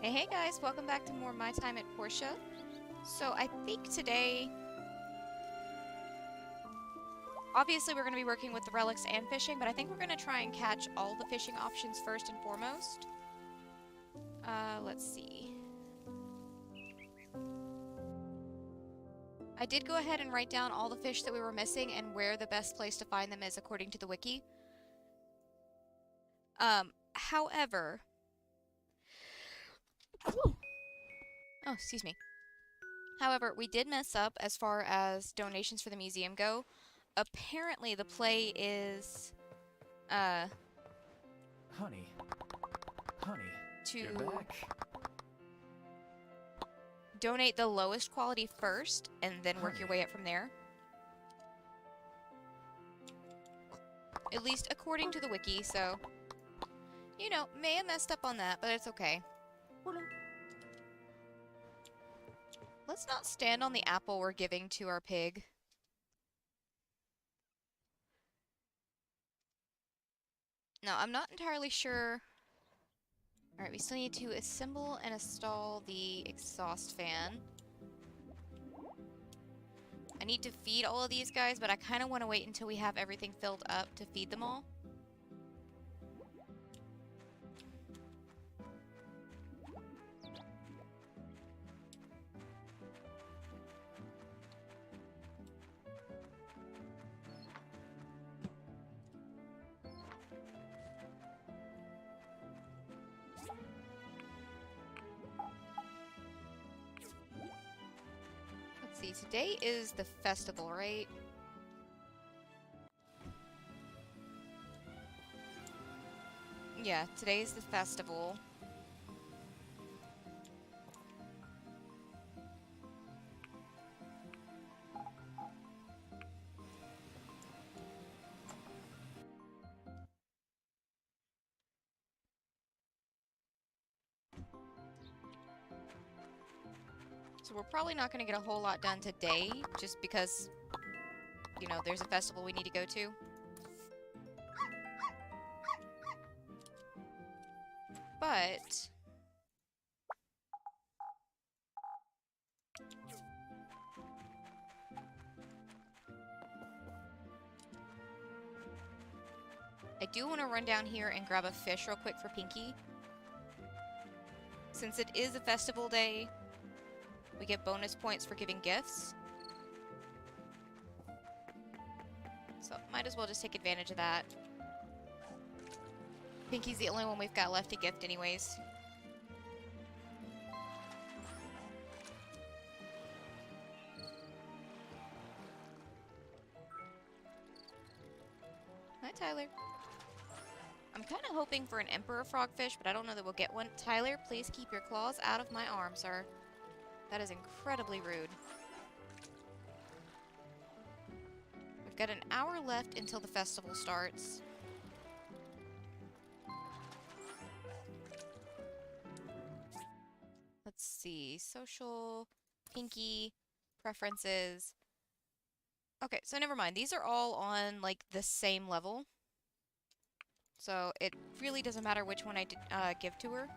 Hey guys, welcome back to more My Time at Portia. So I think today, obviously we're going to be working with the relics and fishing, but I think we're going to try and catch all the fishing options first and foremost. Let's see. I did go ahead and write down all the fish that we were missing and where the best place to find them is according to the wiki. However... Oh, excuse me. However, we did mess up as far as donations for the museum go. Apparently the play is, Honey, to you're back. donate the lowest quality first and then work your Honey. way up from there. At least according to the wiki, so, you know, may have messed up on that, but it's okay. Let's not stand on the apple we're giving to our pig. No, I'm not entirely sure. Alright, we still need to assemble and install the exhaust fan. I need to feed all of these guys, but I kind of want to wait until we have everything filled up to feed them all. Let's see, today is the festival, right? Yeah, today's the festival. So we're probably not going to get a whole lot done today, just because, you know, there's a festival we need to go to. But I do want to run down here and grab a fish real quick for Pinky. Since it is a festival day, we get bonus points for giving gifts. So might as well just take advantage of that. Pinky's the only one we've got left to gift anyways. Hi, Tyler. I'm kind of hoping for an emperor frogfish, but I don't know that we'll get one. Tyler, please keep your claws out of my arm, sir. That is incredibly rude. We've got an hour left until the festival starts. Let's see. Social, Pinky, preferences. Okay, so never mind. These are all on, like, the same level. So it really doesn't matter which one I give to her.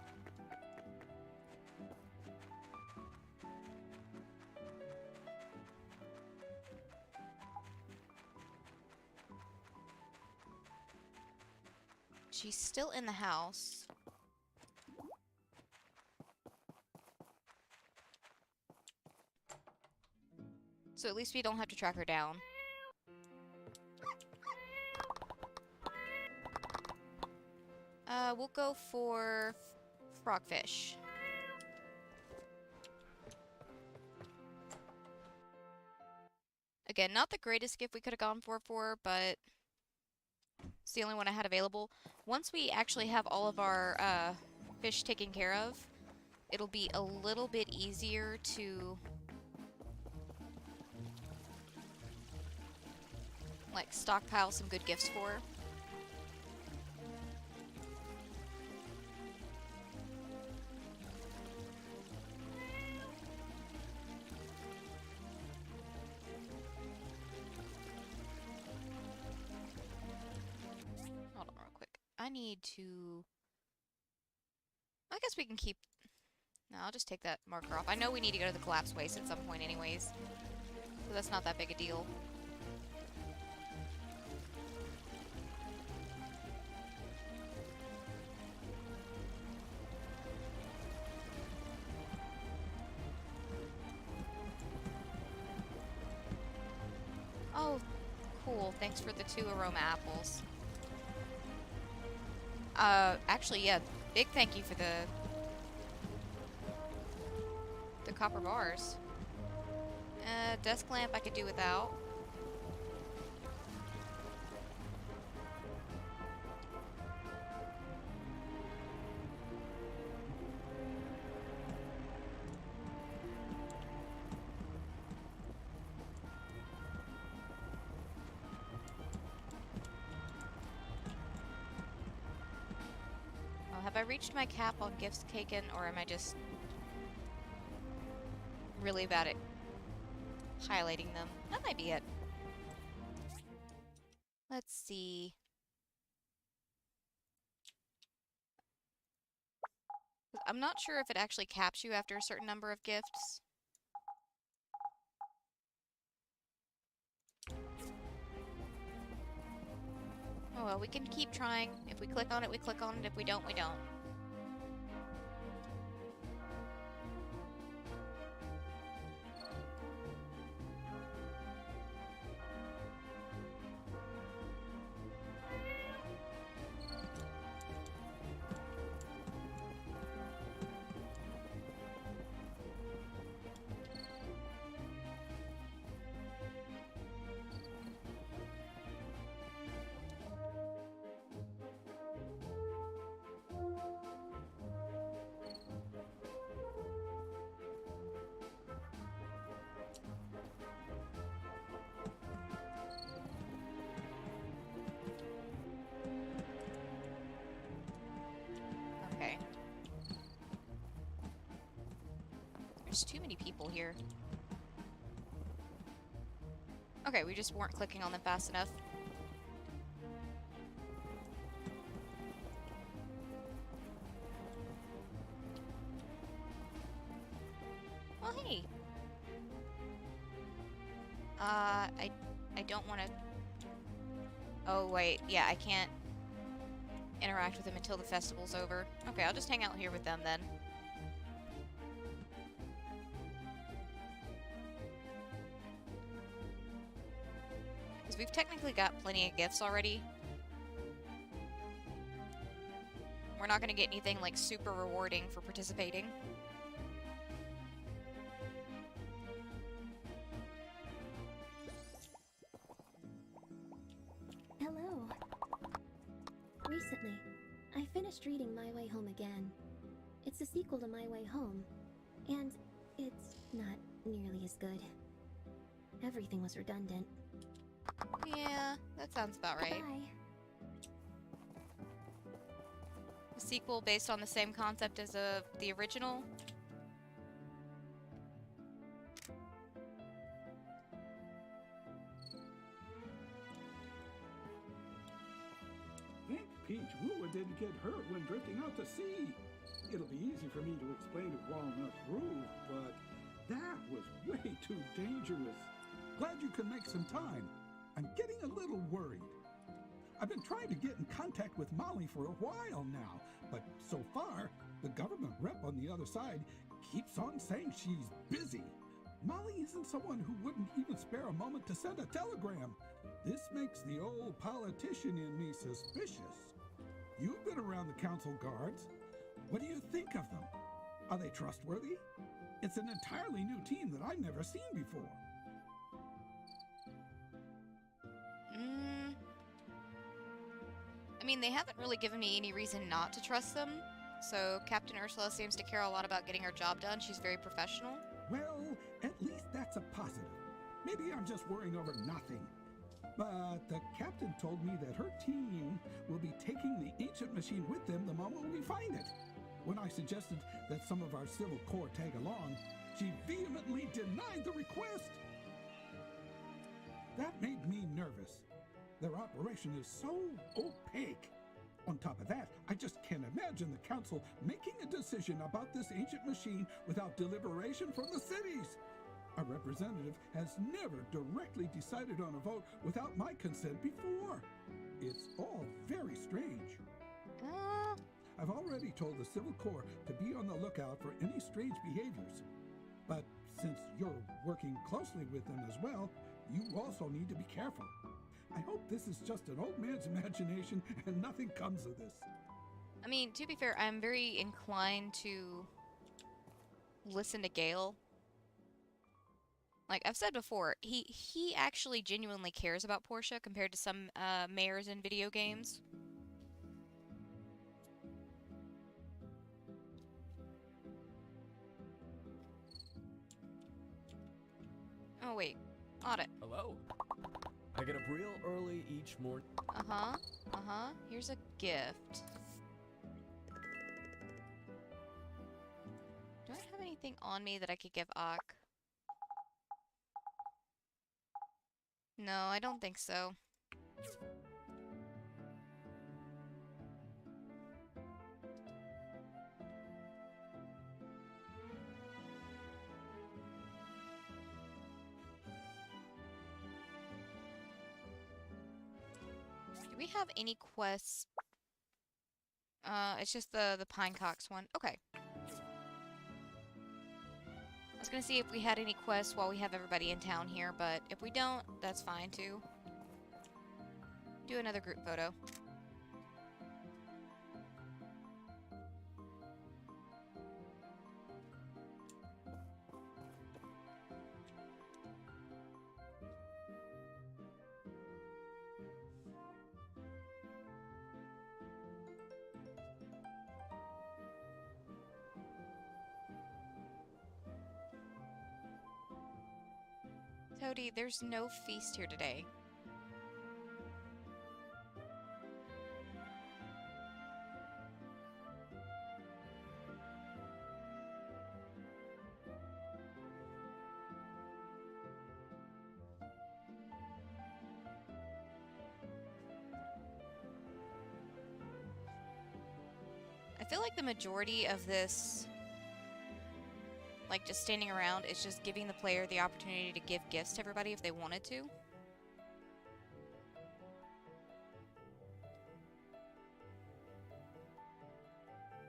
She's still in the house. So at least we don't have to track her down. We'll go for frogfish. Again, not the greatest gift we could have gone for her, but it's the only one I had available. Once we actually have all of our fish taken care of, it'll be a little bit easier to, like, stockpile some good gifts for her. Hold on real quick. I need to... I guess we can keep I'll just take that marker off. I know we need to go to the collapse waste at some point anyways, so that's not that big a deal. Oh, cool. Thanks for the 2 aroma apples. Actually, yeah, big thank you for the copper bars. Desk lamp I could do without. Have I reached my cap on gifts taken, or am I just really bad at highlighting them? That might be it. Let's see. I'm not sure if it actually caps you after a certain number of gifts. Oh well, we can keep trying. If we click on it, we click on it. If we don't, we don't. Okay. There's too many people here. Okay, we just weren't clicking on them fast enough. Well, hey. I don't want to... Oh, wait. Yeah, I can't interact with them until the festival's over. Okay, I'll just hang out here with them then. Because we've technically got plenty of gifts already. We're not going to get anything, like, super rewarding for participating. Hello. Recently, I finished reading My Way Home again. It's a sequel to My Way Home, and it's not nearly as good. Everything was redundant. Yeah, that sounds about right. Bye. A sequel based on the same concept as the original? Thank Peach Wooa didn't get hurt when drifting out to sea. It'll be easy for me to explain at Walnut Grove, but that was way too dangerous. Glad you could make some time. I'm getting a little worried. I've been trying to get in contact with Molly for a while now, but so far, the government rep on the other side keeps on saying she's busy. Molly isn't someone who wouldn't even spare a moment to send a telegram. This makes the old politician in me suspicious. You've been around the council guards. What do you think of them? Are they trustworthy? It's an entirely new team that I've never seen before. I mean, they haven't really given me any reason not to trust them. So Captain Ursula seems to care a lot about getting her job done. She's very professional. Well, at least that's a positive. Maybe I'm just worrying over nothing. But the captain told me that her team will be taking the ancient machine with them the moment we find it. When I suggested that some of our civil corps tag along, she vehemently denied the request. That made me nervous. Their operation is so opaque. On top of that, I just can't imagine the council making a decision about this ancient machine without deliberation from the cities. A representative has never directly decided on a vote without my consent before. It's all very strange. I've already told the Civil Corps to be on the lookout for any strange behaviors. But since you're working closely with them as well, you also need to be careful. I hope this is just an old man's imagination and nothing comes of this. I mean, to be fair, I'm very inclined to listen to Gale. Like I've said before, he actually genuinely cares about Portia compared to some mayors in video games. Oh wait, audit. Hello. I get up real early each morning. Here's a gift. Do I have anything on me that I could give Ak? No, I don't think so. Do we have any quests? It's just the Pinecocks one. Okay. I was gonna see if we had any quests while we have everybody in town here, but if we don't, that's fine too. Do another group photo. Toady, there's no feast here today. I feel like the majority of this, like just standing around, is just giving the player the opportunity to give gifts to everybody if they wanted to.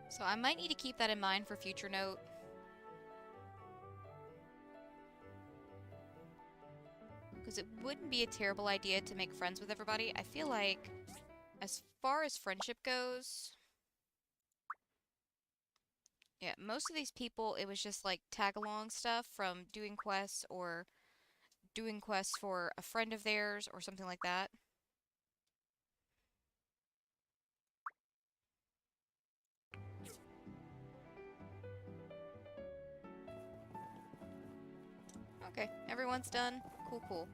So I might need to keep that in mind for future note. Because it wouldn't be a terrible idea to make friends with everybody. I feel like, as far as friendship goes, yeah, most of these people, it was just like tag-along stuff from doing quests or doing quests for a friend of theirs or something like that. Okay, everyone's done. Cool, cool.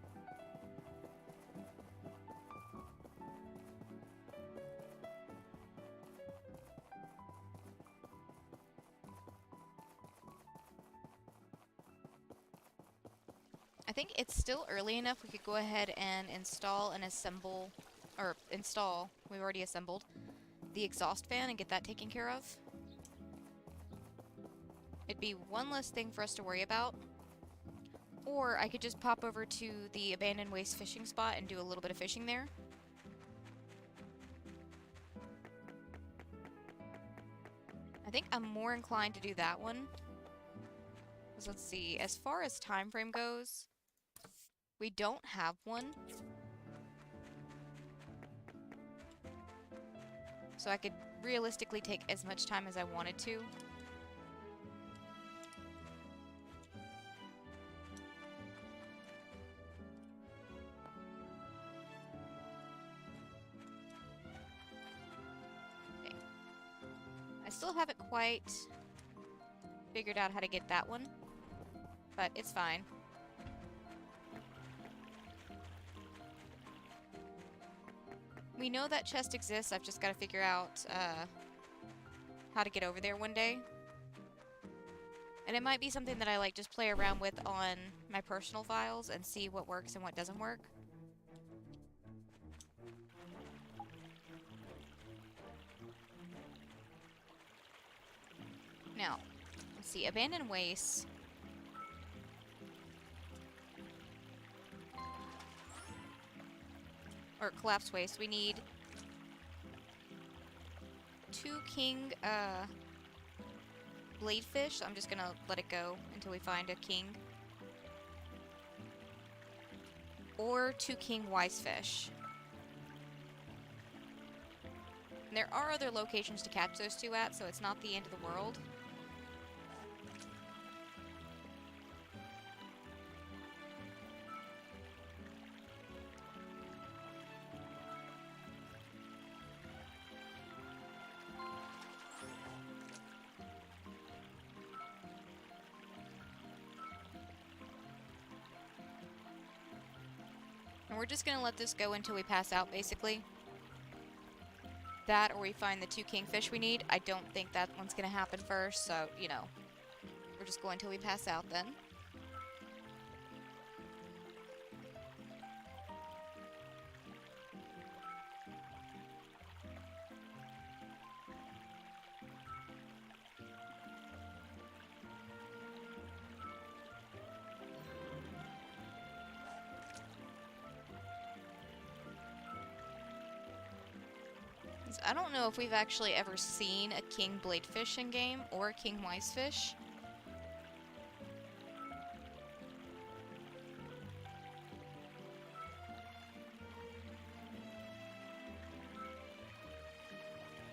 I think it's still early enough we could go ahead and install and assemble, or install, we've already assembled, the exhaust fan and get that taken care of. It'd be one less thing for us to worry about. Or I could just pop over to the abandoned waste fishing spot and do a little bit of fishing there. I think I'm more inclined to do that one. 'Cause let's see, as far as time frame goes, we don't have one. So I could realistically take as much time as I wanted to. Okay. I still haven't quite figured out how to get that one, but it's fine. We know that chest exists, I've just got to figure out how to get over there one day. And it might be something that I like just play around with on my personal files and see what works and what doesn't work. Now, let's see, abandoned wastes. Or collapsed waste. We need 2 king, bladefish. So I'm just gonna let it go until we find a king. Or 2 king wisefish. And there are other locations to catch those 2 at, so it's not the end of the world. And we're just gonna let this go until we pass out, basically. That, or we find the 2 kingfish we need. I don't think that one's gonna happen first, so, you know. We're just going until we pass out, then. I don't know if we've actually ever seen a king bladefish in game or a king wisefish.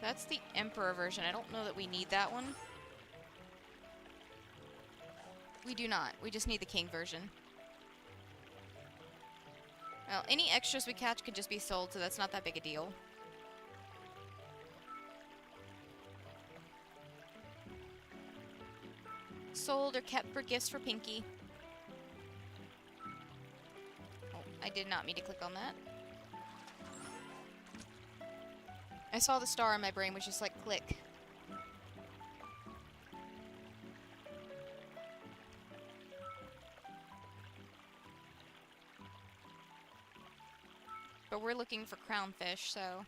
That's the emperor version. I don't know that we need that one. We do not. We just need the king version. Well, any extras we catch could just be sold, so that's not that big a deal. Sold or kept for gifts for Pinky. Oh, I did not mean to click on that. I saw the star and my brain was just like, click. But we're looking for crownfish, so...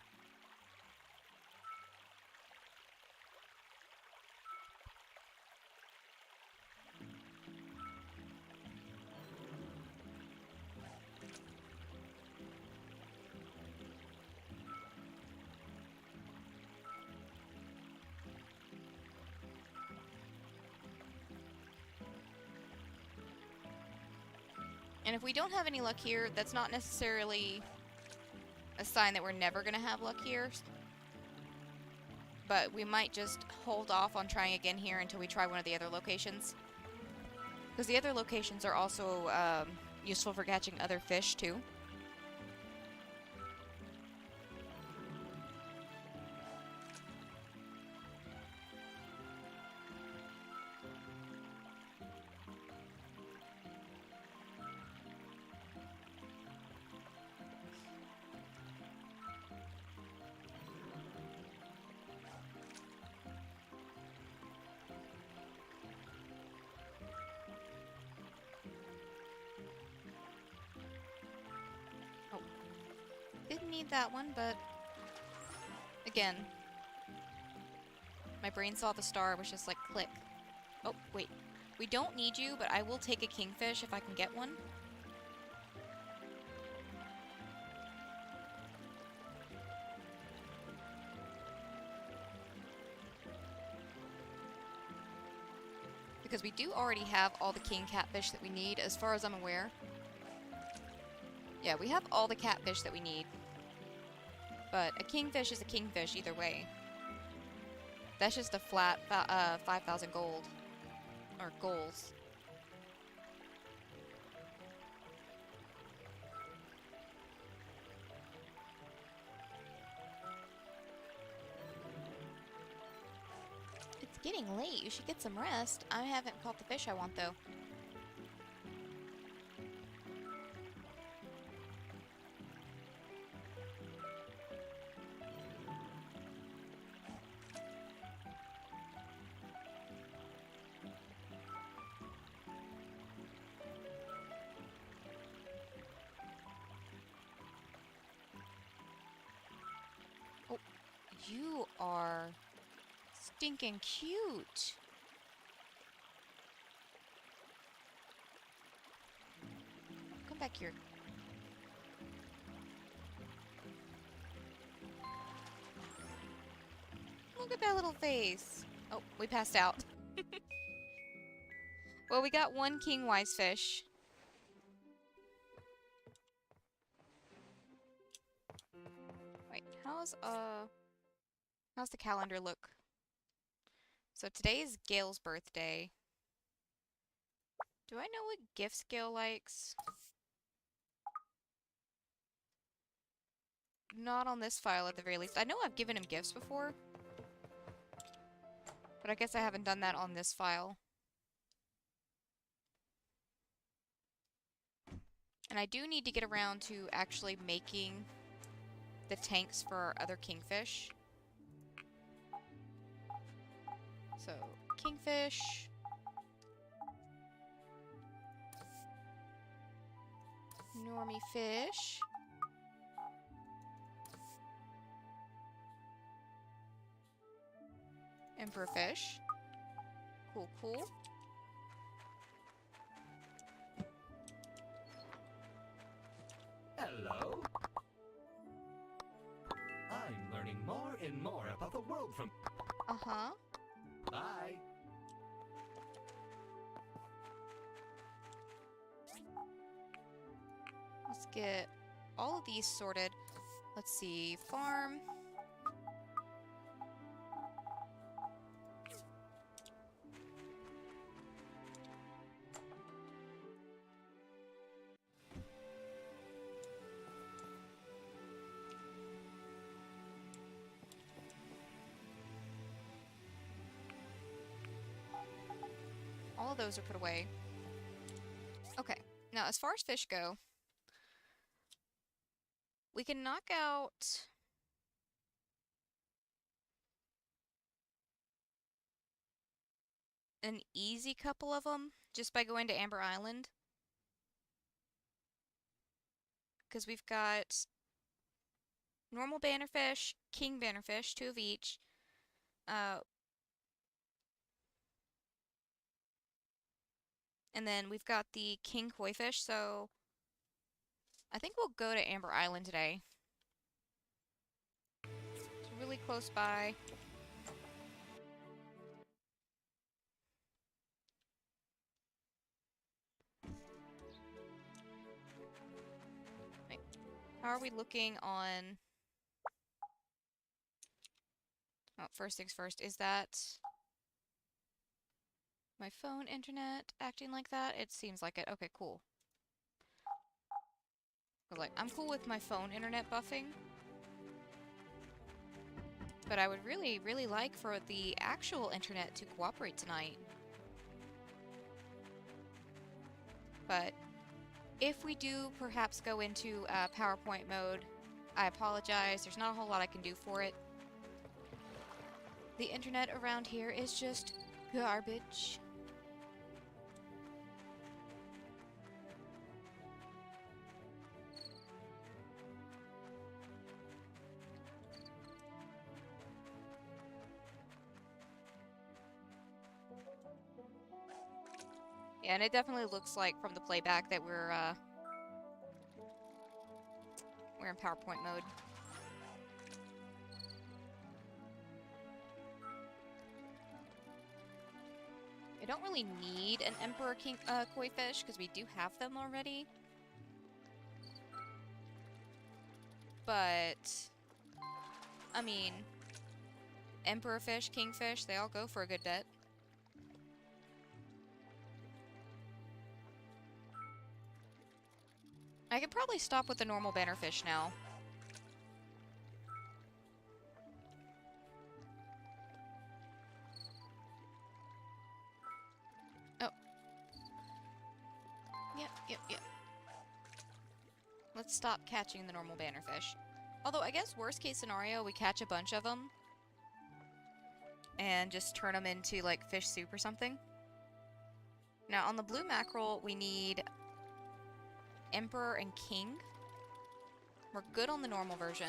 And if we don't have any luck here, that's not necessarily a sign that we're never going to have luck here. But we might just hold off on trying again here until we try one of the other locations. Because the other locations are also useful for catching other fish too. Didn't need that one, but again, my brain saw the star, was just like, click. Oh, wait. We don't need you, but I will take a kingfish if I can get one. Because we do already have all the king catfish that we need, as far as I'm aware. Yeah, we have all the catfish that we need. But a kingfish is a kingfish either way. That's just a flat 5,000 gold. Or goals. It's getting late. You should get some rest. I haven't caught the fish I want, though. You are stinking cute. Come back here. Look at that little face. Oh, we passed out. Well, we got one king wise fish. Wait, how's the calendar look? So today is Gail's birthday. Do I know what gifts Gail likes? Not on this file at the very least. I know I've given him gifts before. But I guess I haven't done that on this file. And I do need to get around to actually making the tanks for our other kingfish. So, kingfish. Normie fish. Emperor fish. Cool, cool. Hello. I'm learning more and more about the world from... Uh-huh. Bye. Let's get all of these sorted. Let's see, farm. All of those are put away. Okay, now as far as fish go, we can knock out an easy couple of them just by going to Amber Island. Because we've got normal bannerfish, king bannerfish, 2 of each. And then we've got the king koi fish, so I think we'll go to Amber Island today. It's really close by. Wait, how are we looking on... Oh, first things first, is that my phone internet acting like that? It seems like it. Okay, cool. Like, I'm cool with my phone internet buffing. But I would really, really like for the actual internet to cooperate tonight. But if we do perhaps go into PowerPoint mode, I apologize. There's not a whole lot I can do for it. The internet around here is just garbage. Yeah, and it definitely looks like from the playback that we're in PowerPoint mode. I don't really need an Emperor King koi fish because we do have them already. But I mean, Emperor fish, kingfish, they all go for a good bit. I could probably stop with the normal bannerfish now. Oh. Yep. Let's stop catching the normal bannerfish. Although, I guess worst case scenario, we catch a bunch of them. And just turn them into, like, fish soup or something. Now, on the blue mackerel, we need Emperor and King. We're good on the normal version.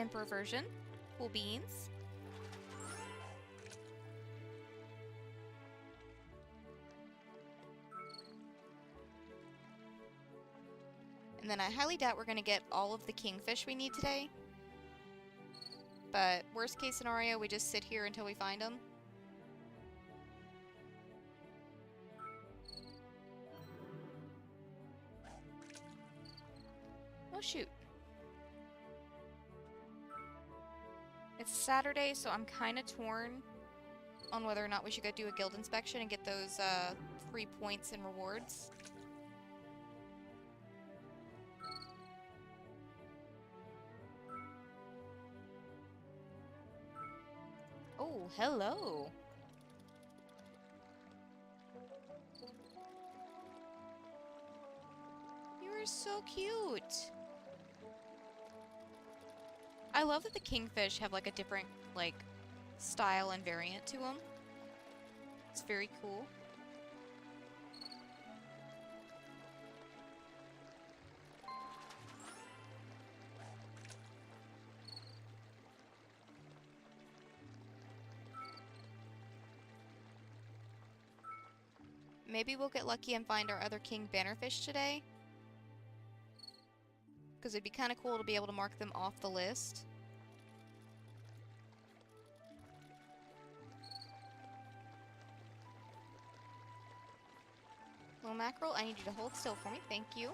Emperor version. Cool beans. And then I highly doubt we're going to get all of the kingfish we need today. But worst case scenario, we just sit here until we find them. Oh shoot. It's Saturday, so I'm kind of torn on whether or not we should go do a guild inspection and get those free points and rewards. Oh, hello. You are so cute. I love that the kingfish have like a different like style and variant to them. It's very cool. Maybe we'll get lucky and find our other king bannerfish today. Because it'd be kind of cool to be able to mark them off the list. Little mackerel, I need you to hold still for me. Thank you.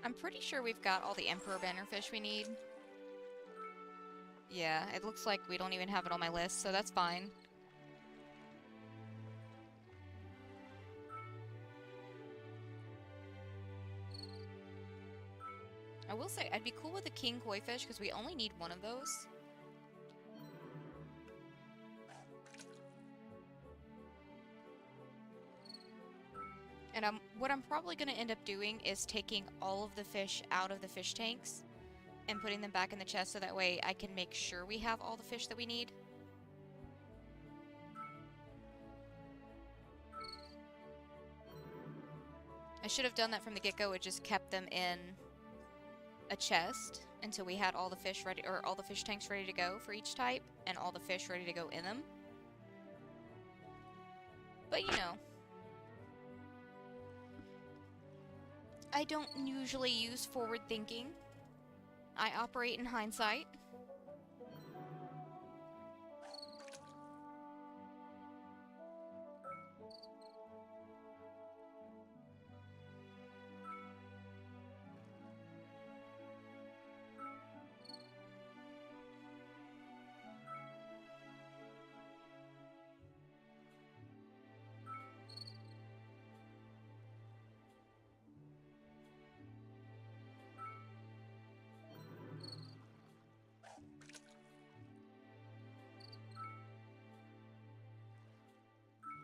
I'm pretty sure we've got all the Emperor bannerfish we need. Yeah, it looks like we don't even have it on my list, so that's fine. I will say, I'd be cool with a king koi fish, because we only need one of those. And what I'm probably going to end up doing is taking all of the fish out of the fish tanks and putting them back in the chest so that way I can make sure we have all the fish that we need. I should have done that from the get-go. It just kept them in a chest until we had all the fish ready, or all the fish tanks ready to go for each type and all the fish ready to go in them. But you know, I don't usually use forward thinking. I operate in hindsight.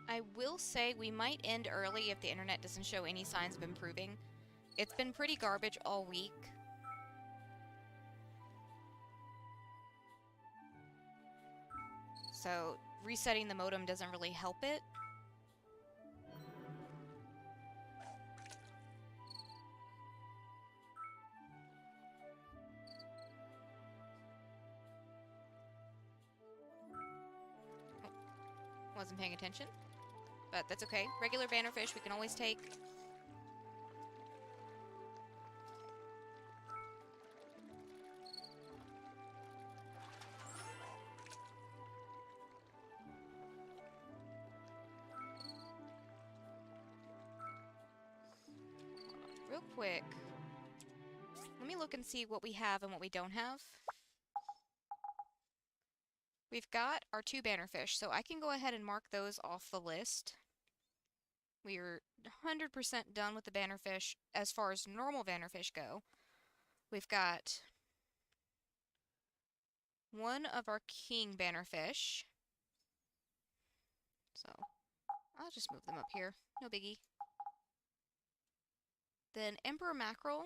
I will say we might end early if the internet doesn't show any signs of improving. It's been pretty garbage all week. So resetting the modem doesn't really help it. Oh, wasn't paying attention. But that's okay. Regular bannerfish we can always take. Real quick. Let me look and see what we have and what we don't have. We've got our 2 bannerfish, so I can go ahead and mark those off the list. We're 100% done with the bannerfish as far as normal bannerfish go. We've got one of our king bannerfish. So, I'll just move them up here. No biggie. Then emperor mackerel.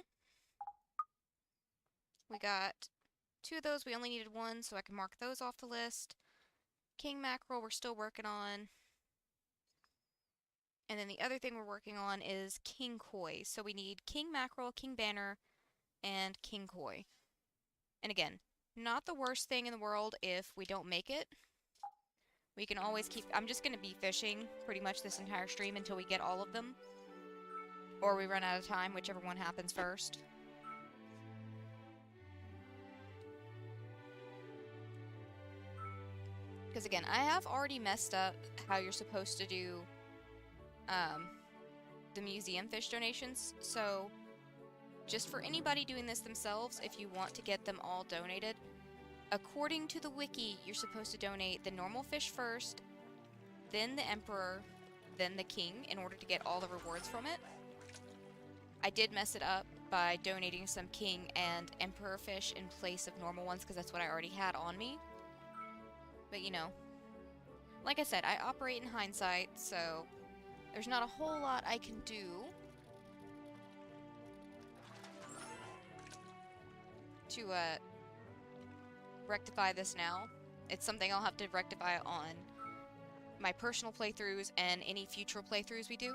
We got two of those. We only needed one, so I can mark those off the list. King mackerel we're still working on. And then the other thing we're working on is king koi. So we need king mackerel, king banner, and king koi. And again, not the worst thing in the world if we don't make it. We can always keep... I'm just going to be fishing pretty much this entire stream until we get all of them. Or we run out of time, whichever one happens first. Because again, I have already messed up how you're supposed to do the museum fish donations. So just for anybody doing this themselves, if you want to get them all donated, according to the wiki, you're supposed to donate the normal fish first, then the emperor, then the king, in order to get all the rewards from it. I did mess it up by donating some king and emperor fish in place of normal ones, because that's what I already had on me. But you know, like I said, I operate in hindsight, so there's not a whole lot I can do to rectify this now. It's something I'll have to rectify on my personal playthroughs and any future playthroughs we do.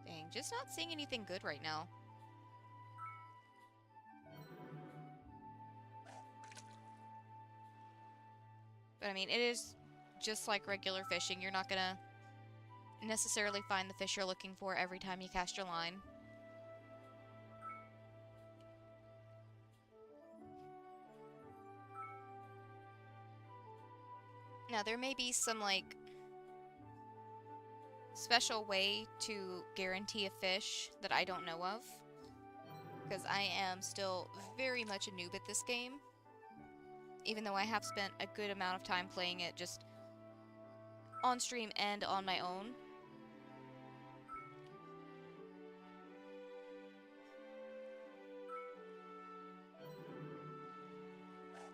Dang, just not seeing anything good right now. But I mean, it is just like regular fishing. You're not gonna necessarily find the fish you're looking for every time you cast your line. Now, there may be some, like, special way to guarantee a fish that I don't know of, because I am still very much a noob at this game, even though I have spent a good amount of time playing it just on stream and on my own.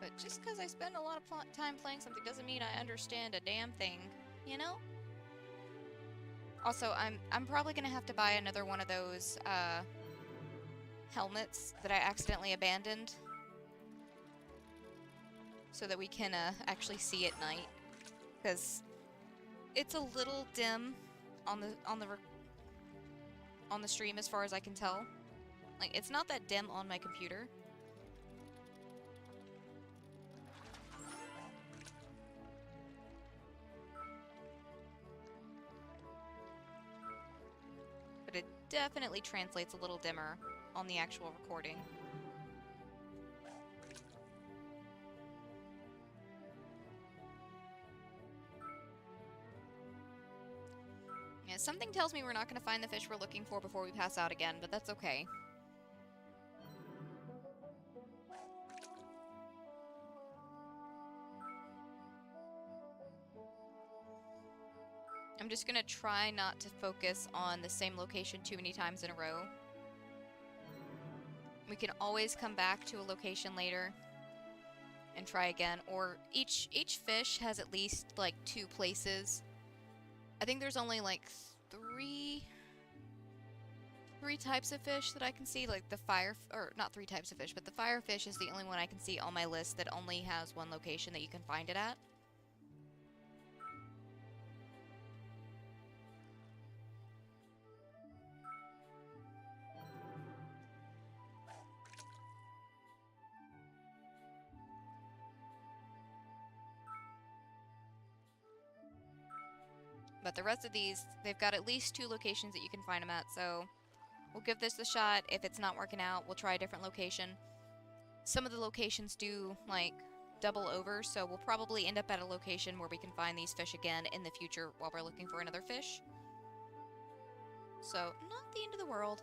But just because I spend a lot of time playing something doesn't mean I understand a damn thing, you know? Also, I'm probably gonna have to buy another one of those helmets that I accidentally abandoned, so that we can actually see at night, because it's a little dim on the stream as far as I can tell. Like, it's not that dim on my computer. But it definitely translates a little dimmer on the actual recording. Yeah, something tells me we're not going to find the fish we're looking for before we pass out again, but that's okay. I'm just gonna try not to focus on the same location too many times in a row. We can always come back to a location later and try again, or each fish has at least like 2 places. I think there's only like three types of fish that I can see, like the not 3 types of fish, but the firefish is the only one I can see on my list that only has 1 location that you can find it at. But the rest of these, they've got at least 2 locations that you can find them at, so we'll give this a shot. If it's not working out, we'll try a different location. Some of the locations do, like, double over, so we'll probably end up at a location where we can find these fish again in the future while we're looking for another fish. So, not the end of the world.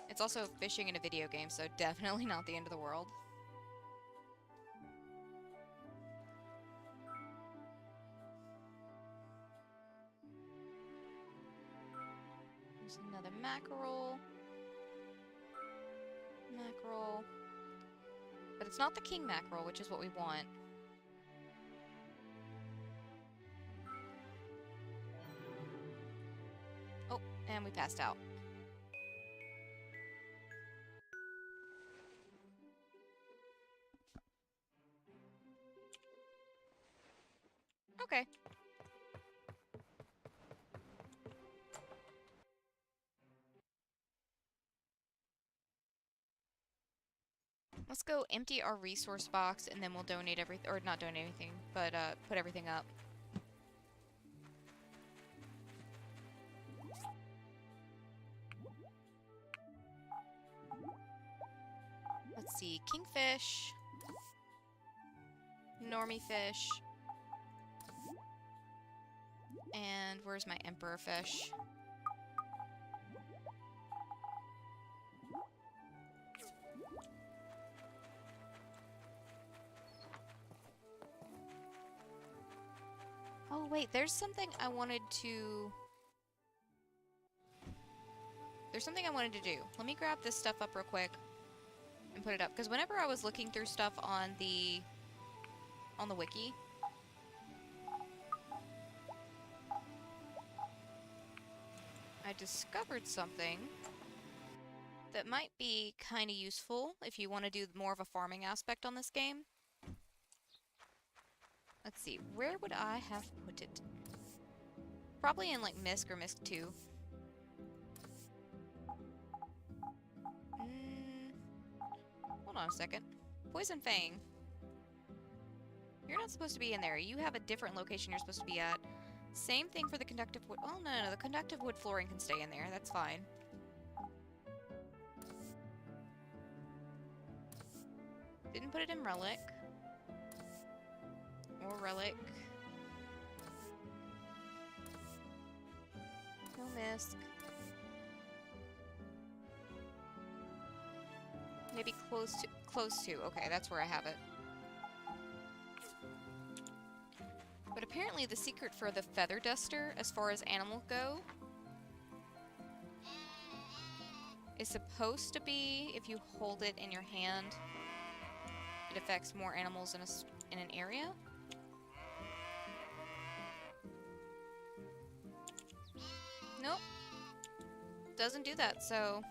It's also fishing in a video game, so definitely not the end of the world. There's another mackerel. Mackerel. But it's not the king mackerel, which is what we want. Oh, and we passed out. Okay. Let's go empty our resource box, and then we'll donate everything, or not donate anything, but put everything up. Let's see, kingfish, normie fish, and where's my emperor fish? Oh wait, there's something I wanted to... There's something I wanted to do. Let me grab this stuff up real quick and put it up. Because whenever I was looking through stuff on the wiki, I discovered something that might be kind of useful if you want to do more of a farming aspect on this game. Let's see, where would I have put it? Probably in like Misk or Misk 2. Hold on a second. Poison Fang. You're not supposed to be in there. You have a different location you're supposed to be at. Same thing for the conductive wood. Oh, no, the conductive wood flooring can stay in there. That's fine. Didn't put it in relic. Or relic. No Misk. Maybe close to. Okay, that's where I have it. But apparently the secret for the feather duster, as far as animals go, is supposed to be if you hold it in your hand, it affects more animals in an area. Nope. Doesn't do that, so...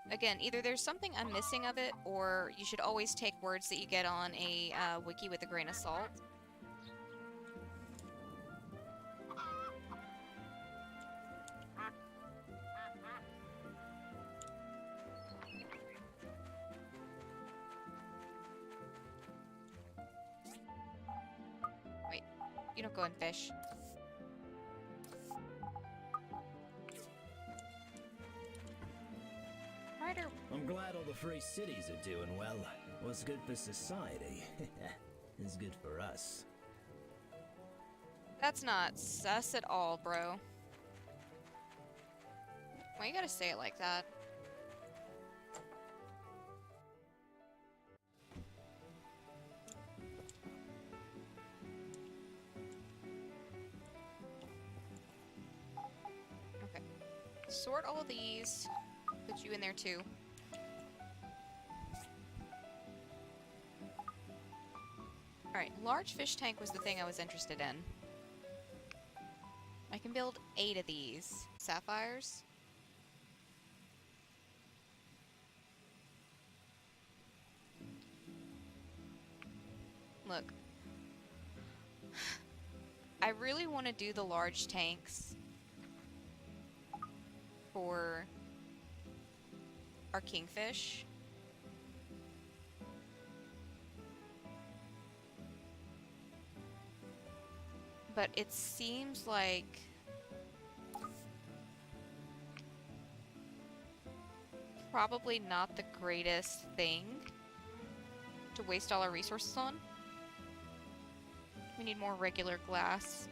Again, either there's something I'm missing of it, or you should always take words that you get on a wiki with a grain of salt. Wait, you don't go and fish. I'm glad all the free cities are doing well. What's good for society is good for us. That's not sus at all, bro. Why you gotta say it like that? Okay. Sort all of these. Put you in there too. Alright, large fish tank was the thing I was interested in. I can build 8 of these. Sapphires. Look. I really want to do the large tanks for our kingfish. but it seems like probably not the greatest thing to waste all our resources on. We need more regular glass.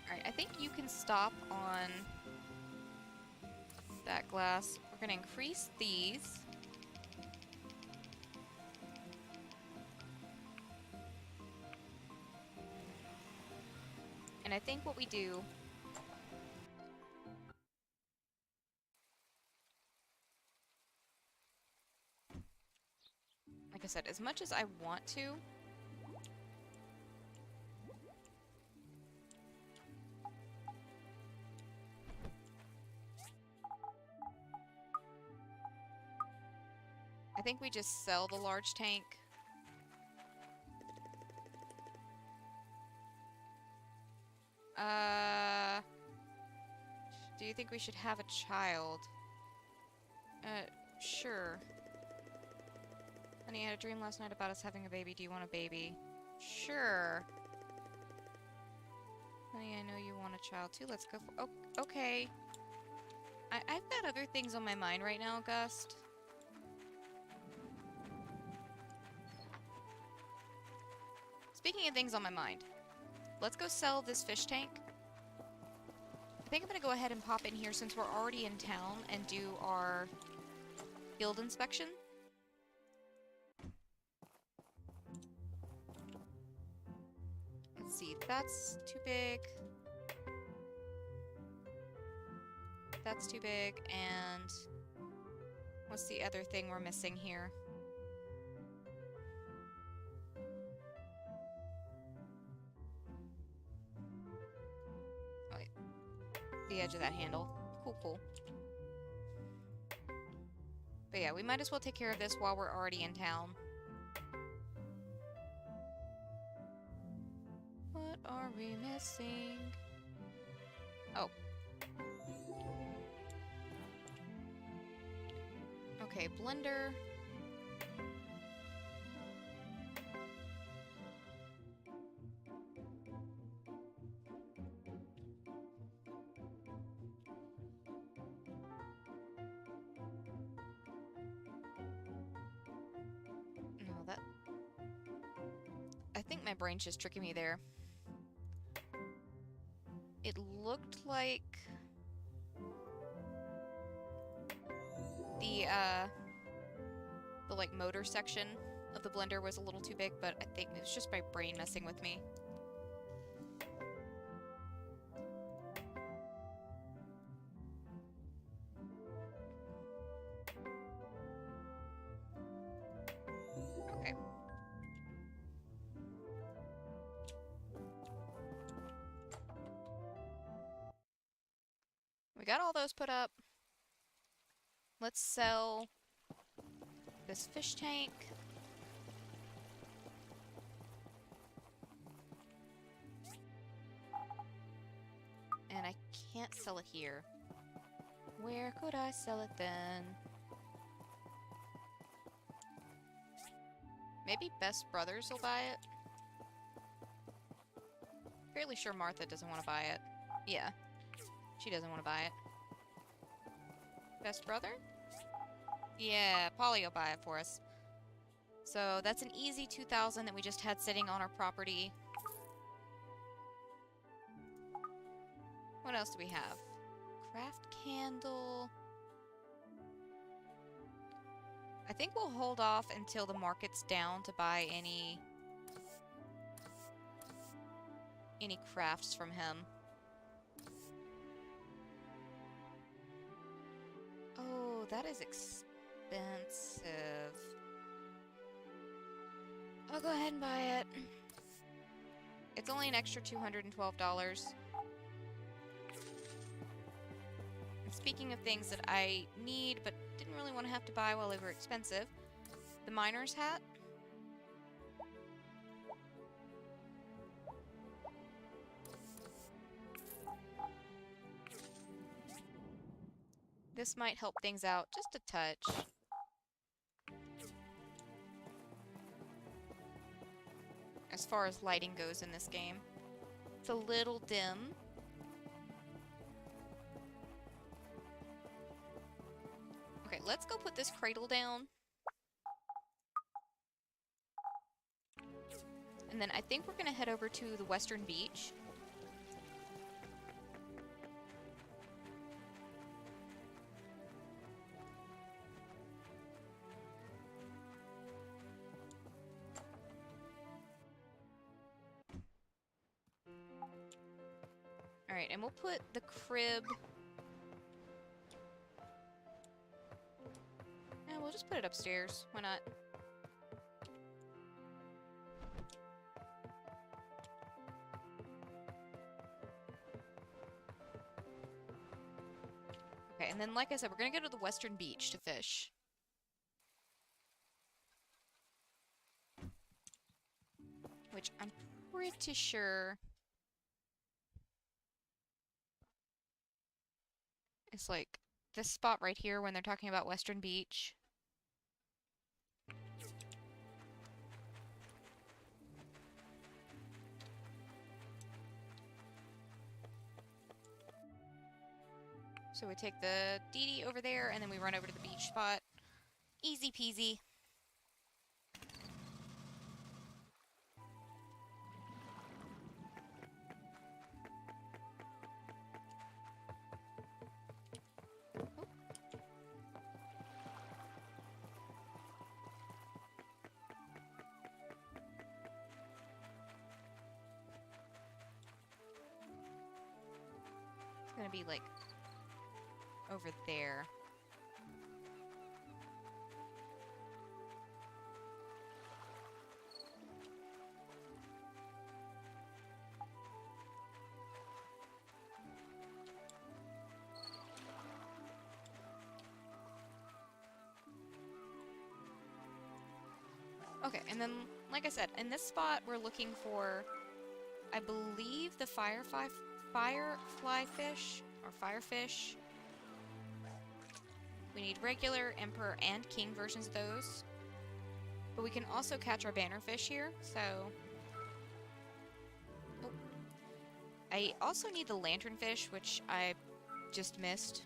Alright, I think you can stop on that glass. We're gonna increase these. And I think what we do... Like I said, as much as I want to... I think we just sell the large tank. Do you think we should have a child? Sure. Honey, I had a dream last night about us having a baby. Do you want a baby? Sure. Honey, I know you want a child too. Let's go for... Oh, okay. I've got other things on my mind right now, Gust. Speaking of things on my mind, let's go sell this fish tank. I think I'm gonna go ahead and pop in here since we're already in town and do our guild inspection. Let's see, that's too big. That's too big, and what's the other thing we're missing here? The edge of that handle. Cool, cool. But yeah, we might as well take care of this while we're already in town. What are we missing? Oh. Okay, blender. I think my brain's just tricking me there. It looked like the like motor section of the blender was a little too big, but I think it was just my brain messing with me. Okay. We got all those put up. Let's sell this fish tank. And I can't sell it here. Where could I sell it then? Maybe Best Brothers will buy it? Fairly sure Martha doesn't want to buy it. Yeah. She doesn't want to buy it. Best brother? Yeah, Polly will buy it for us. So that's an easy 2,000 that we just had sitting on our property. What else do we have? Craft candle. I think we'll hold off until the market's down to buy any crafts from him. Oh, that is expensive. I'll go ahead and buy it. It's only an extra $212. And speaking of things that I need but didn't really want to have to buy while they were expensive, the miner's hat. This might help things out just a touch. as far as lighting goes in this game. It's a little dim. Okay, let's go put this cradle down. And then I think we're gonna head over to the western beach. Alright, and we'll put the crib... And we'll just put it upstairs. Why not? Okay, and then like I said, we're gonna go to the western beach to fish. Which I'm pretty sure... It's like this spot right here when they're talking about Western Beach. So we take the DD over there and then we run over to the beach spot. Easy peasy. Gonna be like over there. Okay, and then like I said, in this spot we're looking for, I believe, the firefly fish or firefish. We need regular, emperor, and king versions of those. But we can also catch our bannerfish here, so... Oh. I also need the lanternfish, which I just missed.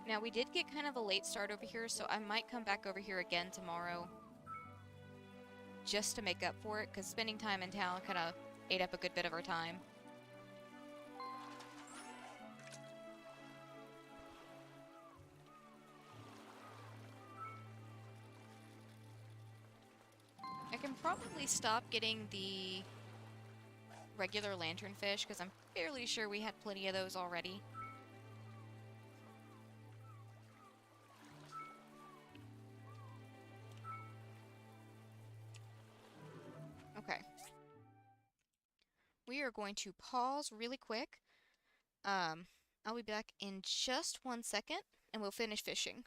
Now, we did get kind of a late start over here, so I might come back over here again tomorrow just to make up for it, because spending time in town kind of ate up a good bit of our time. I can probably stop getting the regular lanternfish, because I'm fairly sure we had plenty of those already. Okay. We are going to pause really quick. I'll be back in just 1 second, and we'll finish fishing.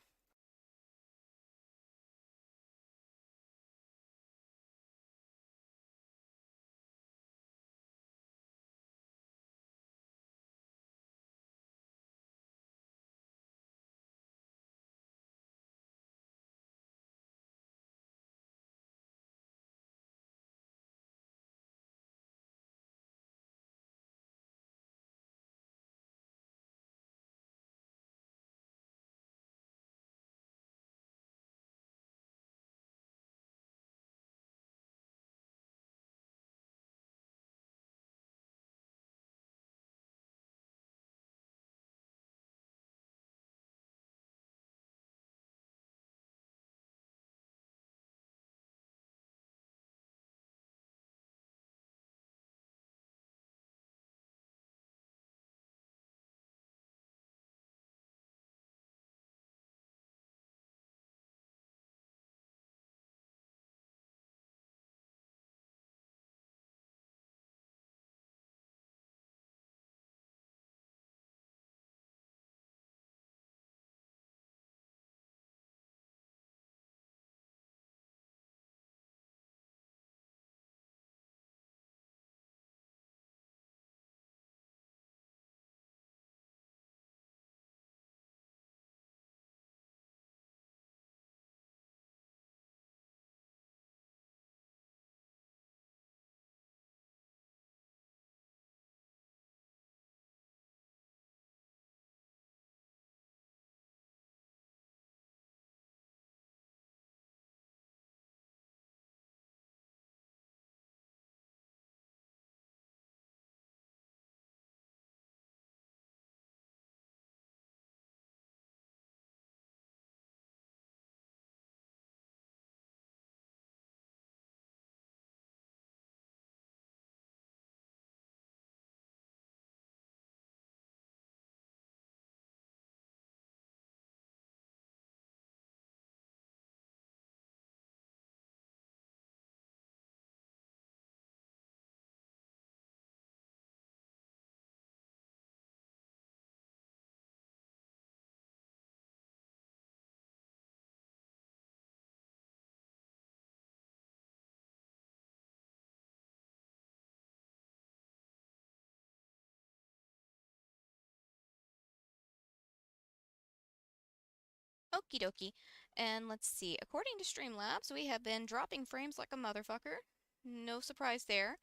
Okie dokie. And let's see. According to Streamlabs, we have been dropping frames like a motherfucker. No surprise there.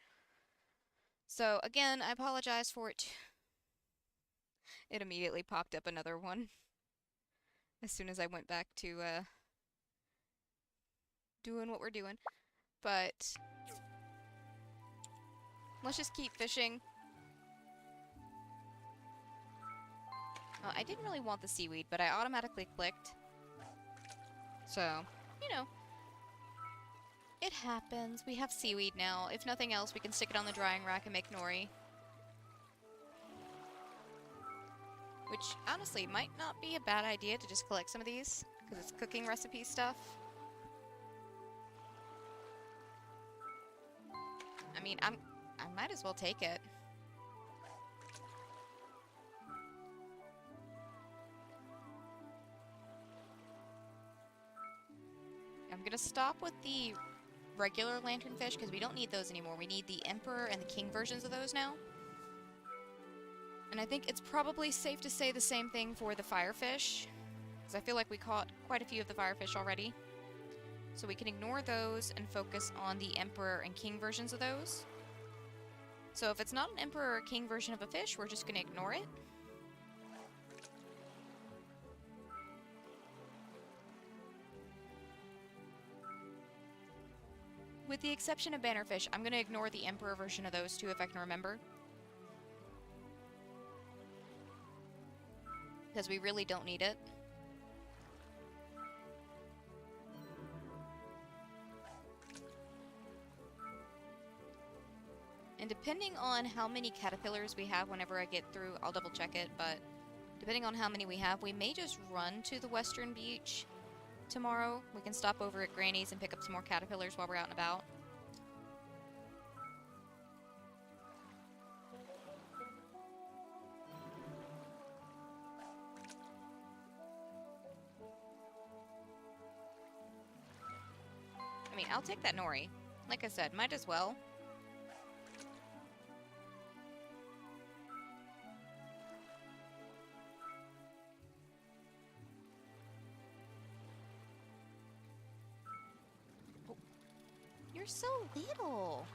So, again, I apologize for it. It immediately popped up another one as soon as I went back to, doing what we're doing. But let's just keep fishing. I didn't really want the seaweed, but I automatically clicked. So, you know, it happens. We have seaweed now. If nothing else, we can stick it on the drying rack and make nori. Which, honestly, might not be a bad idea to just collect some of these, because it's cooking recipe stuff. I mean, I might as well take it. I'm gonna stop with the regular lanternfish because we don't need those anymore. We need the Emperor and the King versions of those now. And I think it's probably safe to say the same thing for the firefish, because I feel like we caught quite a few of the firefish already. So we can ignore those and focus on the Emperor and King versions of those. So if it's not an Emperor or King version of a fish, we're just gonna ignore it. With the exception of bannerfish, I'm going to ignore the Emperor version of those two if I can remember. Because we really don't need it. And depending on how many caterpillars we have whenever I get through, I'll double check it, but depending on how many we have, we may just run to the western beach tomorrow. We can stop over at Granny's and pick up some more caterpillars while we're out and about. I mean, I'll take that nori. Like I said, might as well. You're so little.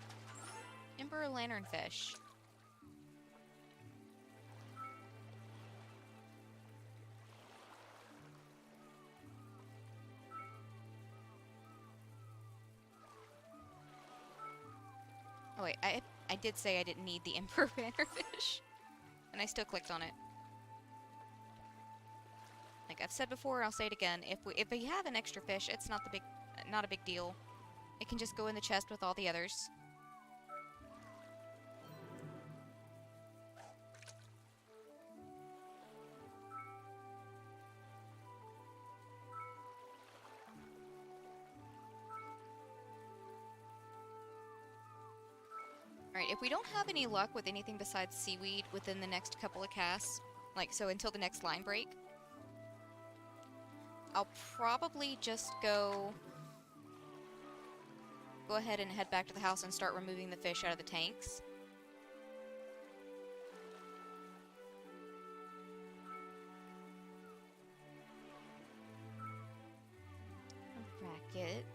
Emperor lanternfish. Oh wait, I did say I didn't need the Emperor bannerfish. And I still clicked on it. Like I've said before, I'll say it again. If we have an extra fish, it's not a big deal. It can just go in the chest with all the others. Alright, if we don't have any luck with anything besides seaweed within the next couple of casts, like so until the next line break, I'll probably just go ahead and head back to the house and start removing the fish out of the tanks. Racket.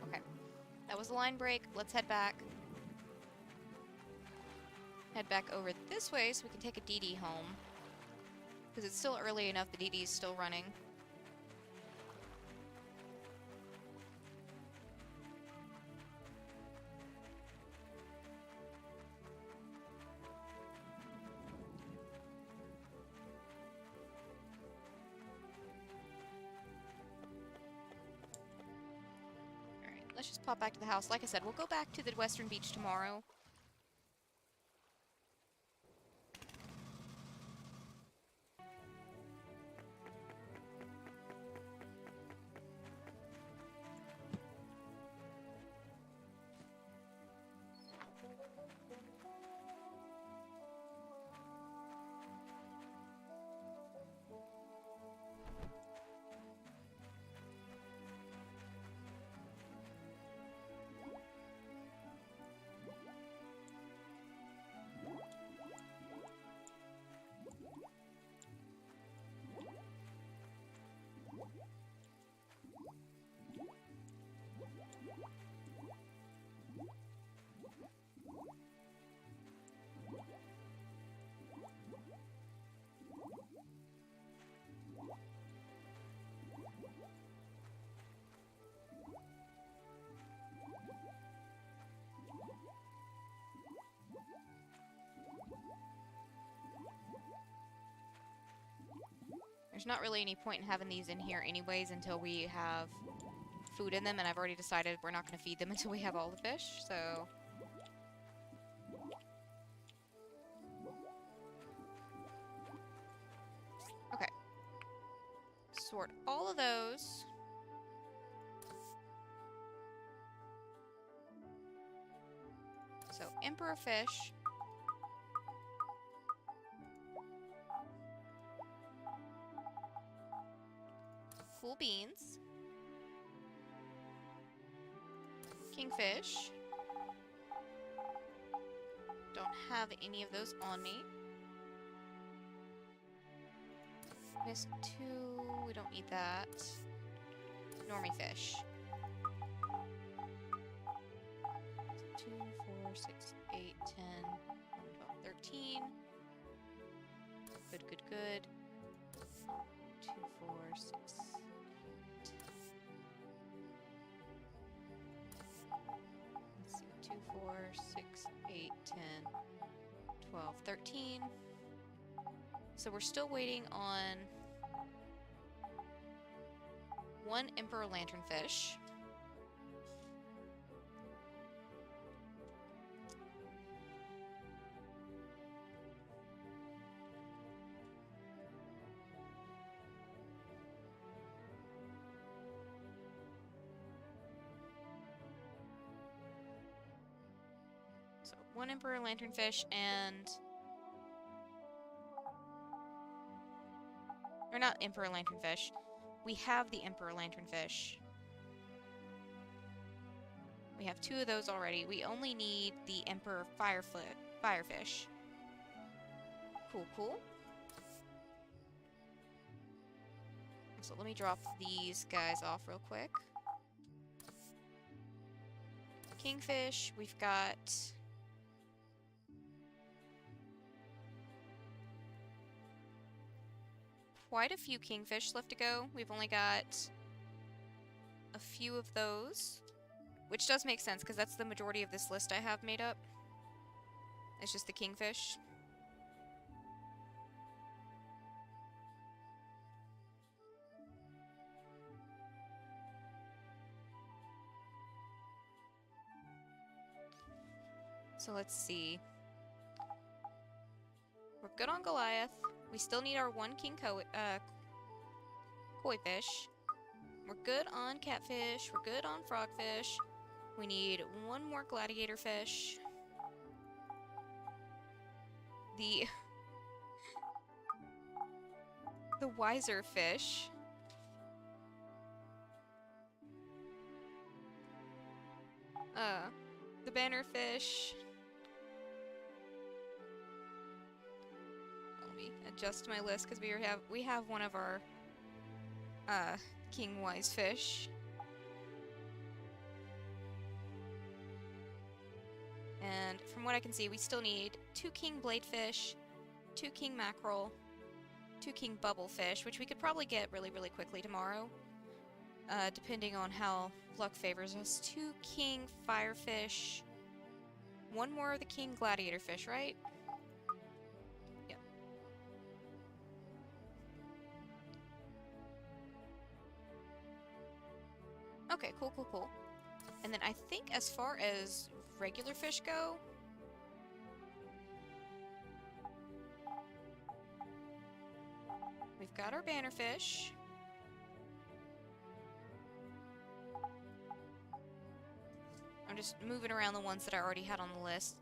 Okay. That was the line break. Let's head back. Head back over this way so we can take a DD home. Because it's still early enough, the DD is still running. Alright, let's just pop back to the house. Like I said, we'll go back to the western beach tomorrow. There's not really any point in having these in here anyways until we have food in them, and I've already decided we're not going to feed them until we have all the fish, so... Okay. Sort all of those. So, Emperor Fish. Cool Beans. Kingfish. Don't have any of those on me. Missed 2. We don't need that. Normie fish. 2, 4, 6, 8, 10, 12, 13. Good, good, good. 2, 4, 6, 8. Let's see. 2, 4, 6, 8, 10, 12, 13. So we're still waiting on 1 Emperor Lanternfish. So 1 Emperor Lanternfish and... Or not Emperor Lanternfish. We have the Emperor Lanternfish. We have 2 of those already. We only need the Emperor Firefish. Cool, cool. So let me drop these guys off real quick. Kingfish, we've got... quite a few kingfish left to go. We've only got a few of those, which does make sense because that's the majority of this list I have made up. It's just the kingfish. So let's see. We're good on Goliath. We still need our 1 king koi fish. We're good on catfish. We're good on frogfish. We need 1 more gladiator fish. The wiser fish. The banner fish. Adjust my list because we have one of our king wise fish. And from what I can see, we still need 2 king bladefish, 2 king mackerel, 2 king bubblefish, which we could probably get really quickly tomorrow, depending on how luck favors us. 2 king firefish, 1 more of the king gladiator fish, right? Okay, cool, cool, cool. And then I think as far as regular fish go... we've got our banner fish. I'm just moving around the ones that I already had on the list.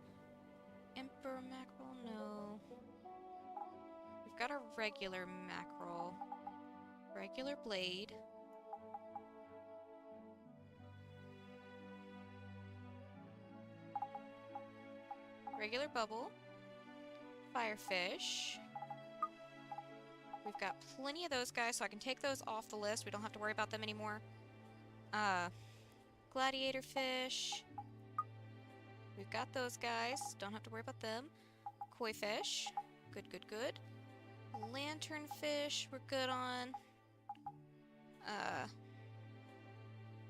Emperor mackerel, no. We've got our regular mackerel. Regular blade. Regular bubble, firefish. We've got plenty of those guys, so I can take those off the list. We don't have to worry about them anymore. Gladiator fish. We've got those guys. Don't have to worry about them. Koi fish. Good, good, good. Lantern fish, we're good on.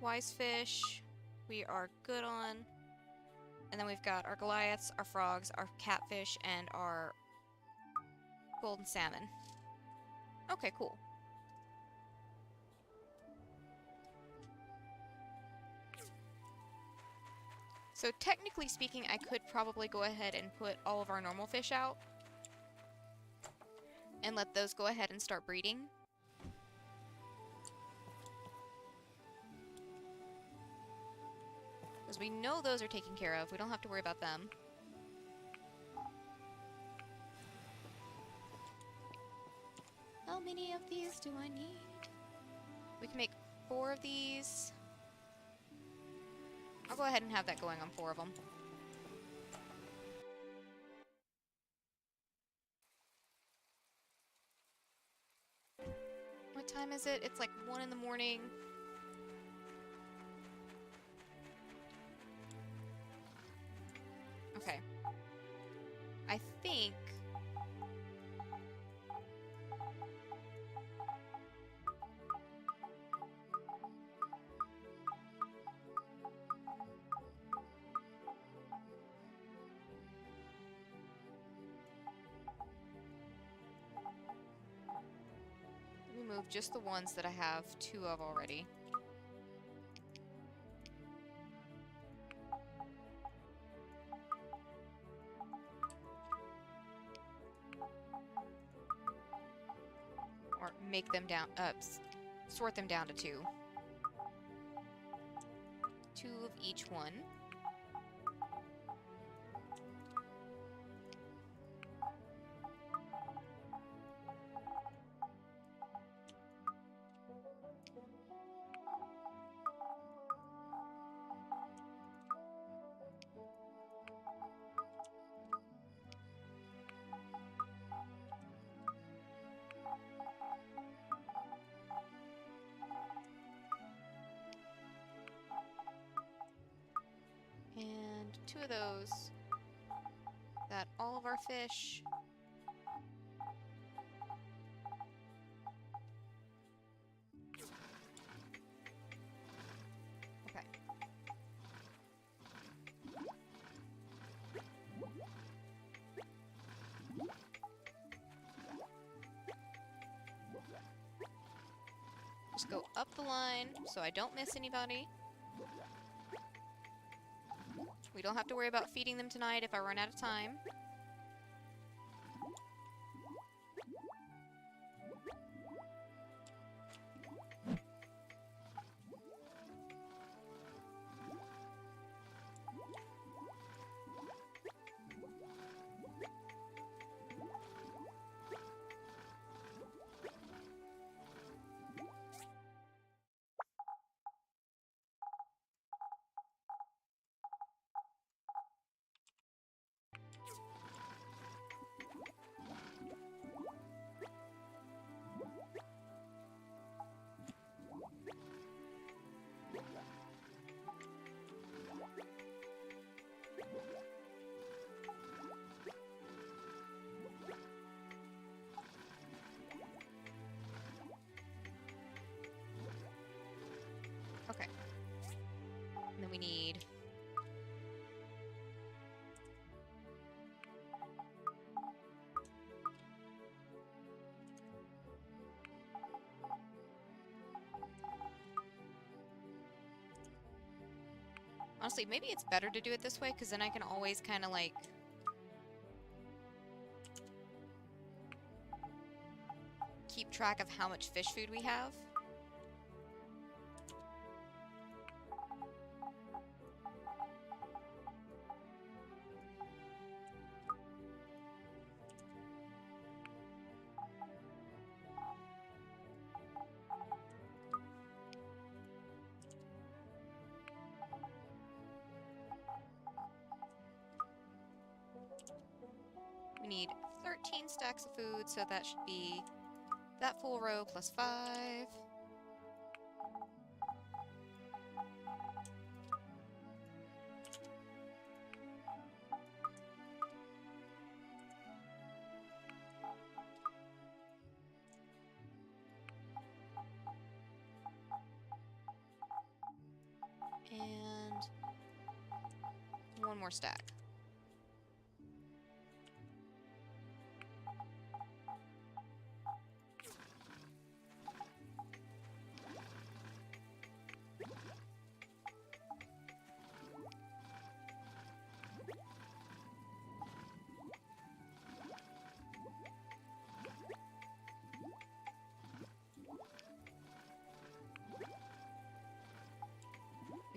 Wise fish, we are good on. And then we've got our Goliaths, our frogs, our catfish, and our golden salmon. Okay, cool. So technically speaking, I could probably go ahead and put all of our normal fish out and let those go ahead and start breeding. Because we know those are taken care of. We don't have to worry about them. How many of these do I need? We can make 4 of these. I'll go ahead and have that going on 4 of them. What time is it? It's like 1 in the morning. Okay. I think... Move just the ones that I have 2 of already. Or make them down, sort them down to 2. 2 of each one. And 2 of those. Got all of our fish. Okay. Just go up the line so I don't miss anybody. We don't have to worry about feeding them tonight if I run out of time. Okay. And then we need... Honestly, maybe it's better to do it this way, because then I can always kind of, like... keep track of how much fish food we have. We need 13 stacks of food, so that should be that full row plus 5. And 1 more stack.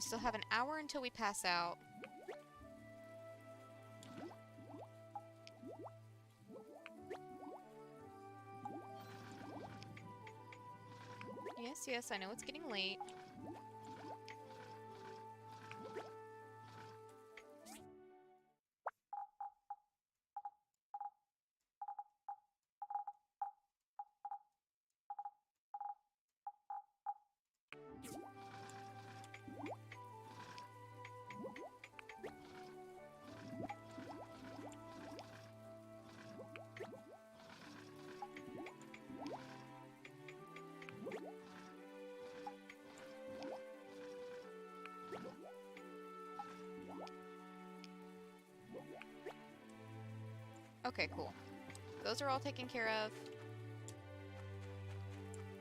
We still have an hour until we pass out. Yes, yes, I know it's getting late. Okay, cool. Those are all taken care of.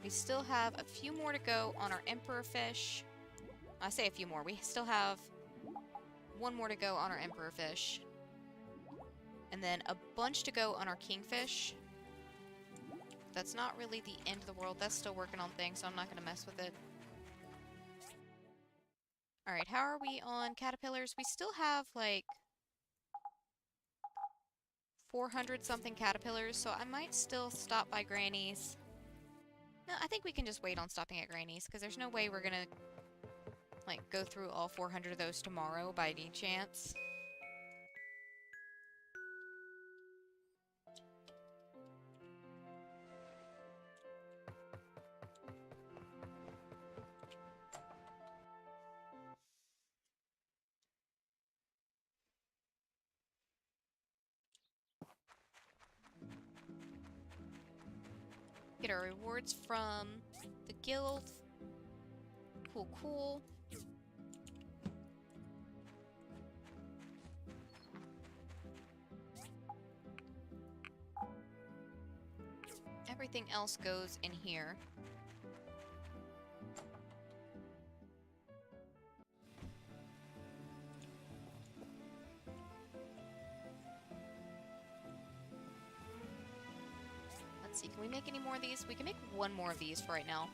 We still have a few more to go on our Emperor Fish. I say a few more. We still have one more to go on our Emperor Fish. And then a bunch to go on our Kingfish. That's not really the end of the world. That's still working on things, so I'm not going to mess with it. Alright, how are we on caterpillars? We still have, like, 400-something caterpillars, so I might still stop by Granny's. No, I think we can just wait on stopping at Granny's, because there's no way we're gonna, like, go through all 400 of those tomorrow by any chance. Get our rewards from the guild. Cool, cool. Everything else goes in here. Let's see, can we make any more of these? We can make one more of these for right now.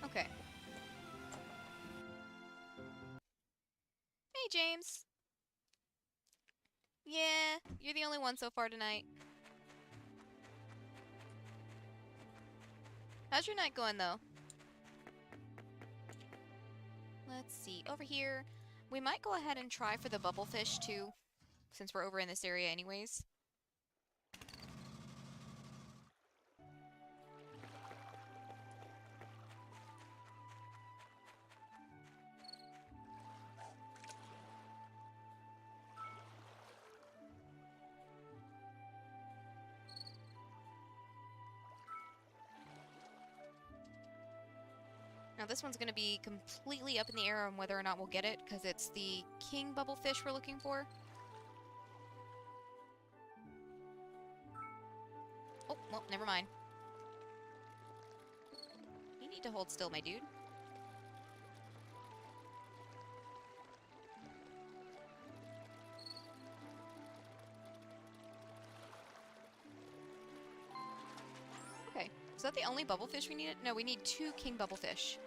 Okay. Hey, James. Yeah, you're the only one so far tonight. How's your night going, though? Let's see, over here. We might go ahead and try for the bubblefish, too, since we're over in this area anyways. Now this one's going to be completely up in the air on whether or not we'll get it, because it's the king bubblefish we're looking for. Oh, well, never mind. You need to hold still, my dude. Okay, is that the only bubblefish we needed? No, we need 2 king bubblefish.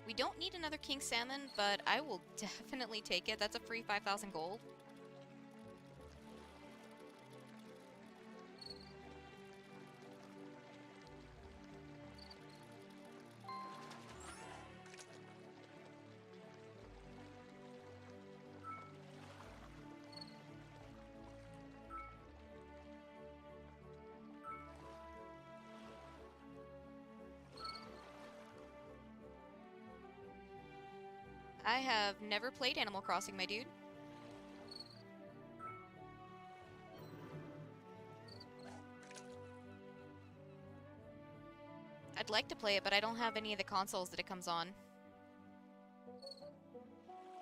We don't need another king salmon, but I will definitely take it. That's a free 5,000 gold. I have never played Animal Crossing, my dude. I'd like to play it, but I don't have any of the consoles that it comes on.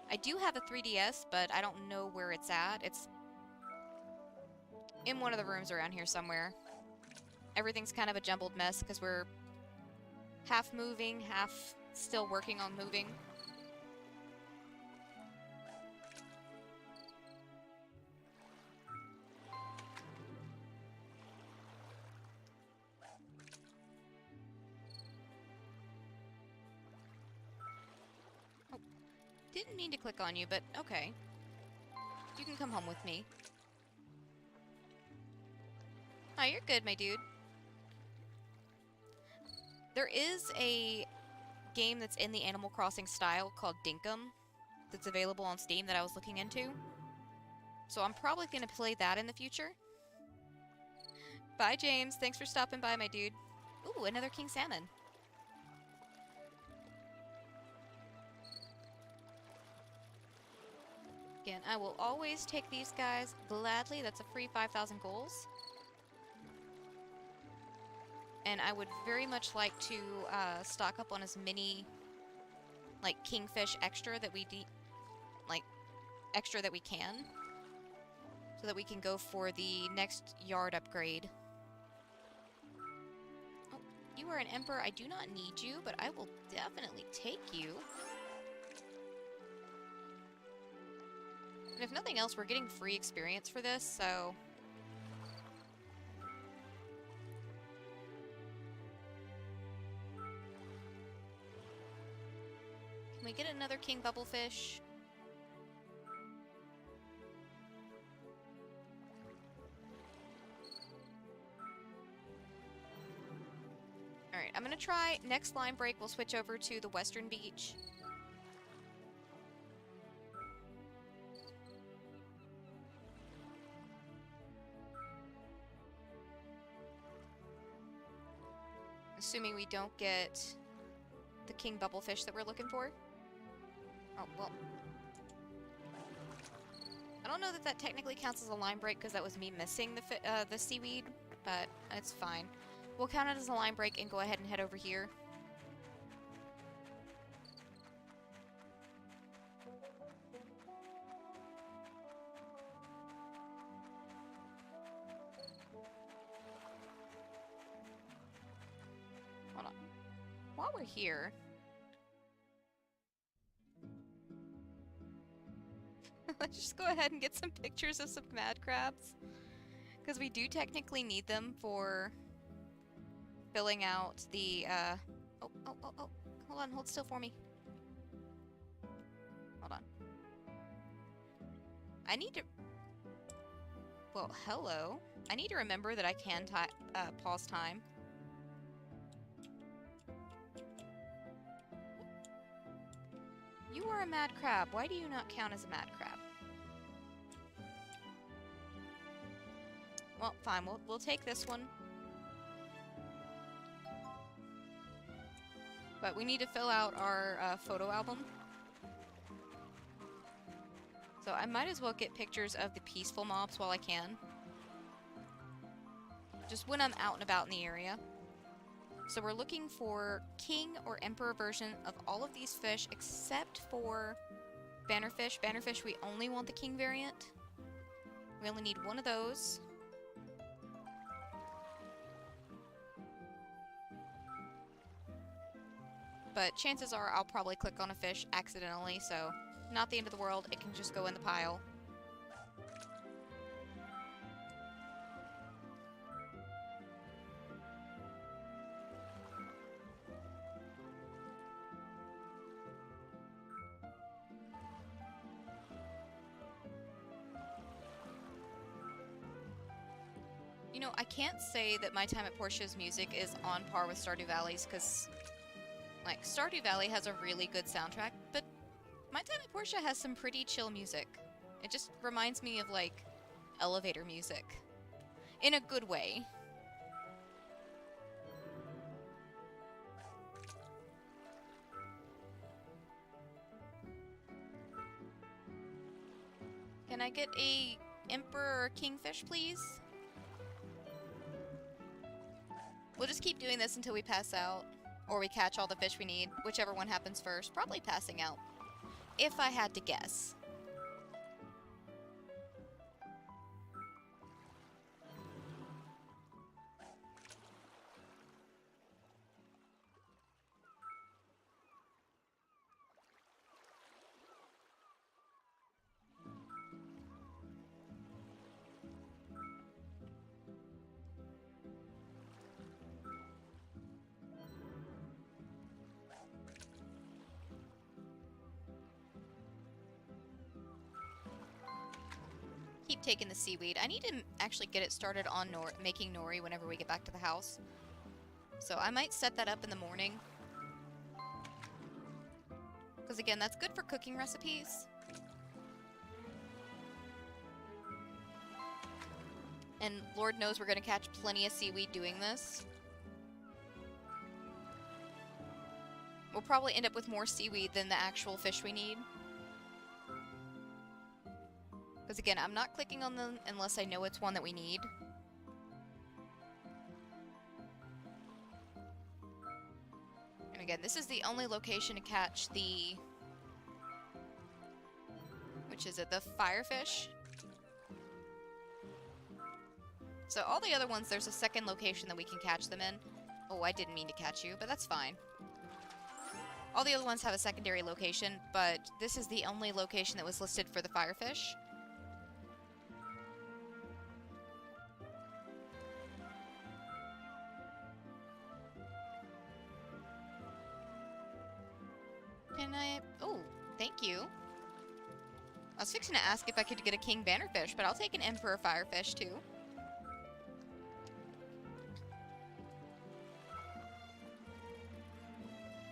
I do have a 3DS, but I don't know where it's at. It's in one of the rooms around here somewhere. everything's kind of a jumbled mess because we're half moving, half still working on moving. Oh, didn't mean to click on you, but okay. You can come home with me. Oh, you're good, my dude. There is a game that's in the Animal Crossing style called Dinkum that's available on Steam that I was looking into. So I'm probably going to play that in the future. Bye, James. Thanks for stopping by, my dude. Ooh, another king salmon. Again, I will always take these guys gladly. That's a free 5,000 goals. And I would very much like to stock up on as many, like, kingfish extra that we extra that we can. So that we can go for the next yard upgrade. Oh, you are an emperor. I do not need you, but I will definitely take you. And if nothing else, we're getting free experience for this, so... Can we get another king bubblefish? Alright, I'm gonna try next line break. We'll switch over to the western beach. Assuming we don't get the king bubblefish that we're looking for. Oh, well. I don't know that that technically counts as a line break because that was me missing the seaweed, but it's fine. We'll count it as a line break and go ahead and head over here. Hold on. While we're here... Let's just go ahead and get some pictures of some mad crabs. Because we do technically need them for filling out the, Oh. Hold on, hold still for me. Hold on. I need to... Well, hello. I need to remember that I can pause time. You are a mad crab. Why do you not count as a mad crab? Well, fine. We'll take this one. But we need to fill out our photo album. So I might as well get pictures of the peaceful mobs while I can. Just when I'm out and about in the area. So we're looking for king or emperor version of all of these fish except for bannerfish. Bannerfish, we only want the king variant. We only need one of those. But chances are I'll probably click on a fish accidentally, so not the end of the world. It can just go in the pile. You know, I can't say that my time at Portia's music is on par with Stardew Valley's, because, like, Stardew Valley has a really good soundtrack, but my time at Portia has some pretty chill music. It just reminds me of, like, elevator music. In a good way. Can I get a emperor or kingfish, please? We'll just keep doing this until we pass out. Or we catch all the fish we need. Whichever one happens first. Probably passing out. If I had to guess. taken the seaweed. I need to actually get it started on making nori whenever we get back to the house. So I might set that up in the morning. Because again, that's good for cooking recipes. And Lord knows we're going to catch plenty of seaweed doing this. We'll probably end up with more seaweed than the actual fish we need. Because again, I'm not clicking on them unless I know it's one that we need. And again, this is the only location to catch the... which is it? The firefish? So all the other ones, there's a second location that we can catch them in. Oh, I didn't mean to catch you, but that's fine. All the other ones have a secondary location, but this is the only location that was listed for the firefish. Can I... Oh, thank you. I was fixing to ask if I could get a king bannerfish, but I'll take an emperor firefish too.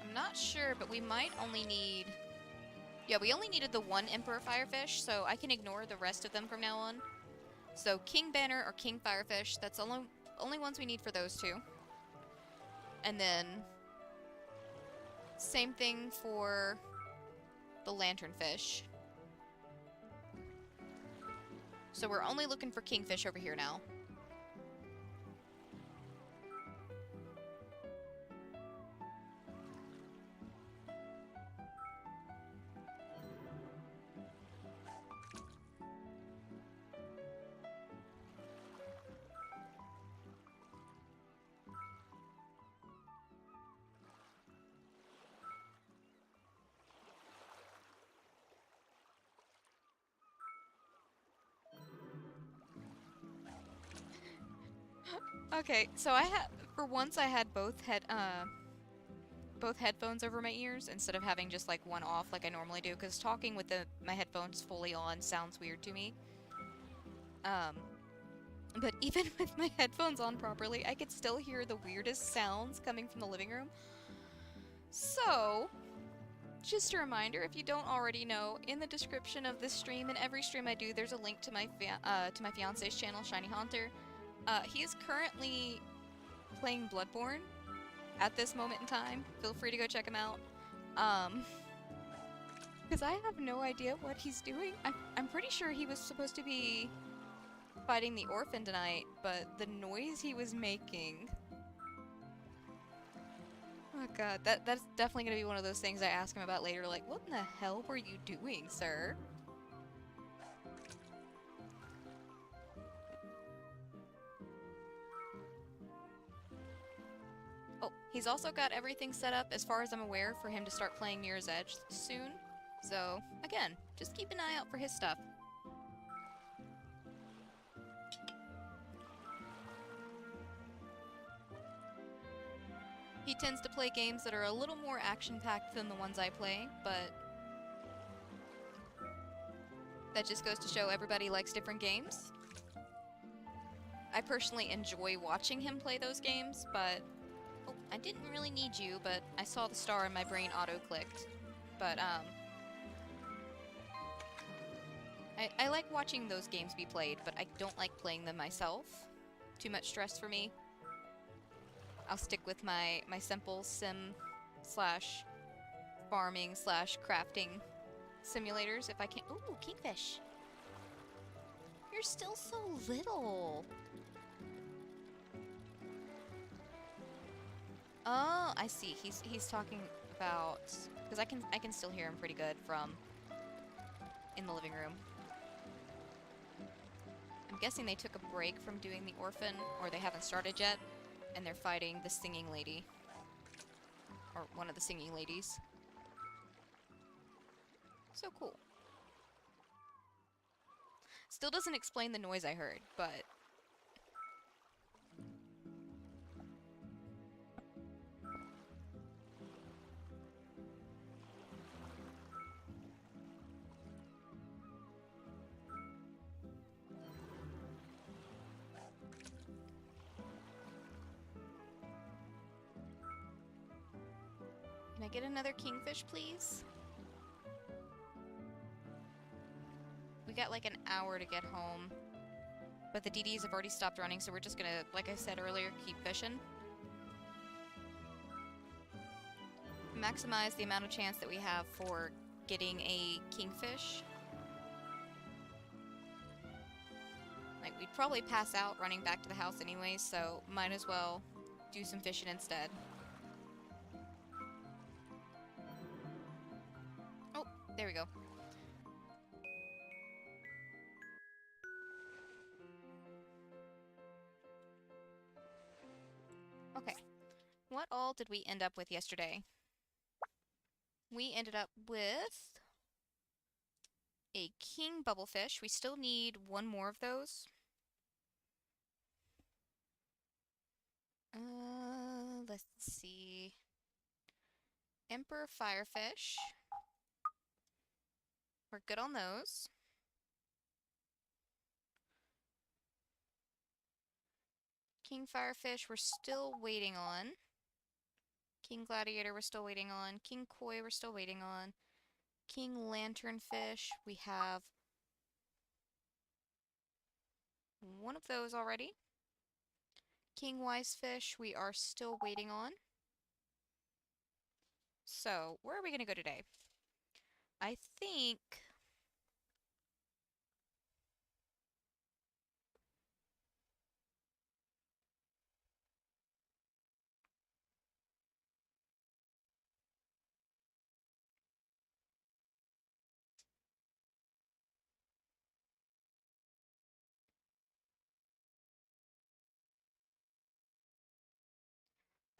I'm not sure, but we might only need... Yeah, we only needed the one emperor firefish, so I can ignore the rest of them from now on. So king banner or king firefish, that's only ones we need for those two. And then... same thing for the lanternfish. So we're only looking for kingfish over here now. Okay, so for once I had both headphones over my ears instead of having just like one off like I normally do, because talking with my headphones fully on sounds weird to me. But even with my headphones on properly, I could still hear the weirdest sounds coming from the living room. So, just a reminder, if you don't already know, in the description of this stream and every stream I do, there's a link to my fiance's channel, Shiny Haunter. He is currently playing Bloodborne at this moment in time. Feel free to go check him out. Because I have no idea what he's doing. I'm pretty sure he was supposed to be fighting the orphan tonight, but the noise he was making... Oh god, that's definitely gonna be one of those things I ask him about later, like, what in the hell were you doing, sir? Oh, he's also got everything set up, as far as I'm aware, for him to start playing Mirror's Edge soon. So, again, just keep an eye out for his stuff. He tends to play games that are a little more action-packed than the ones I play, but that just goes to show everybody likes different games. I personally enjoy watching him play those games, but... Oh, I didn't really need you, but I saw the star and my brain auto-clicked. But, I like watching those games be played, but I don't like playing them myself. Too much stress for me. I'll stick with my simple sim slash farming slash crafting simulators if I can. Ooh, kingfish. You're still so little. Oh, I see. He's talking about, because I can still hear him pretty good from in the living room. I'm guessing they took a break from doing the orphan, or they haven't started yet. And they're fighting the singing lady. Or one of the singing ladies. So cool. Still doesn't explain the noise I heard, but... I get another kingfish, please? We got like an hour to get home. But the DDs have already stopped running, so we're just gonna, like I said earlier, keep fishing. Maximize the amount of chance that we have for getting a kingfish. Like, we'd probably pass out running back to the house anyway, so might as well do some fishing instead. Oh, there we go. Okay. What all did we end up with yesterday? We ended up with a king bubblefish. We still need one more of those. Let's see. Emperor firefish. We're good on those. King firefish, we're still waiting on. King gladiator, we're still waiting on. King koi, we're still waiting on. King lanternfish, we have one of those already. King wisefish, we are still waiting on. So, where are we going to go today? I think...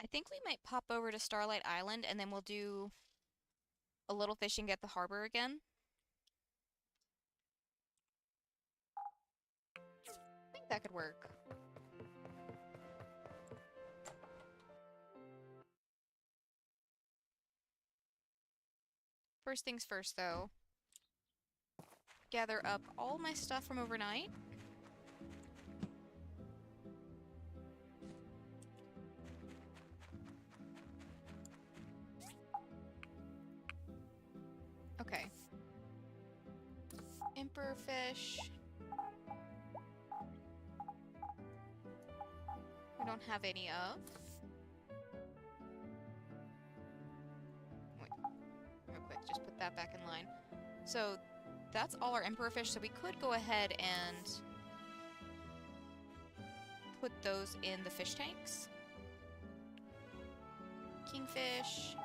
I think we might pop over to Starlight Island and then we'll do a little fishing at the harbor again. I think that could work. First things first, though. Gather up all my stuff from overnight. Okay. Emperor fish. We don't have any of. Wait, real quick, just put that back in line. So, that's all our emperor fish, so we could go ahead and put those in the fish tanks. Kingfish.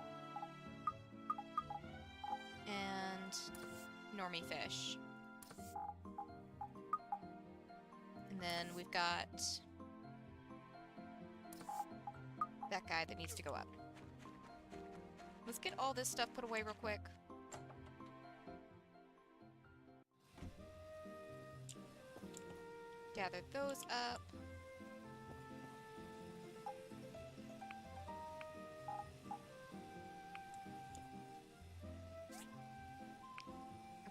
And normie fish. And then we've got that guy that needs to go up. Let's get all this stuff put away real quick. Gather those up.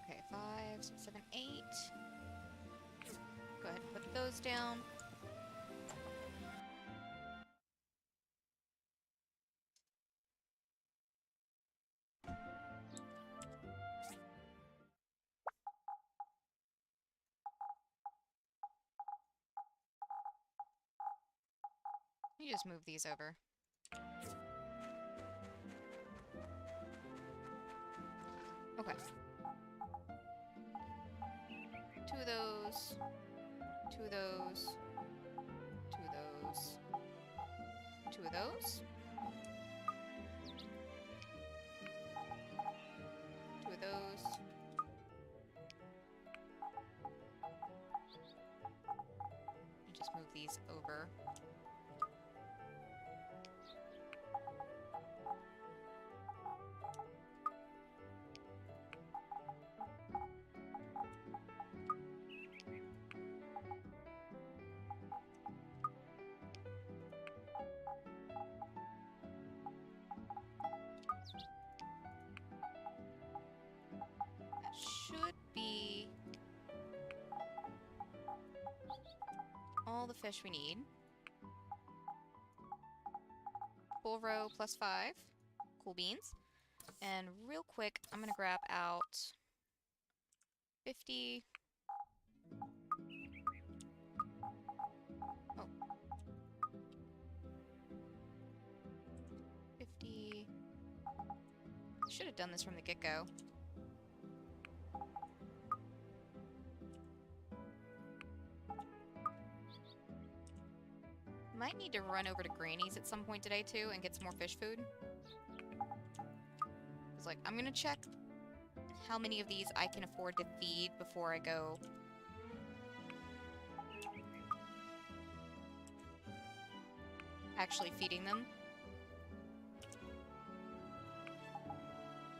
Okay, 5, 6, 7, 8. Go ahead and put those down. Let me just move these over. Okay. 2 of those. 2 of those. 2 of those. 2 of those. 2 of those. And just move these over. Should be all the fish we need. Full row plus 5. Cool beans. And real quick, I'm gonna grab out 50. Oh. 50. Should have done this from the get-go. Might need to run over to Granny's at some point today, too, and get some more fish food. It's like, I'm gonna check how many of these I can afford to feed before I go actually feeding them.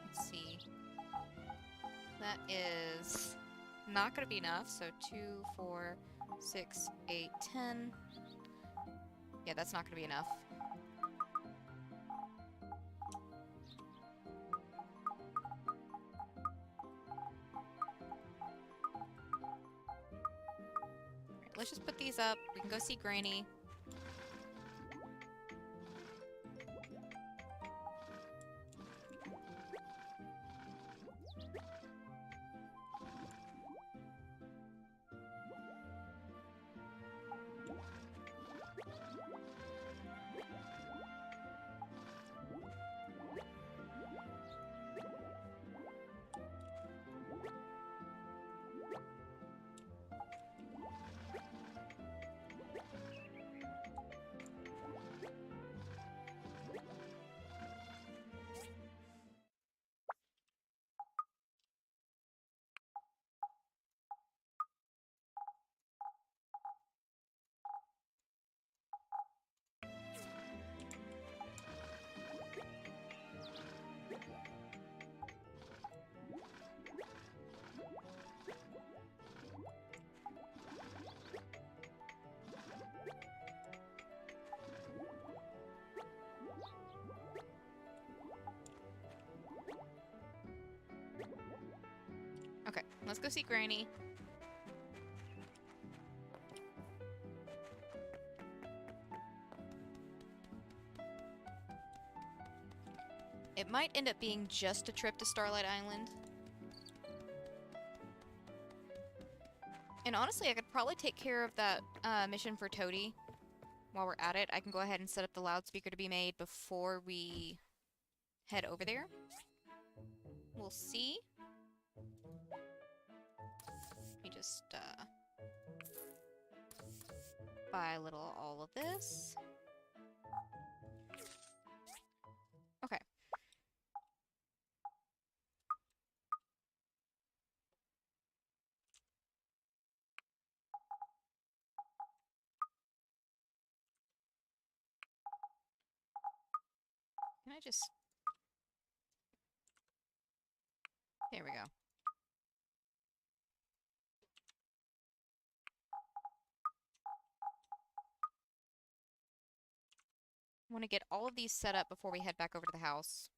Let's see. That is not gonna be enough, so 2, 4, 6, 8, 10. Yeah, that's not gonna be enough. Alright, let's just put these up. We can go see Granny. Okay, let's go see Granny. It might end up being just a trip to Starlight Island. And honestly, I could probably take care of that mission for Toady while we're at it. I can go ahead and set up the loudspeaker to be made before we head over there. We'll see. Let me just buy a little all of this. Okay. Can I just... There we go. I want to get all of these set up before we head back over to the house.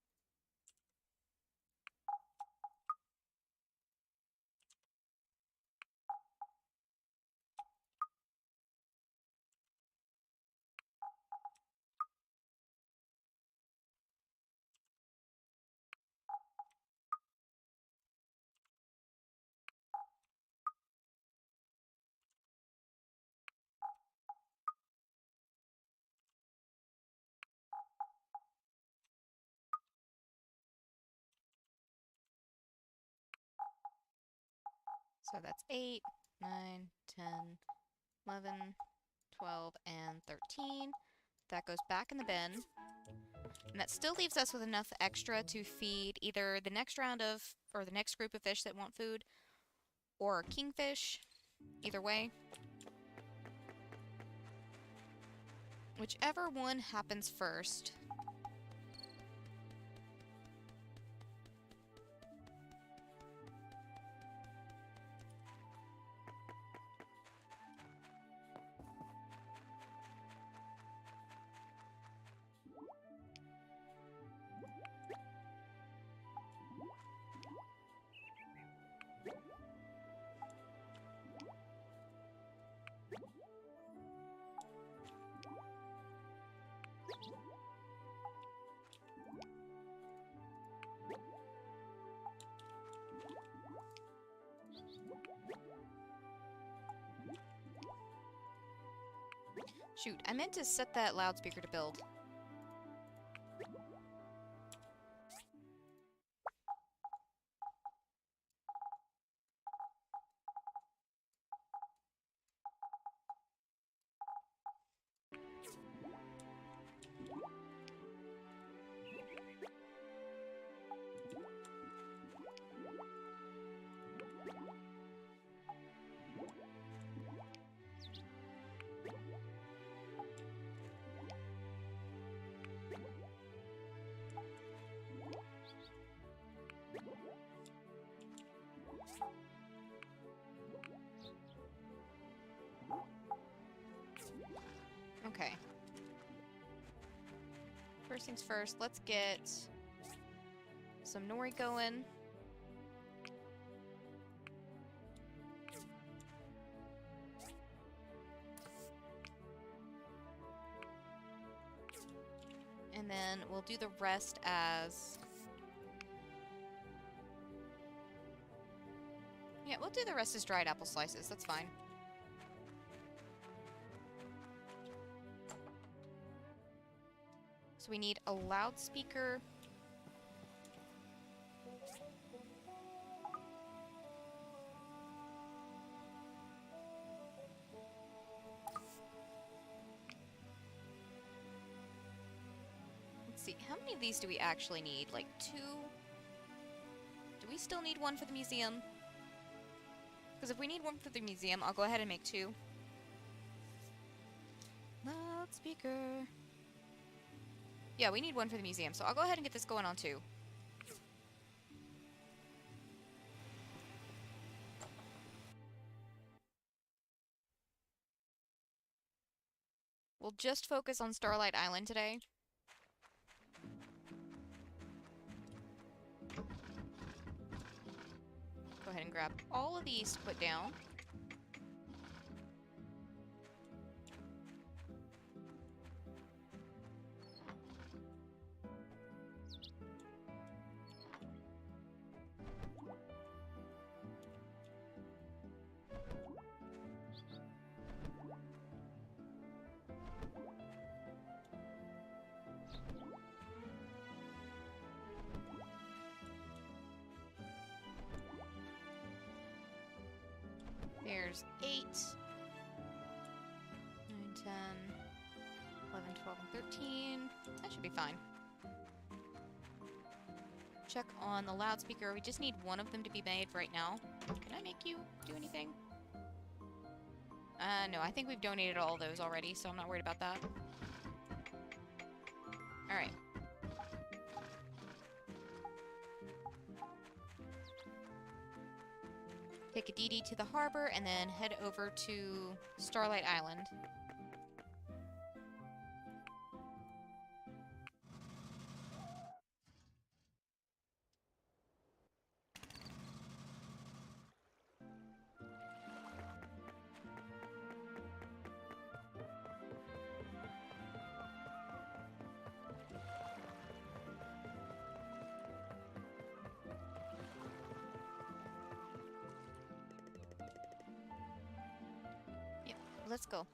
So that's 8, 9, 10, 11, 12, and 13. That goes back in the bin. And that still leaves us with enough extra to feed either the next round of, or the next group of fish that want food, or kingfish. Either way. Whichever one happens first. Shoot, I meant to set that loudspeaker to build. Okay. First things first, let's get some nori going. And then we'll do the rest as... Yeah, we'll do the rest as dried apple slices. That's fine. So we need a loudspeaker. Let's see, how many of these do we actually need? Like 2? Do we still need one for the museum? Because if we need one for the museum, I'll go ahead and make 2. Loudspeaker. Yeah, we need one for the museum, so I'll go ahead and get this going on 2. We'll just focus on Starlight Island today. Go ahead and grab all of these to put down. There's 8, 9, 10, 11, 12, and 13. That should be fine. Check on the loudspeaker. We just need one of them to be made right now. Can I make you do anything? No, I think we've donated all those already, so I'm not worried about that. Alright. Take a DD to the harbor, and then head over to Starlight Island. Let's go.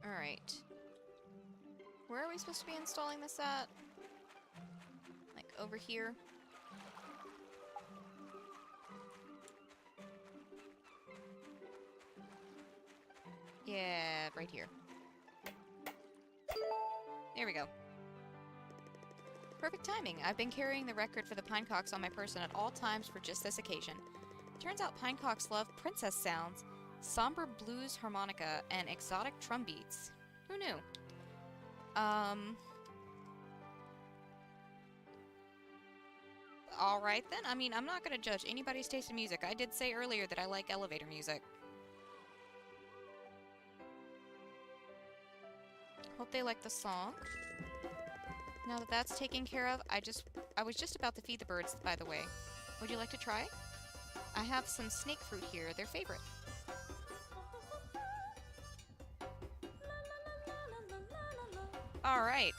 Alright. Where are we supposed to be installing this at? Like, over here? Yeah, right here. There we go. Perfect timing. I've been carrying the record for the Pinecocks on my person at all times for just this occasion. Turns out Pinecocks love princess sounds, somber blues harmonica, and exotic drum beats. Who knew? Alright then. I mean, I'm not gonna judge anybody's taste in music. I did say earlier that I like elevator music. Hope they like the song. Now that that's taken care of, I was just about to feed the birds, by the way. Would you like to try? I have some snake fruit here, their favorite. Alright,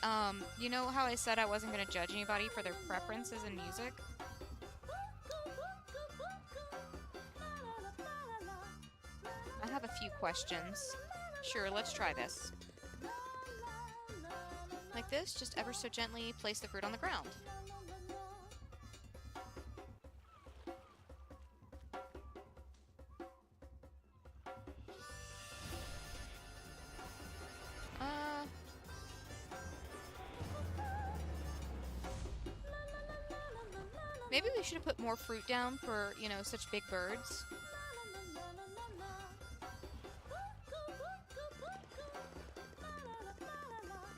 you know how I said I wasn't gonna judge anybody for their preferences in music? I have a few questions. Sure, let's try this. Like this, just ever so gently place the fruit on the ground. Maybe we should have put more fruit down for, you know, such big birds.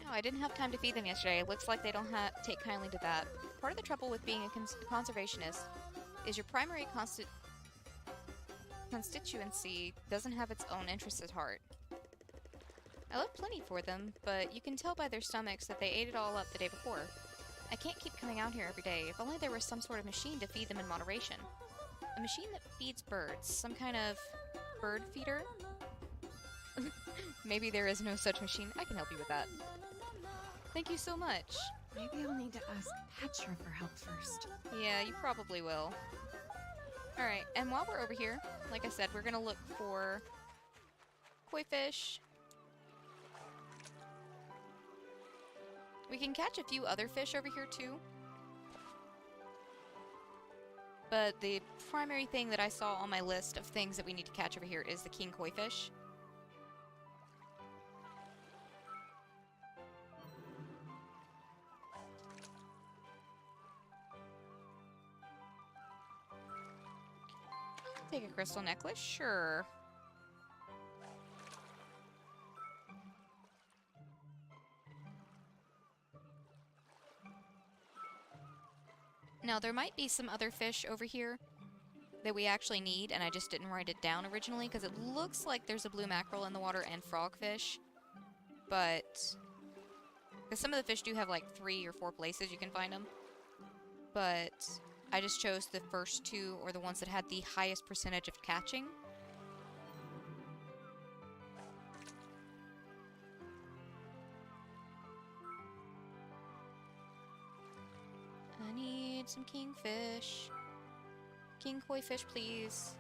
No, I didn't have time to feed them yesterday. It looks like they don't take kindly to that. Part of the trouble with being a conservationist is your primary constituency doesn't have its own interests at heart. I left plenty for them, but you can tell by their stomachs that they ate it all up the day before. I can't keep coming out here every day. If only there was some sort of machine to feed them in moderation. A machine that feeds birds. Some kind of bird feeder? Maybe there is no such machine. I can help you with that. Thank you so much. Maybe I'll need to ask Petra for help first. Yeah, you probably will. Alright, and while we're over here, like I said, we're gonna look for koi fish. We can catch a few other fish over here too. But the primary thing that I saw on my list of things that we need to catch over here is the king koi fish. Take a crystal necklace, sure. Now, there might be some other fish over here that we actually need, and I just didn't write it down originally, because it looks like there's a blue mackerel in the water and frogfish, but... because some of the fish do have like 3 or 4 places you can find them, but I just chose the first 2, or the ones that had the highest percentage of catching. I need some kingfish. King koi fish, please.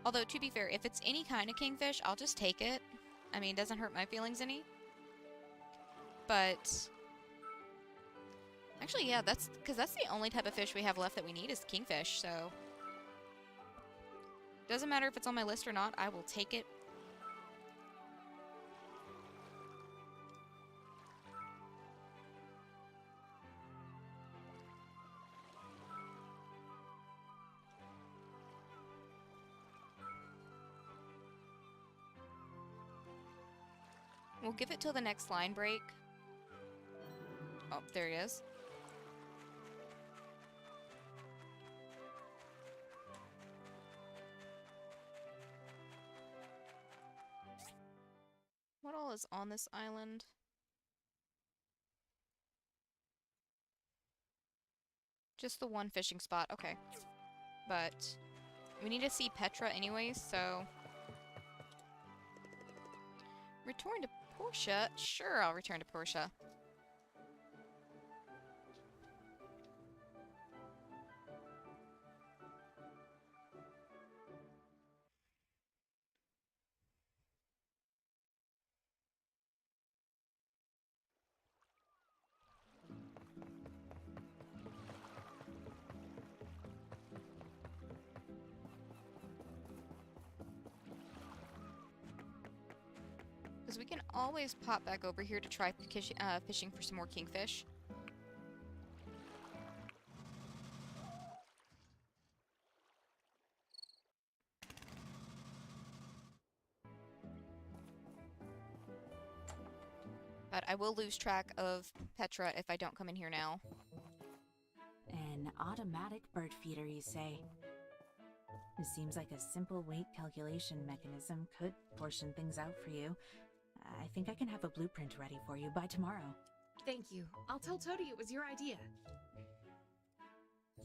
Although, to be fair, if it's any kind of kingfish, I'll just take it. I mean, it doesn't hurt my feelings any. But... actually, yeah, that's... because that's the only type of fish we have left that we need is kingfish, so... doesn't matter if it's on my list or not, I will take it. We'll give it till the next line break. Oh, there he is. What all is on this island? Just the one fishing spot, okay. But we need to see Petra anyways, so... return to Portia? Sure, I'll return to Portia. Because we can always pop back over here to try fishing for some more kingfish. But I will lose track of Petra if I don't come in here now. An automatic bird feeder, you say? It seems like a simple weight calculation mechanism could portion things out for you. I think I can have a blueprint ready for you by tomorrow. Thank you. I'll tell Toady it was your idea.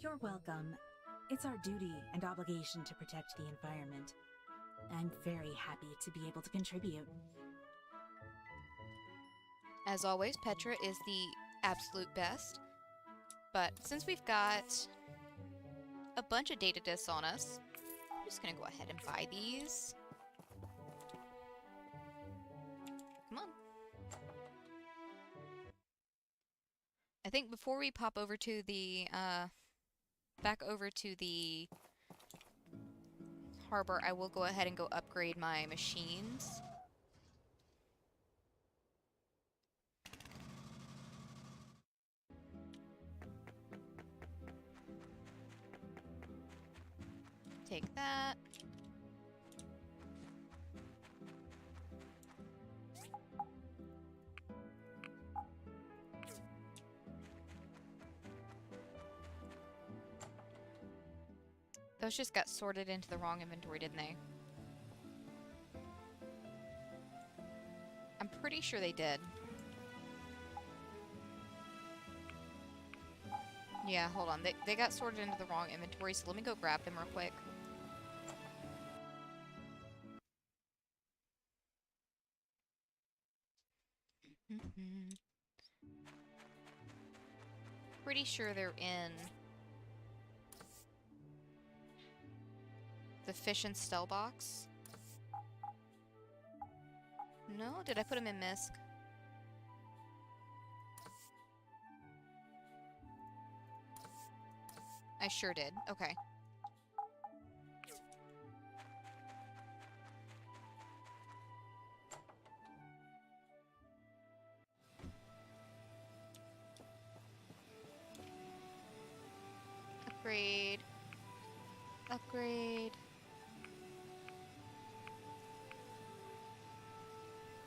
You're welcome. It's our duty and obligation to protect the environment. I'm very happy to be able to contribute. As always, Petra is the absolute best. But since we've got a bunch of data discs on us, I'm just gonna go ahead and buy these. Come on. I think before we pop over to the, back over to the harbor, I will go ahead and go upgrade my machines. Take that. Those just got sorted into the wrong inventory, didn't they? I'm pretty sure they did. Yeah, hold on. They got sorted into the wrong inventory, so let me go grab them real quick. Pretty sure they're in the fish and stell box. No? Did I put them in misc? I sure did. Okay. Upgrade. Upgrade.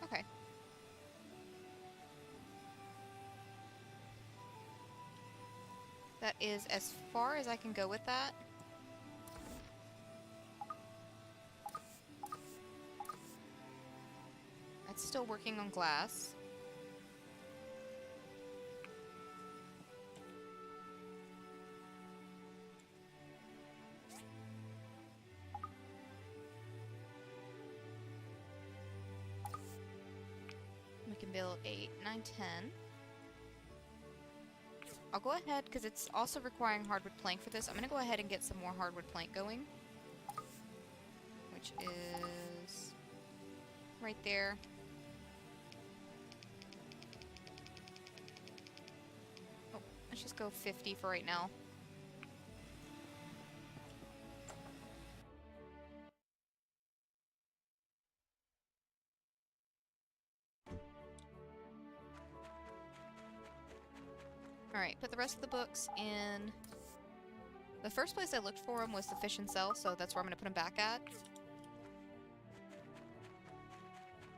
Okay. That is as far as I can go with that. It's still working on glass. We can build 8, 9, 10. I'll go ahead, because it's also requiring hardwood plank for this. I'm going to go ahead and get some more hardwood plank going. Which is right there. Oh, let's just go 50 for right now. Alright, put the rest of the books in... The first place I looked for them was the fish and cell, so that's where I'm going to put them back at.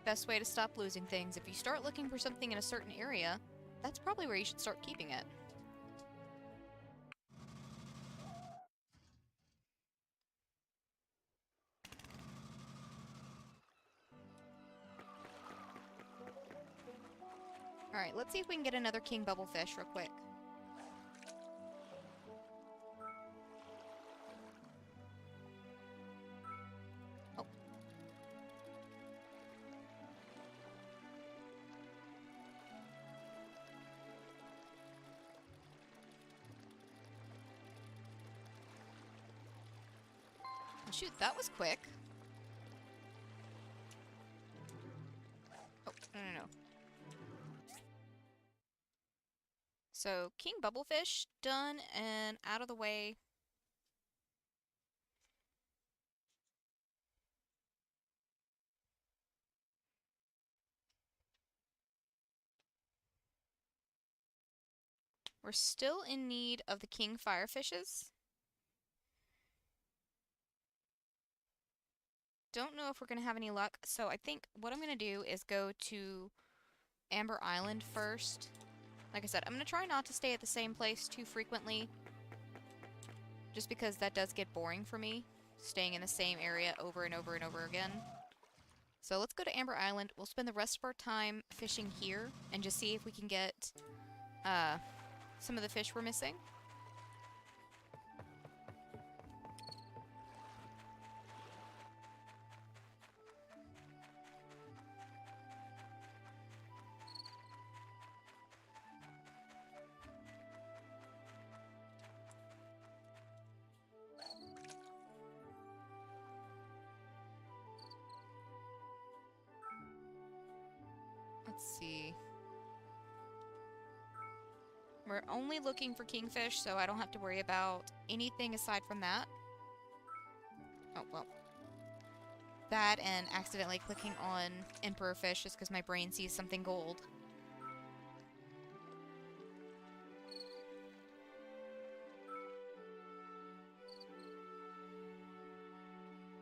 Best way to stop losing things. If you start looking for something in a certain area, that's probably where you should start keeping it. Alright, let's see if we can get another king bubblefish real quick. Oh. Oh, shoot, that was quick. Oh, no. So, king bubblefish, done and out of the way. We're still in need of the king firefishes. Don't know if we're going to have any luck, so I think what I'm going to do is go to Amber Island first. Like I said, I'm going to try not to stay at the same place too frequently, just because that does get boring for me, staying in the same area over and over and over again. So let's go to Amber Island. We'll spend the rest of our time fishing here and just see if we can get some of the fish we're missing. Let's see. We're only looking for kingfish, so I don't have to worry about anything aside from that. Oh, well. That and accidentally clicking on emperor fish just because my brain sees something gold.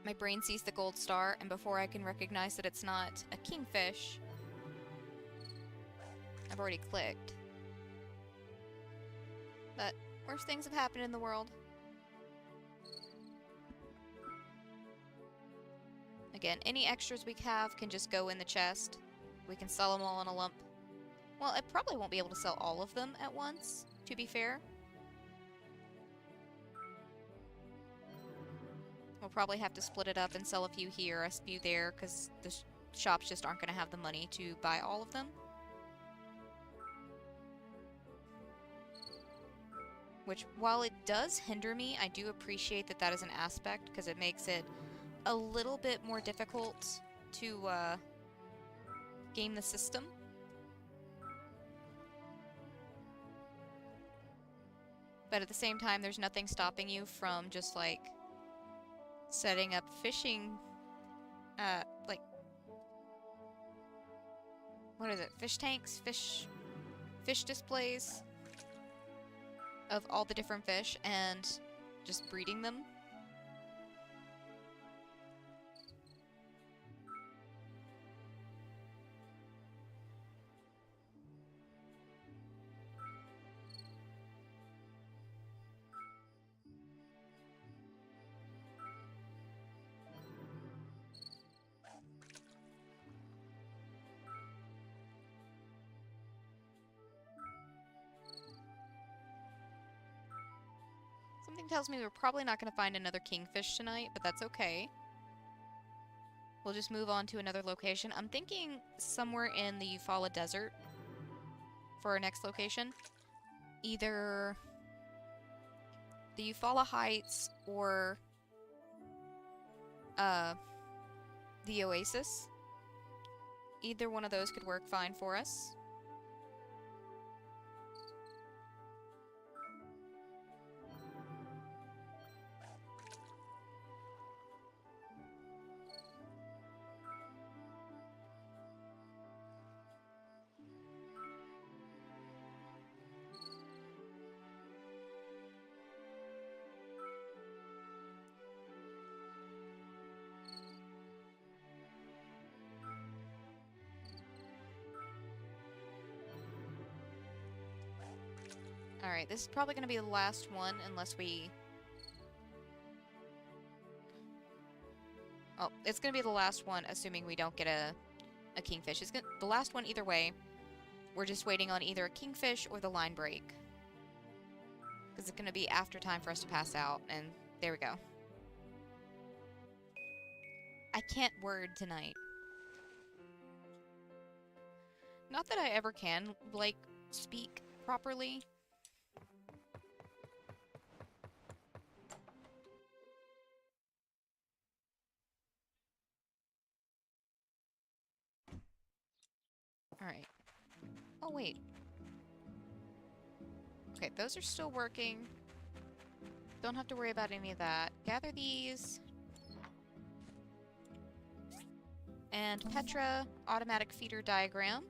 My brain sees the gold star, and before I can recognize that it's not a kingfish, I've already clicked. But worse things have happened in the world. Again, any extras we have can just go in the chest. We can sell them all in a lump. Well, I probably won't be able to sell all of them at once, to be fair. We'll probably have to split it up and sell a few here, a few there, because the shops just aren't going to have the money to buy all of them. Which, while it does hinder me, I do appreciate that that is an aspect, because it makes it a little bit more difficult to game the system. But at the same time, there's nothing stopping you from just, like, setting up fishing, like, what is it? Fish tanks? Fish displays of all the different fish and just breeding them. Something tells me we're probably not going to find another kingfish tonight, but that's okay. We'll just move on to another location. I'm thinking somewhere in the Eufaula Desert for our next location. Either the Eufaula Heights or the Oasis. Either one of those could work fine for us. Alright, this is probably going to be the last one unless we... Oh, it's going to be the last one assuming we don't get a kingfish. It's the last one either way. We're just waiting on either a kingfish or the line break. Because it's going to be after time for us to pass out, and there we go. I can't word tonight. Not that I ever can, like, speak properly. Alright. Oh, wait. Okay, those are still working. Don't have to worry about any of that. Gather these. And Petra, automatic feeder diagram.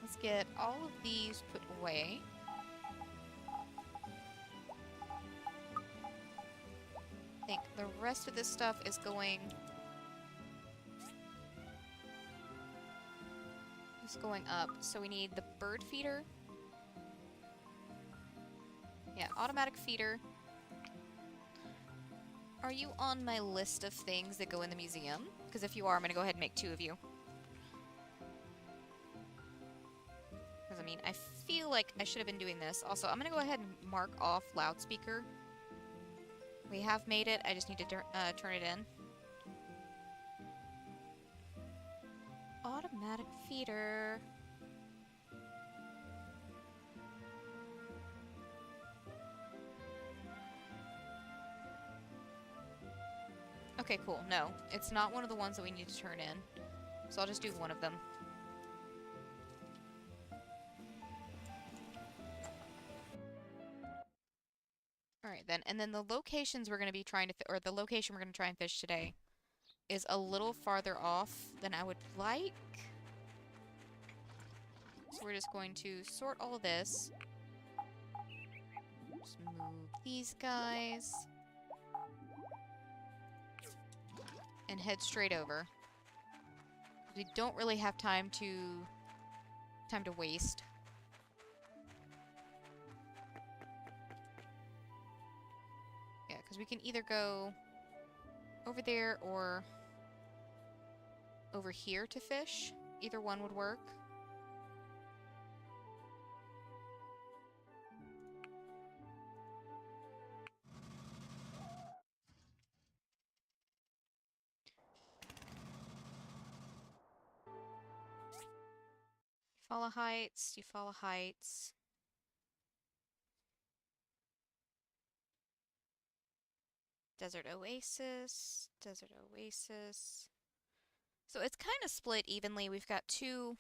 Let's get all of these put away. I think the rest of this stuff is going up. So we need the bird feeder. Yeah, automatic feeder. Are you on my list of things that go in the museum? Because if you are, I'm going to go ahead and make 2 of you. Because, I mean, I feel like I should have been doing this. Also, I'm going to go ahead and mark off loudspeaker. We have made it. I just need to turn it in. Automatic feeder. Okay, cool. No, it's not one of the ones that we need to turn in. So I'll just do one of them. Alright then, and then the locations we're going to be trying to, or the location we're going to try and fish today is a little farther off than I would like. So we're just going to sort all this. Just move these guys. And head straight over. We don't really have time to waste. Yeah, because we can either go over there or over here to fish. Either one would work. Follow heights, you follow heights. Desert Oasis, Desert Oasis. So it's kind of split evenly. We've got two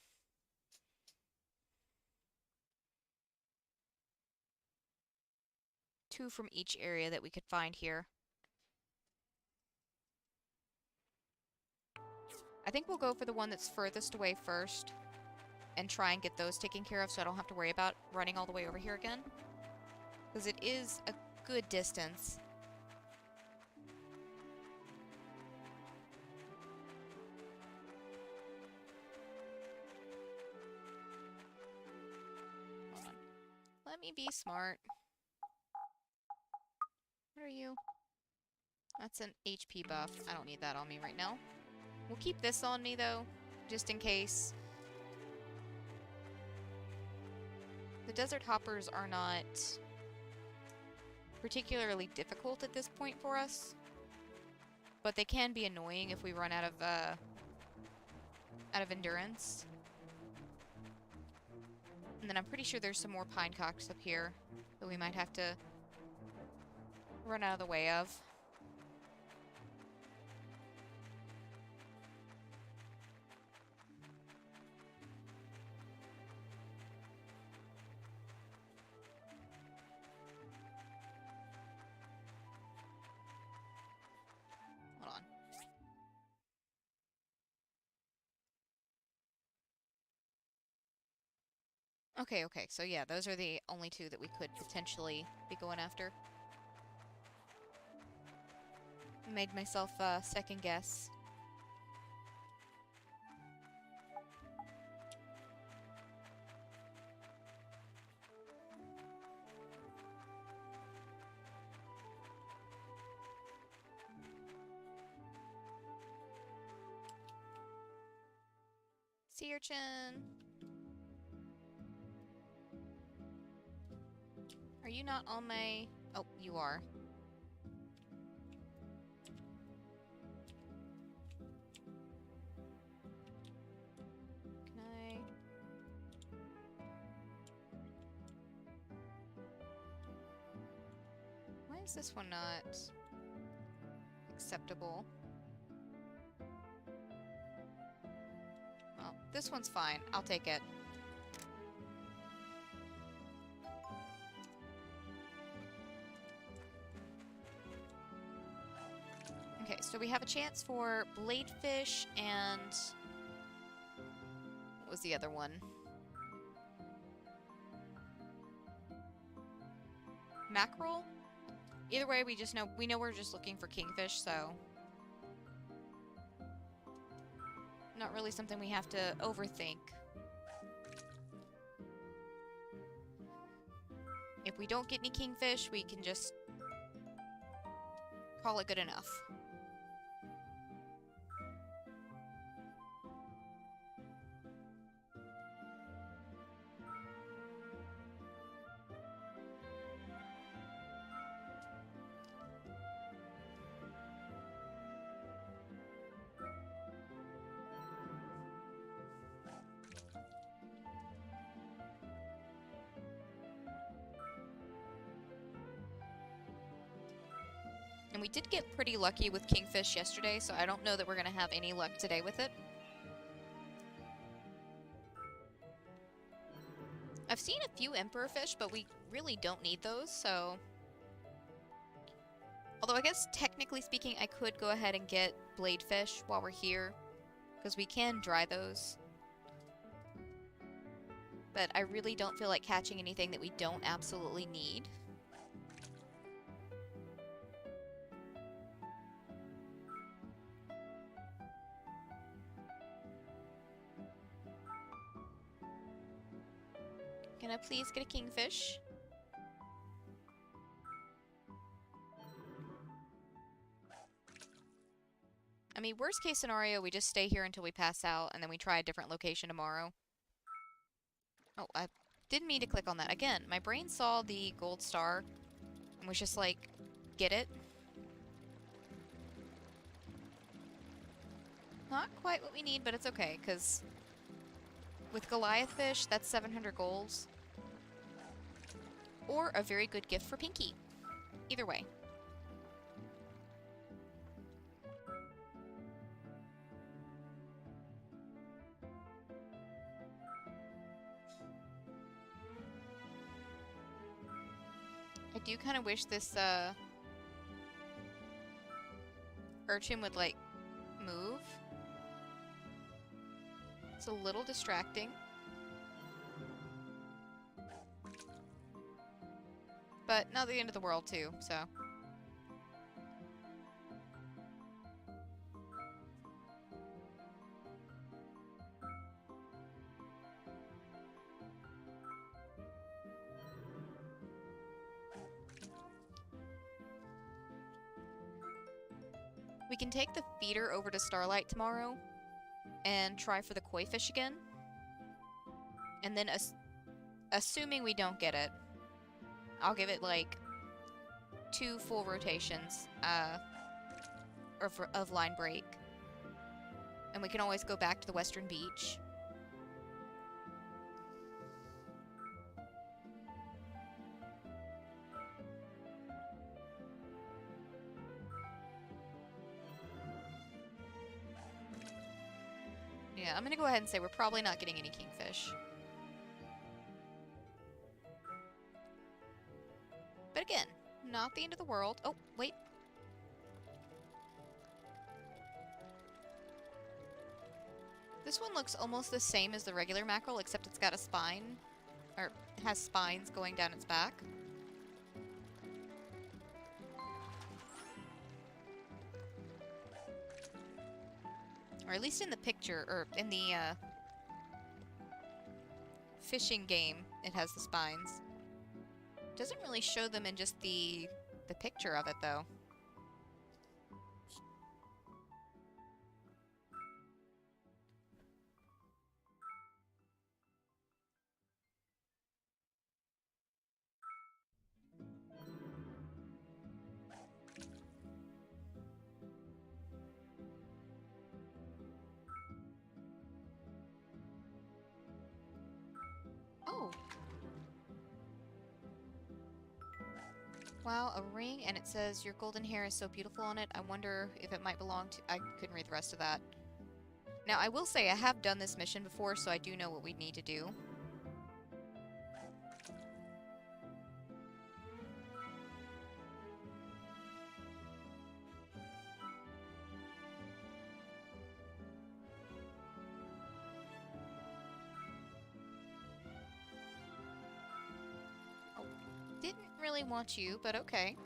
from each area that we could find here. I think we'll go for the one that's furthest away first and try and get those taken care of so I don't have to worry about running all the way over here again. Because it is a good distance. Hold on. Let me be smart. What are you? That's an HP buff. I don't need that on me right now. We'll keep this on me, though, just in case. The desert hoppers are not particularly difficult at this point for us, but they can be annoying if we run out of endurance. And then I'm pretty sure there's some more pine cocks up here that we might have to run out of the way of. Hold on. Okay, so yeah, those are the only two that we could potentially be going after. Made myself second guess. Sea urchin. Are you not on my... Oh, you are. Can I... Why is this one not acceptable? Well, this one's fine. I'll take it. Okay, so we have a chance for bladefish and... What was the other one? Mackerel? Either way, we know we're just looking for kingfish, so... Not really something we have to overthink. If we don't get any kingfish, we can just call it good enough. we did get pretty lucky with kingfish yesterday, so I don't know that we're going to have any luck today with it. I've seen a few emperor fish, but we really don't need those, so... Although I guess, technically speaking, I could go ahead and get bladefish while we're here, because we can dry those. But I really don't feel like catching anything that we don't absolutely need. Can I please get a kingfish? I mean, worst case scenario, we just stay here until we pass out, and then we try a different location tomorrow. Oh, I didn't mean to click on that. Again, my brain saw the gold star, and was just like, get it? Not quite what we need, but it's okay, because with Goliath fish, that's 700 golds. Or a very good gift for Pinky. Either way. I do kind of wish this urchin would, like, move. It's a little distracting. But not the end of the world, too, so. We can take the feeder over to Starlight tomorrow and try for the koi fish again. And then, assuming we don't get it, I'll give it, like, 2 full rotations of line break. And we can always go back to the western beach. Yeah, I'm gonna go ahead and say we're probably not getting any kingfish. But again, not the end of the world. Oh, wait. This one looks almost the same as the regular mackerel, except it's got a spine. Or has spines going down its back. Or at least in the picture, or in the fishing game, it has the spines. Doesn't really show them in just the picture of it, though. Oh. Wow, a ring, and it says, your golden hair is so beautiful on it. I wonder if it might belong to... I couldn't read the rest of that. Now, I will say, I have done this mission before, so I do know what we need to do. Didn't really want you, but okay.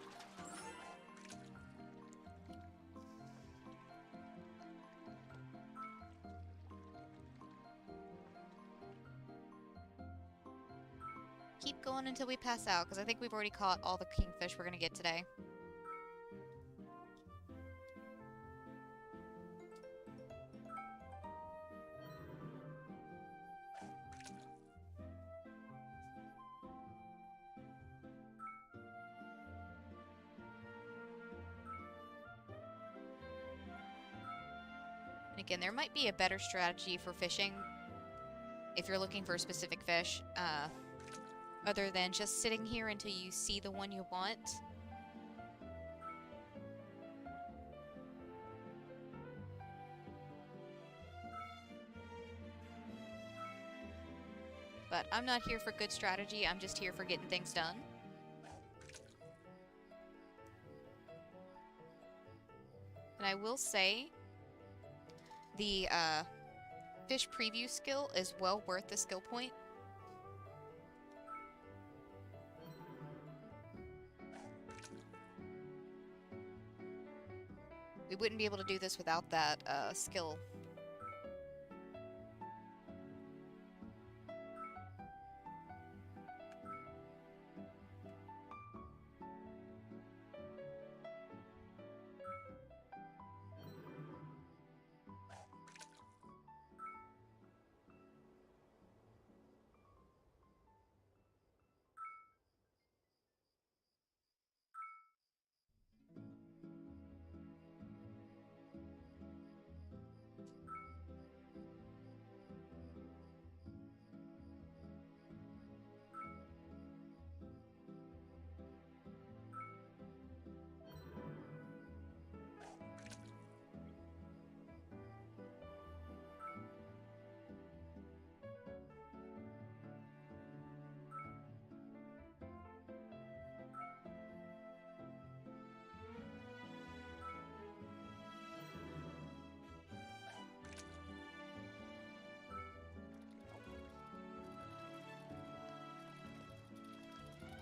Keep going until we pass out, because I think we've already caught all the kingfish we're going to get today. And again, there might be a better strategy for fishing if you're looking for a specific fish. Other than just sitting here until you see the one you want. But I'm not here for good strategy, I'm just here for getting things done. And I will say, the fish preview skill is well worth the skill point. We wouldn't be able to do this without that skill.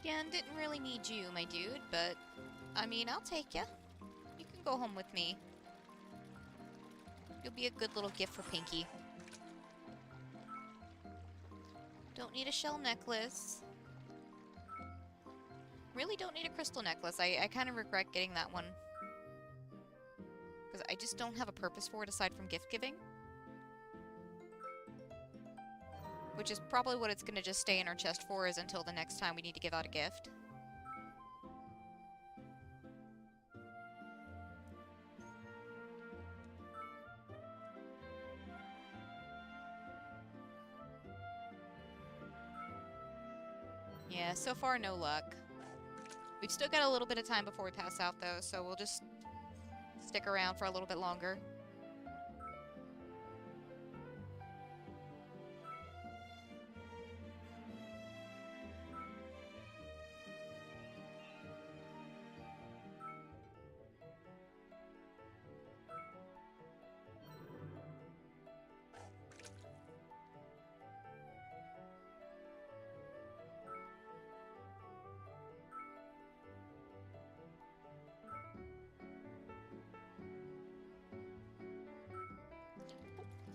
Again, didn't really need you, my dude, but I mean, I'll take ya. You can go home with me. You'll be a good little gift for Pinky. Don't need a shell necklace. Really don't need a crystal necklace. I kind of regret getting that one. Because I just don't have a purpose for it aside from gift giving. Which is probably what it's going to just stay in our chest for, is until the next time we need to give out a gift. Yeah, so far no luck. We've still got a little bit of time before we pass out though, so we'll just stick around for a little bit longer.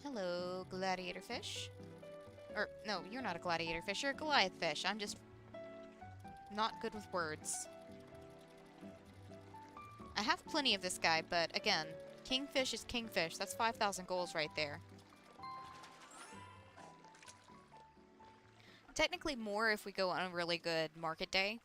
Hello, gladiator fish. Or, no, you're not a gladiator fish, you're a Goliath fish. I'm just not good with words. I have plenty of this guy, but again, kingfish is kingfish. That's 5,000 goals right there. Technically more if we go on a really good market day.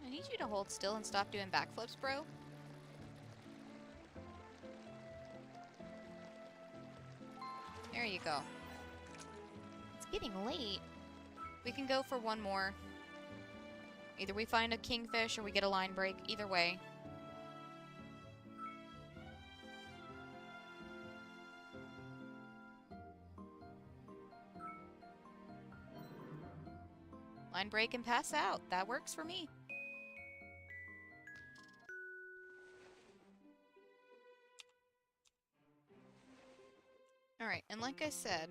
I need you to hold still and stop doing backflips, bro. There you go. It's getting late. We can go for one more. Either we find a kingfish or we get a line break. Either way. Line break and pass out. That works for me. Alright, and like I said,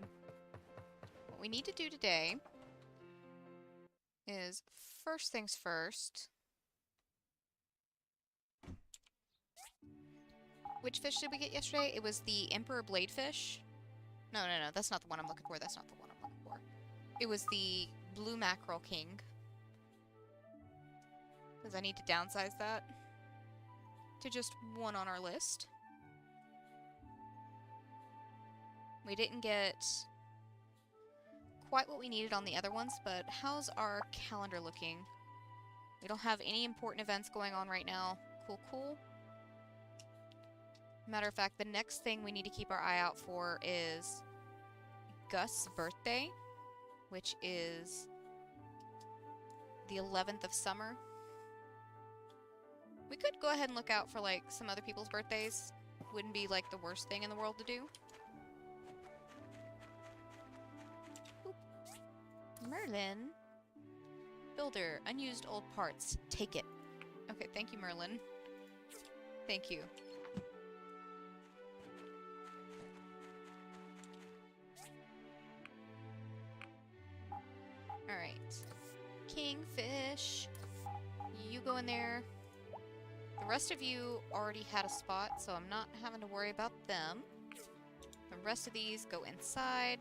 what we need to do today is, first things first, which fish did we get yesterday? It was the Emperor Bladefish. No, that's not the one I'm looking for. That's not the one I'm looking for. It was the Blue Mackerel King. Because I need to downsize that to just one on our list. We didn't get quite what we needed on the other ones, but how's our calendar looking? We don't have any important events going on right now. Cool, cool. Matter of fact, the next thing we need to keep our eye out for is Gus' birthday, which is the 11th of summer. We could go ahead and look out for, like, some other people's birthdays. Wouldn't be, like, the worst thing in the world to do. Oop. Merlin. Builder. Unused old parts. Take it. Okay, thank you, Merlin. Thank you. Alright. Kingfish. You go in there. The rest of you already had a spot, so I'm not having to worry about them. The rest of these go inside.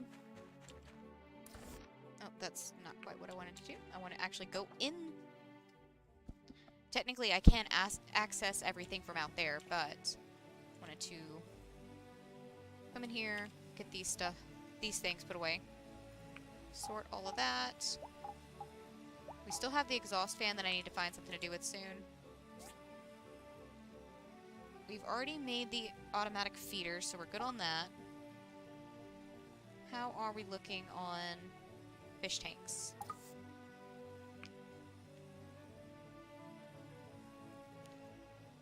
Oh, that's not quite what I wanted to do. I want to actually go in. Technically, I can't access everything from out there, but I wanted to come in here, get these things put away. Sort all of that. We still have the exhaust fan that I need to find something to do with soon. We've already made the automatic feeders, so we're good on that. How are we looking on fish tanks?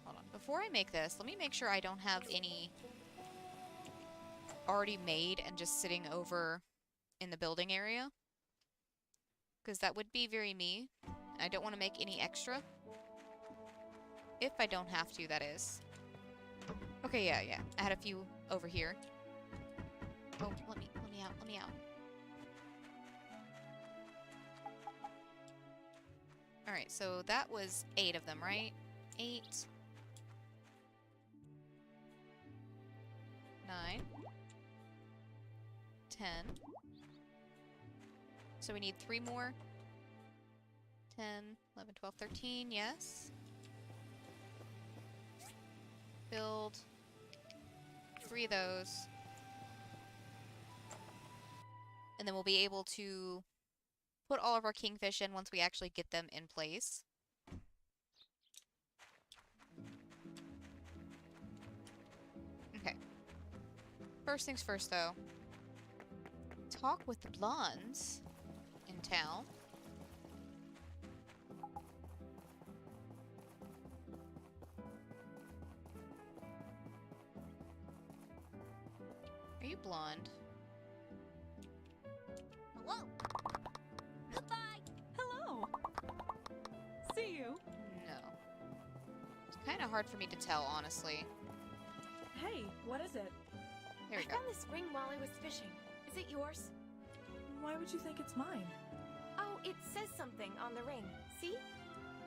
Hold on. Before I make this, let me make sure I don't have any already made and just sitting over in the building area. Because that would be very me. I don't want to make any extra. If I don't have to, that is. Okay, yeah. I had a few over here. Oh, let me out. Alright, so that was 8 of them, right? 8. 9. 10. So we need 3 more. 10, 11, 12, 13, yes. Build 3 of those. And then we'll be able to put all of our kingfish in once we actually get them in place. Okay. First things first, though. Talk with the blondes in town. Are you blonde? Hello. Goodbye. Hello. See you. No. It's kind of hard for me to tell, honestly. Hey, what is it? There we I go. found this ring while I was fishing. Is it yours? Why would you think it's mine? Oh, it says something on the ring. See?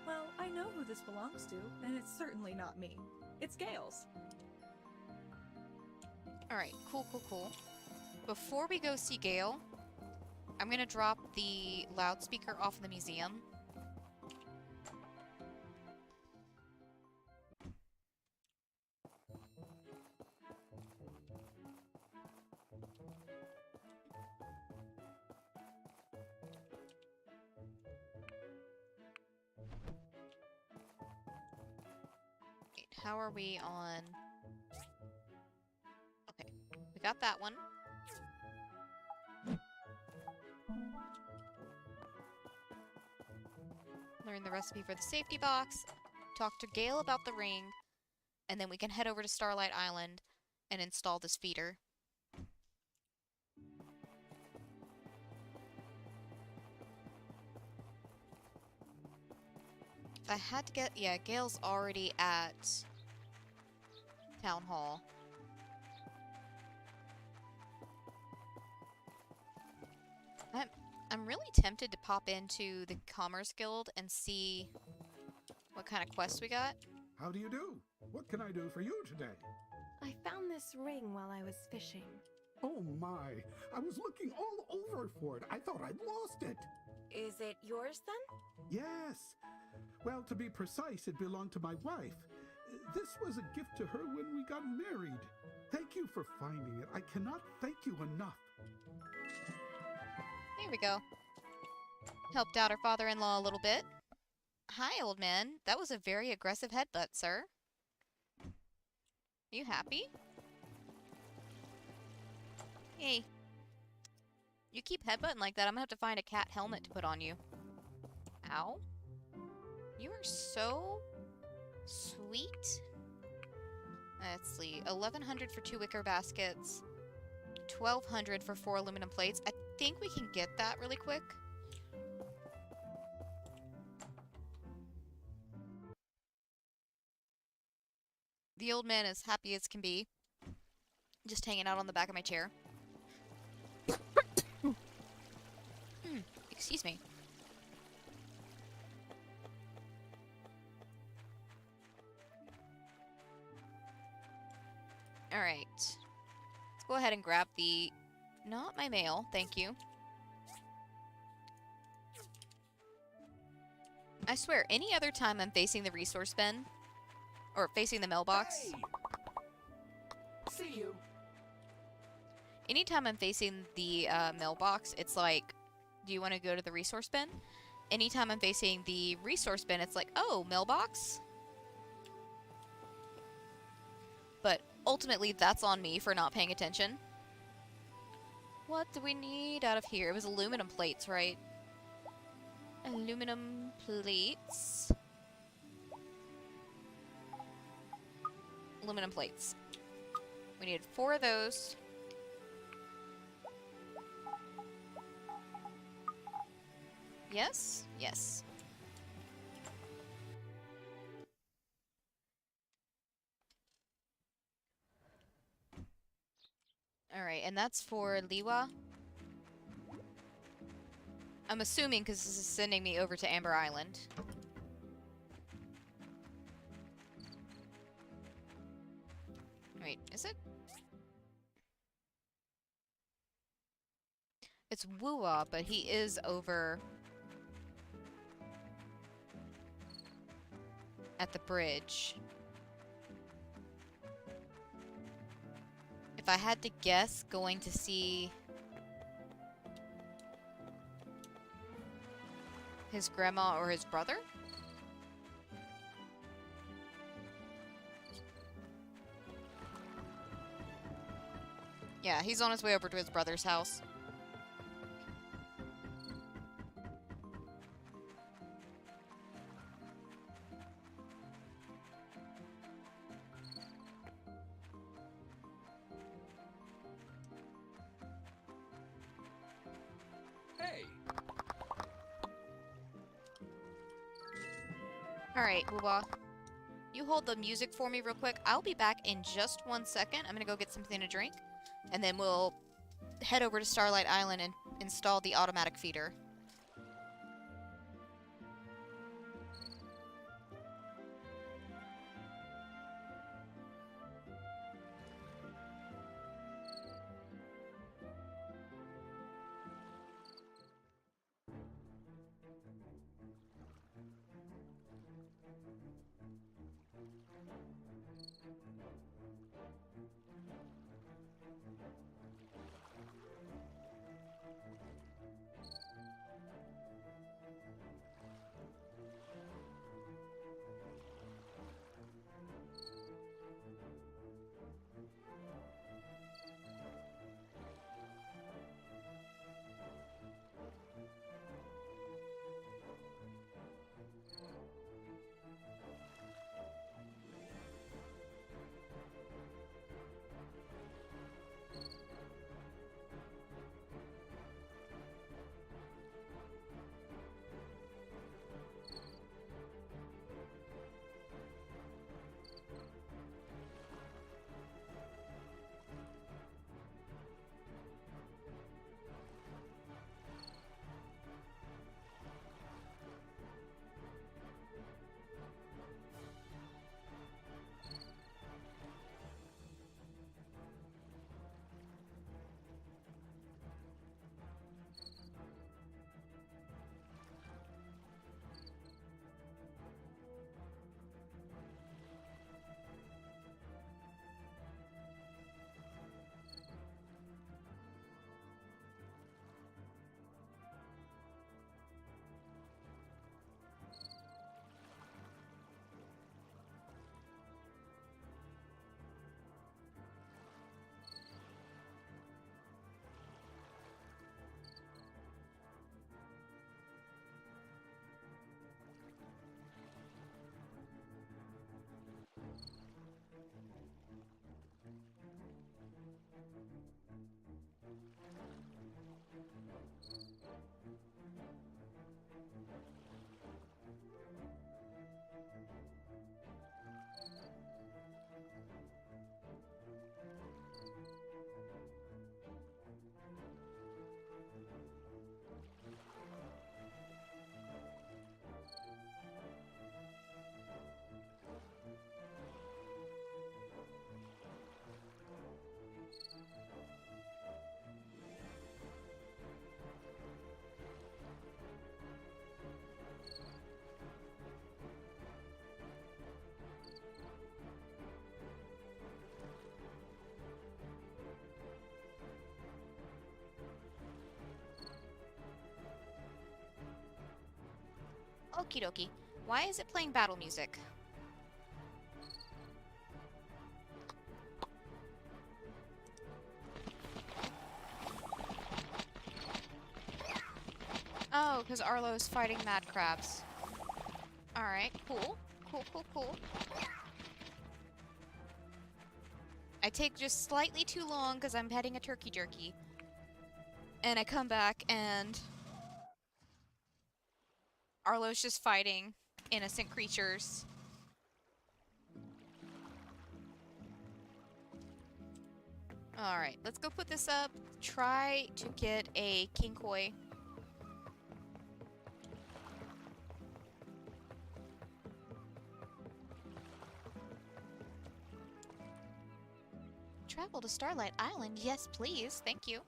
Well, I know who this belongs to, and it's certainly not me. It's Gale's. Alright, cool. Before we go see Gale, I'm gonna drop the loudspeaker off in the museum. Wait, how are we on... Okay, we got that one. Learn the recipe for the safety box, talk to Gale about the ring, and then we can head over to Starlight Island and install this feeder. If I had to get... Yeah, Gale's already at Town Hall. I'm really tempted to pop into the Commerce Guild and see what kind of quests we got. How do you do? What can I do for you today? I found this ring while I was fishing. Oh my, I was looking all over for it. I thought I'd lost it. Is it yours then? Yes. Well, to be precise, it belonged to my wife. This was a gift to her when we got married. Thank you for finding it. I cannot thank you enough. There we go. Helped out our father-in-law a little bit. Hi, old man. That was a very aggressive headbutt, sir. You happy? Hey. You keep headbutting like that, I'm gonna have to find a cat helmet to put on you. Ow. You are so sweet. Let's see. 1,100 for 2 wicker baskets. 1,200 for 4 aluminum plates. I think we can get that really quick. The old man is happy as can be. Just hanging out on the back of my chair. Excuse me. Alright. Let's go ahead and grab the... Not my mail, thank you. I swear, any other time I'm facing the resource bin, or facing the mailbox... Hey! See you. Anytime I'm facing the mailbox, it's like, do you want to go to the resource bin? Anytime I'm facing the resource bin, it's like, oh, mailbox? But ultimately, that's on me for not paying attention. What do we need out of here? It was aluminum plates, right? Aluminum plates. Aluminum plates. We needed 4 of those. Yes? Yes. Alright, and that's for Liwa. I'm assuming because this is sending me over to Amber Island. Wait, is it? It's Wua, but he is over at the bridge. If I had to guess, going to see his grandma or his brother? Yeah, he's on his way over to his brother's house. Hey! Alright, Woowa. You hold the music for me real quick. I'll be back in just 1 second. I'm gonna go get something to drink. And then we'll head over to Starlight Island and install the automatic feeder. Okie dokie. Why is it playing battle music? Oh, because Arlo's fighting mad crabs. Alright, cool. Cool, cool, cool. I take just slightly too long because I'm petting a turkey jerky. And I come back and Arlo's just fighting innocent creatures. Alright, let's go put this up. Try to get a king koi. Travel to Starlight Island? Yes, please. Thank you.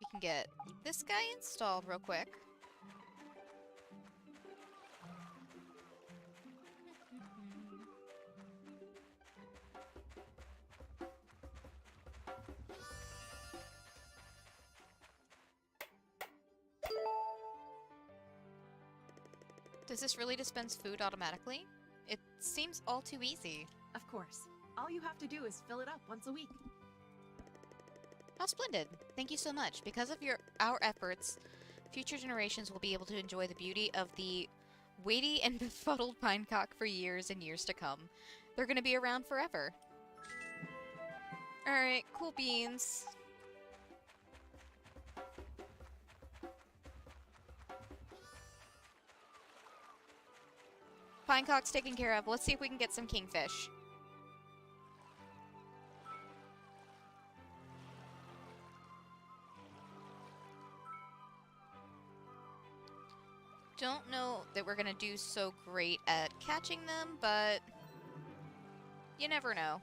We can get this guy installed real quick. Does this really dispense food automatically? It seems all too easy. Of course. All you have to do is fill it up once a week. How splendid. Thank you so much. Because of our efforts, future generations will be able to enjoy the beauty of the weighty and befuddled pinecock for years and years to come. They're gonna be around forever. Alright, cool beans. Pinecock's taken care of. Let's see if we can get some kingfish. Don't know that we're gonna do so great at catching them, but you never know.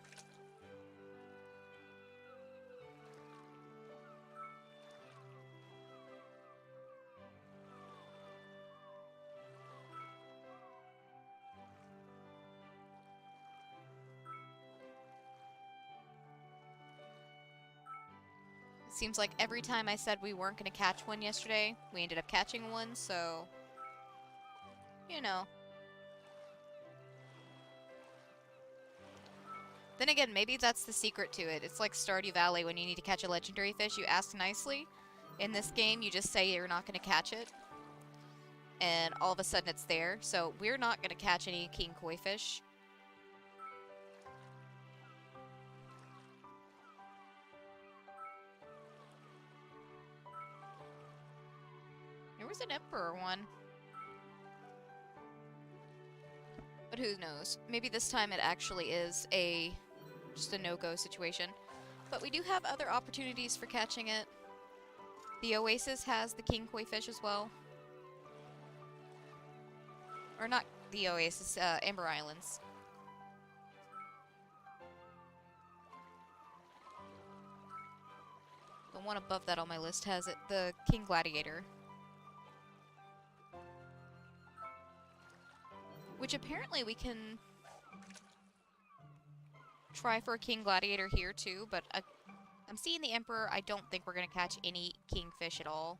Seems like every time I said we weren't going to catch one yesterday, we ended up catching one, so... you know. Then again, maybe that's the secret to it. It's like Stardew Valley when you need to catch a legendary fish, you ask nicely. In this game, you just say you're not going to catch it. And all of a sudden it's there. So we're not going to catch any king koi fish. There was an emperor one. But who knows? Maybe this time it actually is just a no-go situation. But we do have other opportunities for catching it. The Oasis has the king koi fish as well. Or not the Oasis, Amber Islands. The one above that on my list has it, the King Gladiator. Which apparently we can try for a King Gladiator here too, but I'm seeing the Emperor. I don't think we're going to catch any kingfish at all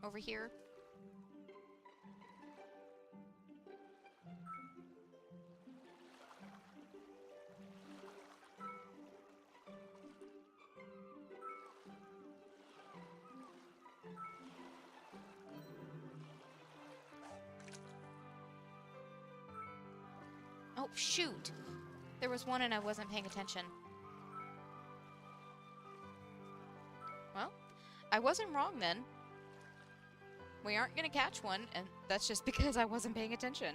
over here. Oh, shoot! There was one and I wasn't paying attention. Well, I wasn't wrong then. We aren't gonna catch one, and that's just because I wasn't paying attention.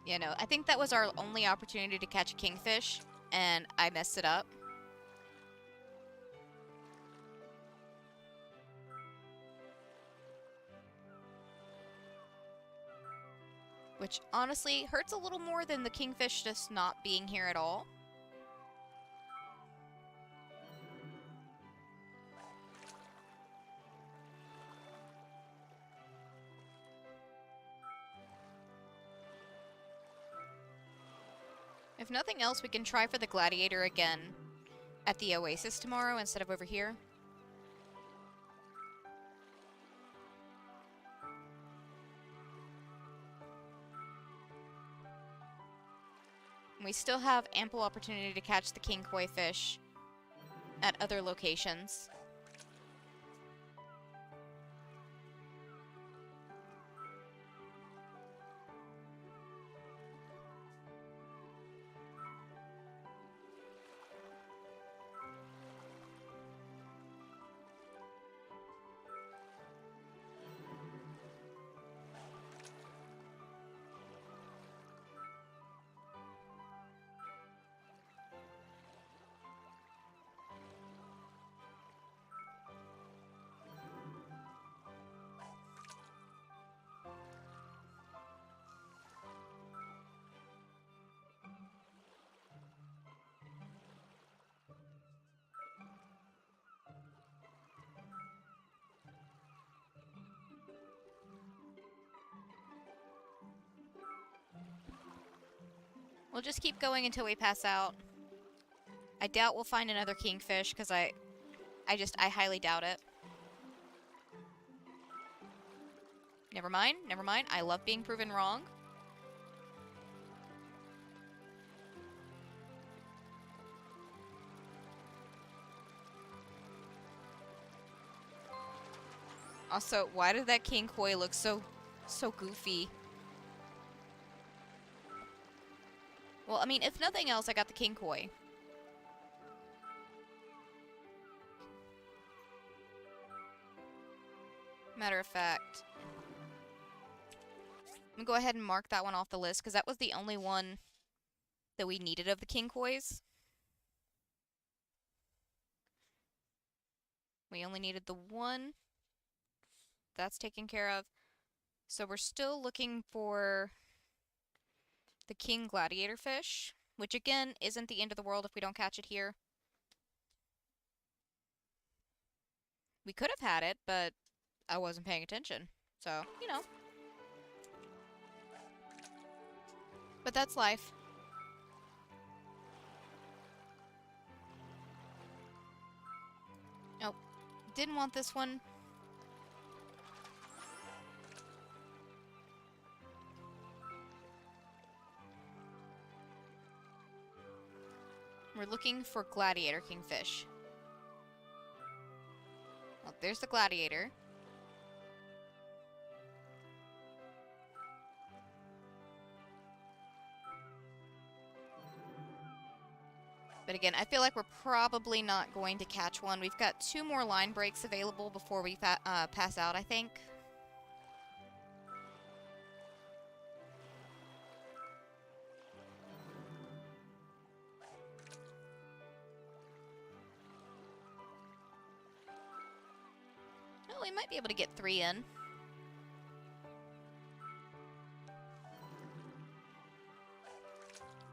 Yeah, no, I think that was our only opportunity to catch a kingfish, and I messed it up. Which honestly hurts a little more than the kingfish just not being here at all. If nothing else, we can try for the gladiator again at the oasis tomorrow instead of over here. We still have ample opportunity to catch the king koi fish at other locations. We'll just keep going until we pass out. I doubt we'll find another kingfish, because I highly doubt it. Never mind, never mind. I love being proven wrong. Also, why did that king koi look so goofy? Well, I mean, if nothing else, I got the king koi. Matter of fact, I'm gonna go ahead and mark that one off the list, because that was the only one that we needed of the king kois. We only needed the one. That's taken care of. So we're still looking for the king gladiator fish, which again isn't the end of the world if we don't catch it here. We could have had it, but I wasn't paying attention. So, you know. But that's life. Oh, didn't want this one. We're looking for gladiator kingfish. Well, there's the gladiator. But again, I feel like we're probably not going to catch one. We've got 2 more line breaks available before we pass out, I think. Oh, we might be able to get 3 in.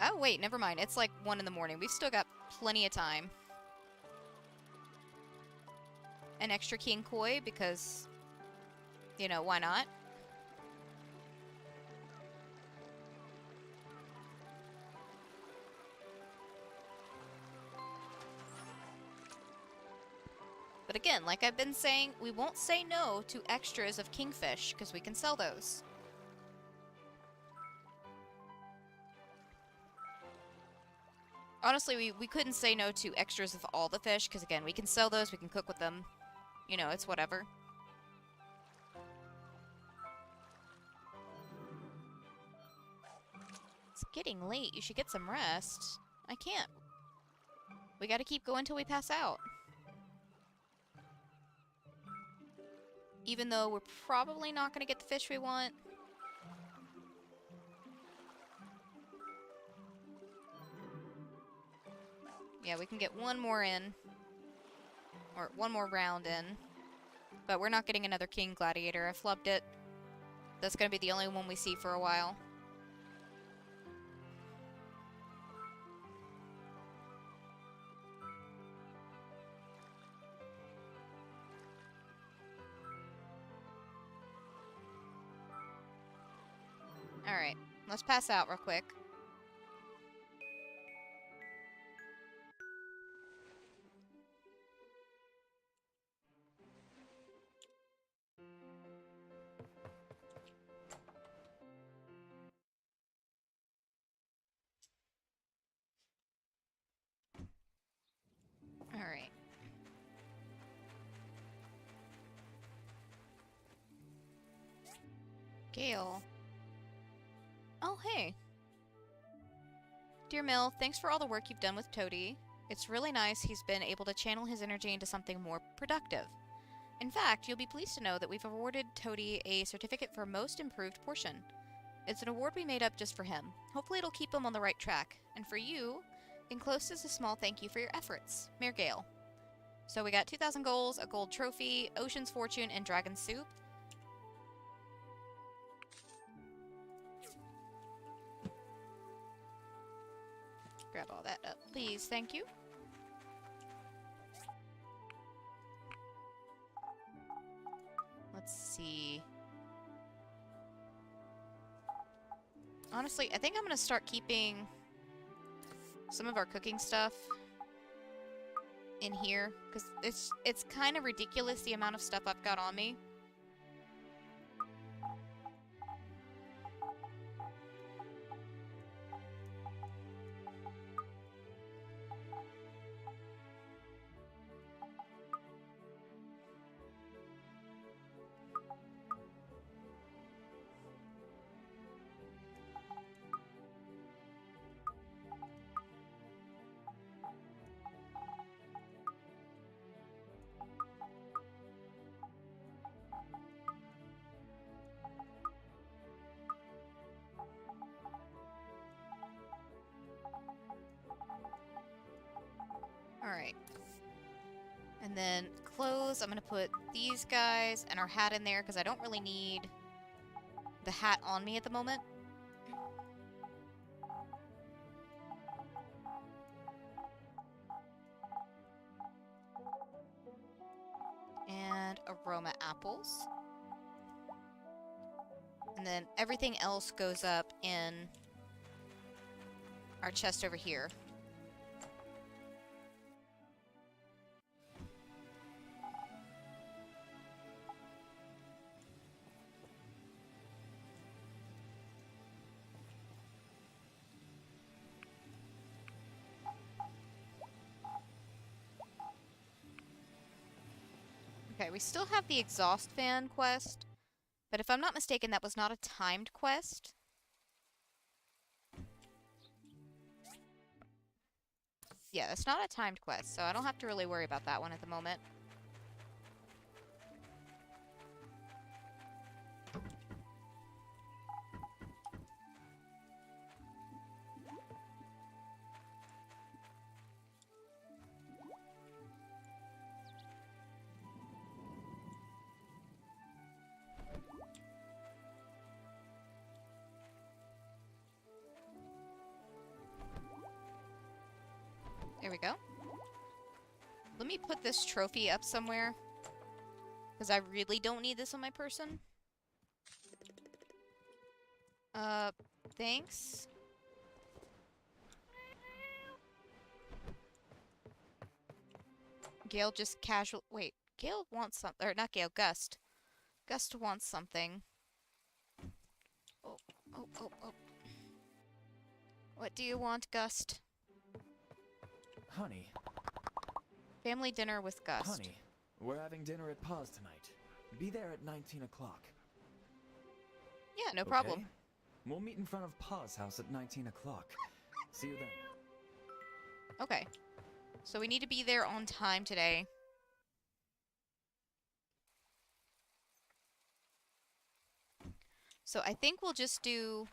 Oh, wait, never mind. It's like 1 in the morning. We've still got plenty of time. An extra king koi because, you know, why not? But again, like I've been saying, we won't say no to extras of kingfish because we can sell those. Honestly, we couldn't say no to extras of all the fish, because again, we can sell those, we can cook with them. You know, it's whatever. It's getting late. You should get some rest. I can't. We gotta keep going till we pass out. Even though we're probably not gonna get the fish we want. Yeah, we can get one more in. Or one more round in. But we're not getting another King Gladiator. I flubbed it. That's going to be the only one we see for a while. Alright, let's pass out real quick. Alright. Gale. Oh, hey. Dear Mill, thanks for all the work you've done with Toady. It's really nice he's been able to channel his energy into something more productive. In fact, you'll be pleased to know that we've awarded Toady a certificate for Most Improved Portion. It's an award we made up just for him. Hopefully it'll keep him on the right track. And for you, enclosed is a small thank you for your efforts. Mayor Gale. So we got 2,000 goals, a gold trophy, Ocean's Fortune, and Dragon Soup. Grab all that up, please. Thank you. Let's see. Honestly, I think I'm gonna start keeping some of our cooking stuff in here, because it's kind of ridiculous the amount of stuff I've got on me. Alright. And then clothes, I'm gonna put these guys and our hat in there because I don't really need the hat on me at the moment. And aroma apples. And then everything else goes up in our chest over here. Okay, we still have the exhaust fan quest, but if I'm not mistaken, that was not a timed quest. Yeah, it's not a timed quest, so I don't have to really worry about that one at the moment. There we go. Let me put this trophy up somewhere, because I really don't need this on my person. Thanks. Gale just casual- wait, Gale wants something- or not Gale, Gust. Gust wants something. Oh, oh, oh, oh. What do you want, Gust? Honey. Family dinner with Gust. Honey, we're having dinner at Pa's tonight. Be there at 19 o'clock. Yeah, no problem. We'll meet in front of Pa's house at 19 o'clock. See you then. Okay. So we need to be there on time today. So I think we'll just do...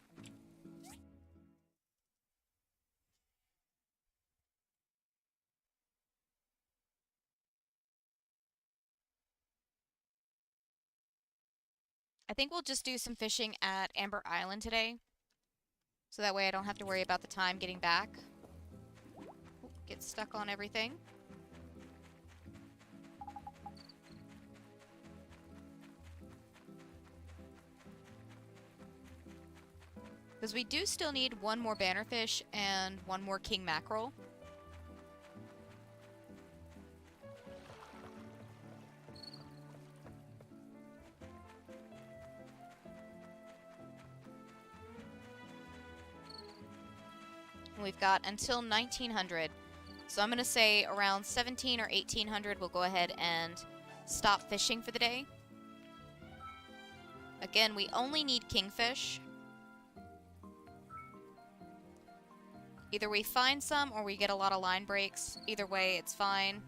I think we'll just do some fishing at Amber Island today. So that way I don't have to worry about the time getting back. Oop, get stuck on everything. Because we do still need one more bannerfish and one more king mackerel. And we've got until 1900. So I'm going to say around 17 or 1800 we'll go ahead and stop fishing for the day. Again, we only need kingfish. Either we find some or we get a lot of line breaks. Either way, it's fine.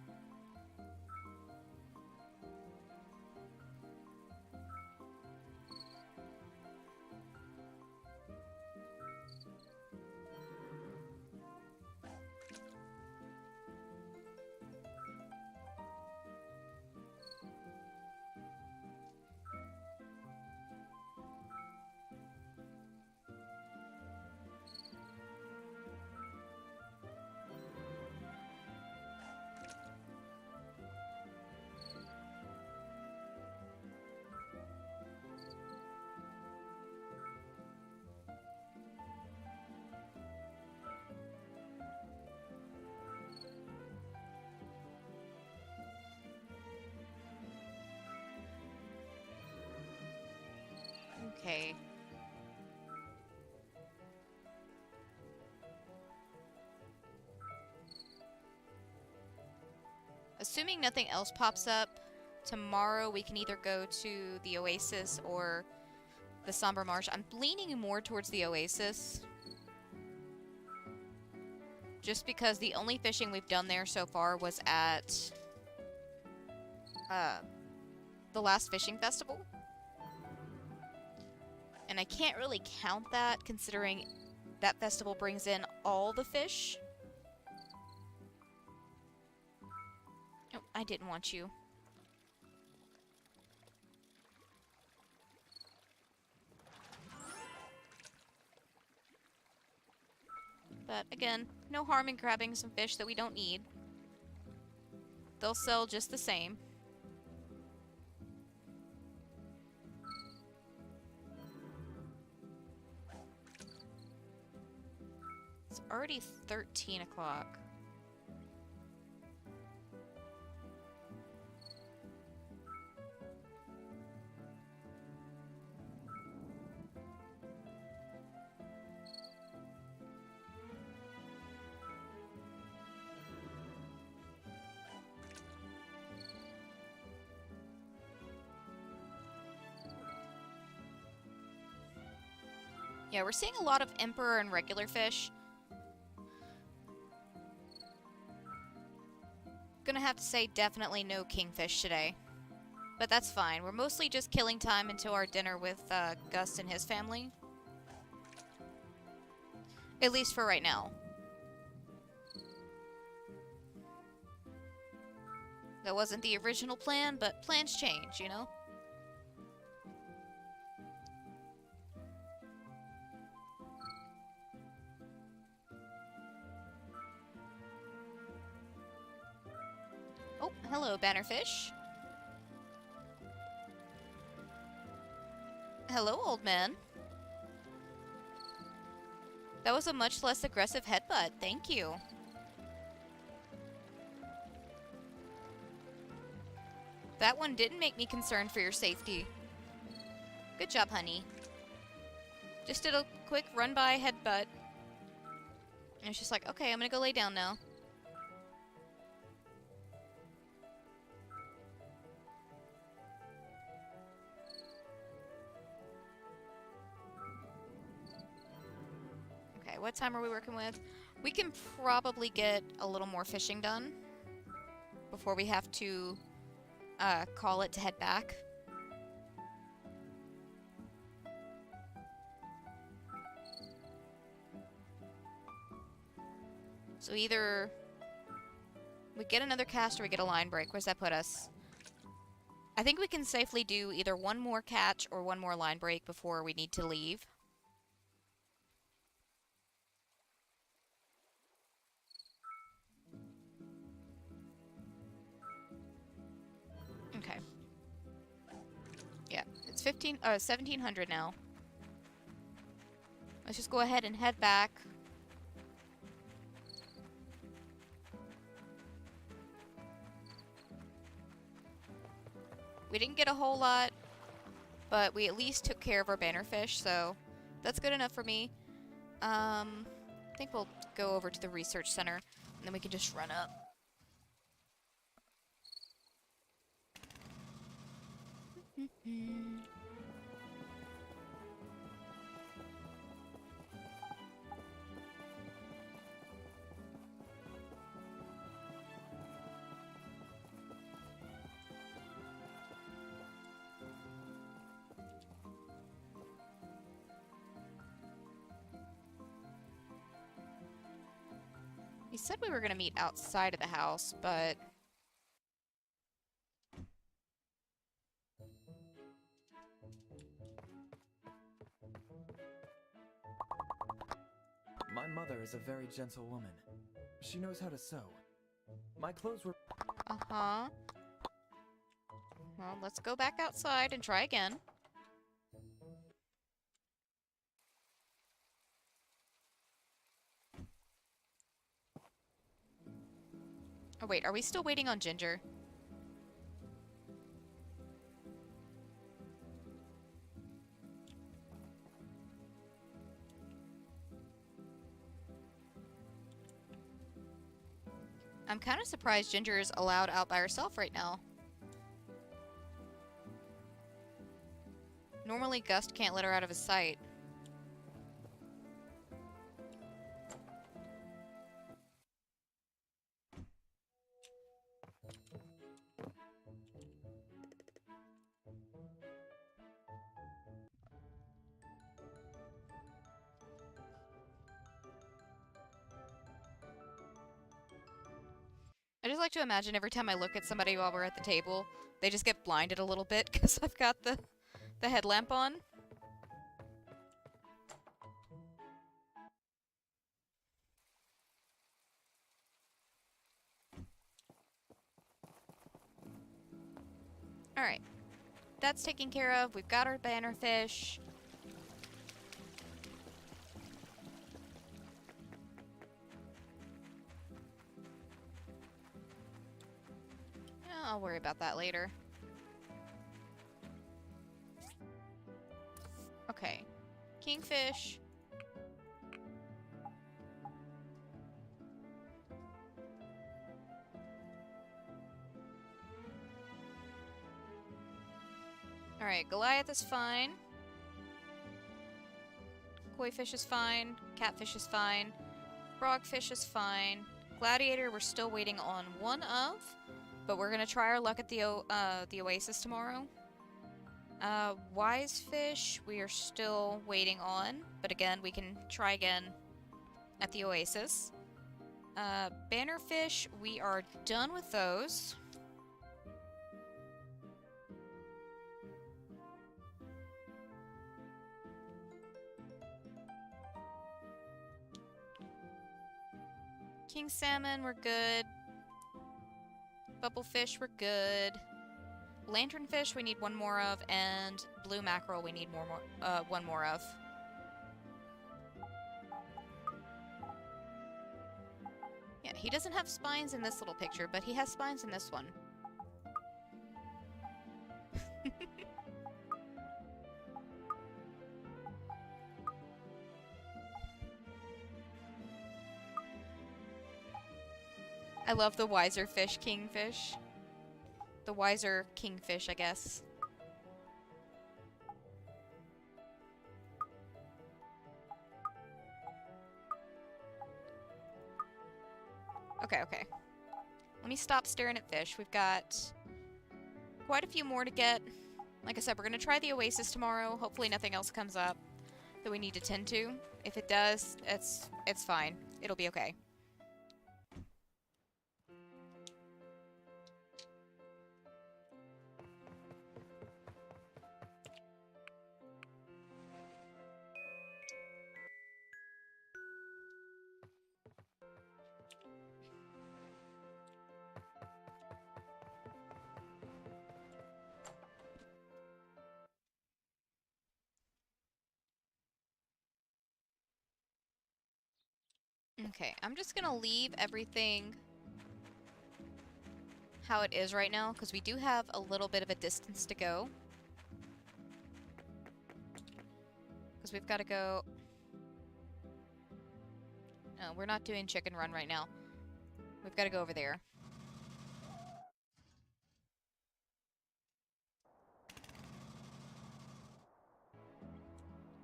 Okay. Assuming nothing else pops up, tomorrow we can either go to the Oasis or the Somber Marsh. I'm leaning more towards the Oasis. Just because the only fishing we've done there so far was at the last fishing festival. And I can't really count that considering that festival brings in all the fish. Oh, I didn't want you. But again, no harm in grabbing some fish that we don't need. They'll sell just the same. It's already 13 o'clock. Yeah, we're seeing a lot of emperor and regular fish. Gonna have to say definitely no kingfish today. But that's fine. We're mostly just killing time until our dinner with Gus and his family. At least for right now. That wasn't the original plan, but plans change, you know? Oh, hello, Bannerfish. Hello, old man. That was a much less aggressive headbutt. Thank you. That one didn't make me concerned for your safety. Good job, honey. Just did a quick run-by headbutt. And it's just like, okay, I'm gonna go lay down now. Okay, what time are we working with? We can probably get a little more fishing done before we have to call it to head back. So either we get another cast or we get a line break. Where's that put us? I think we can safely do either one more catch or one more line break before we need to leave. Okay. Yeah, it's 1700 now. Let's just go ahead and head back. We didn't get a whole lot, but we at least took care of our bannerfish, so that's good enough for me. I think we'll go over to the research center, and then we can just run up. We said we were going to meet outside of the house, but... My mother is a very gentle woman. She knows how to sew. My clothes were... Uh-huh. Well, let's go back outside and try again. Oh wait, are we still waiting on Ginger? I'm kind of surprised Ginger is allowed out by herself right now. Normally Gust can't let her out of his sight. I just like to imagine every time I look at somebody while we're at the table, they just get blinded a little bit because I've got the headlamp on. Alright. That's taken care of. We've got our bannerfish. I'll worry about that later. Okay. Kingfish. Alright, Goliath is fine. Koi fish is fine. Catfish is fine. Frogfish is fine. Gladiator, we're still waiting on one of. But we're gonna try our luck at the Oasis tomorrow. Wise fish, we are still waiting on. But again, we can try again at the Oasis. Bannerfish, we are done with those. King salmon, we're good. Bubblefish, we're good. Lanternfish, we need one more of, and blue mackerel, we need one more of. Yeah, he doesn't have spines in this little picture, but he has spines in this one. I love the wiser fish, kingfish. The wiser kingfish, I guess. Okay. Let me stop staring at fish. We've got quite a few more to get. Like I said, we're going to try the Oasis tomorrow. Hopefully nothing else comes up that we need to tend to. If it does, it's fine. It'll be okay. Okay, I'm just gonna leave everything how it is right now, because we do have a little bit of a distance to go. Because we've got to go... No, we're not doing Chicken Run right now. We've got to go over there.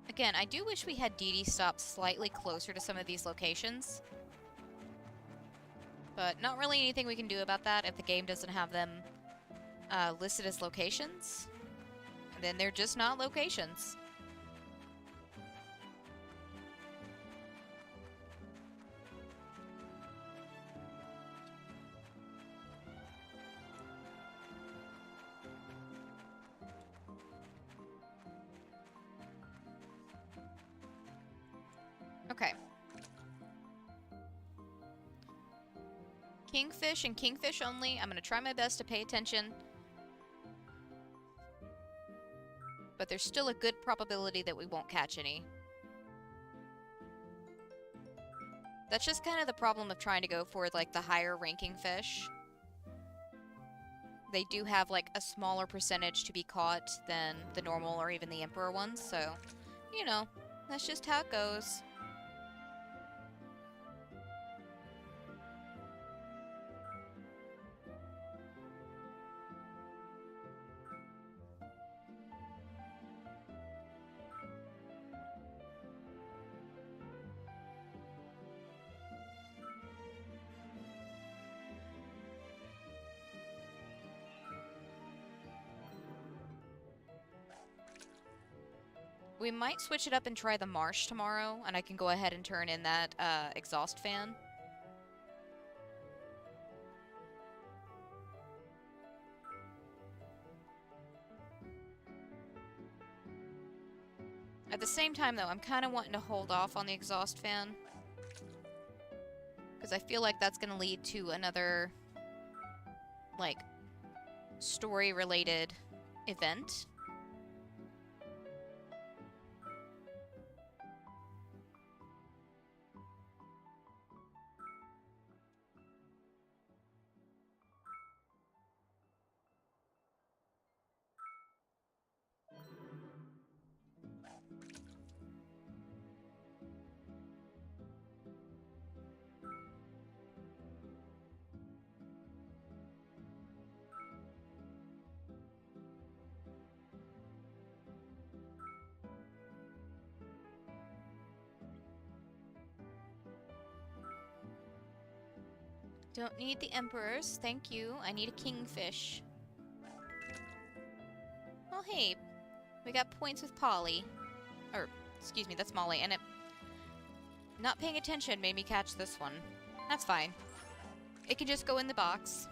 Again, I do wish we had Dee Dee stop slightly closer to some of these locations. But not really anything we can do about that if the game doesn't have them listed as locations. And then they're just not locations. Okay. Kingfish and kingfish only. I'm going to try my best to pay attention. But there's still a good probability that we won't catch any. That's just kind of the problem of trying to go for, like, the higher ranking fish. They do have, like, a smaller percentage to be caught than the normal or even the emperor ones, so, you know, that's just how it goes. We might switch it up and try the marsh tomorrow, and I can go ahead and turn in that exhaust fan. At the same time, though, I'm kind of wanting to hold off on the exhaust fan. Because I feel like that's going to lead to another, like, story-related event. Don't need the emperors, thank you. I need a kingfish. Oh hey, we got points with Polly. Or, excuse me, that's Molly, and it... Not paying attention made me catch this one. That's fine. It can just go in the box.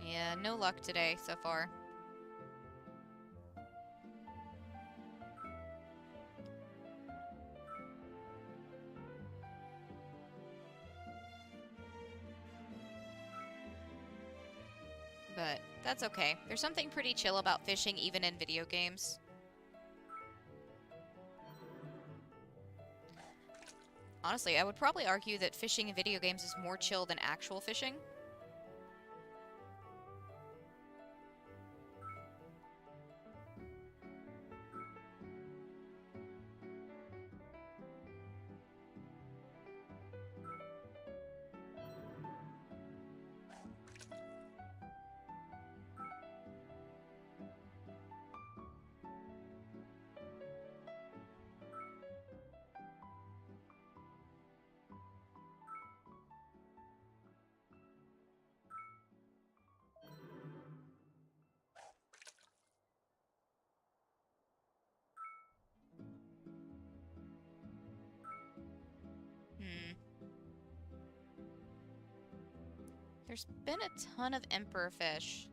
Yeah, no luck today so far. But that's okay. There's something pretty chill about fishing even in video games. Honestly, I would probably argue that fishing in video games is more chill than actual fishing. There's been a ton of emperor fish.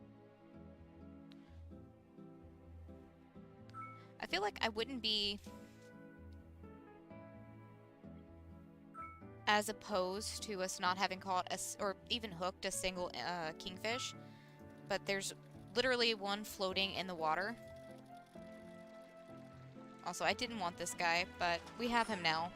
I feel like I wouldn't be as opposed to us not having caught or even hooked a single kingfish, but there's literally one floating in the water. Also, I didn't want this guy, but we have him now.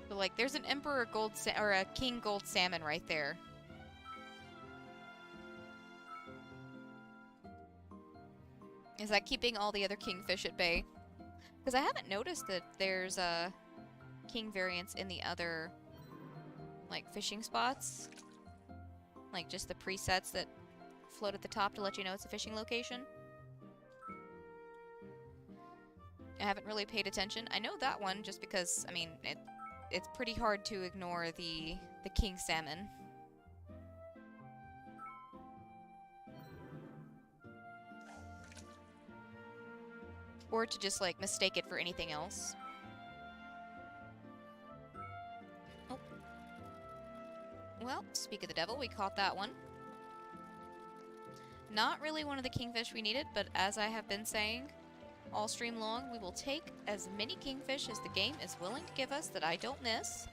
But like, there's an emperor or a king gold salmon right there. Is that keeping all the other kingfish at bay? Because I haven't noticed that there's king variants in the other, like, fishing spots. Like, just the presets that float at the top to let you know it's a fishing location. I haven't really paid attention. I know that one just because, I mean, it's pretty hard to ignore the king salmon. Or to just, like, mistake it for anything else. Oh. Well, speak of the devil, we caught that one. Not really one of the kingfish we needed, but as I have been saying all stream long, we will take as many kingfish as the game is willing to give us that I don't miss.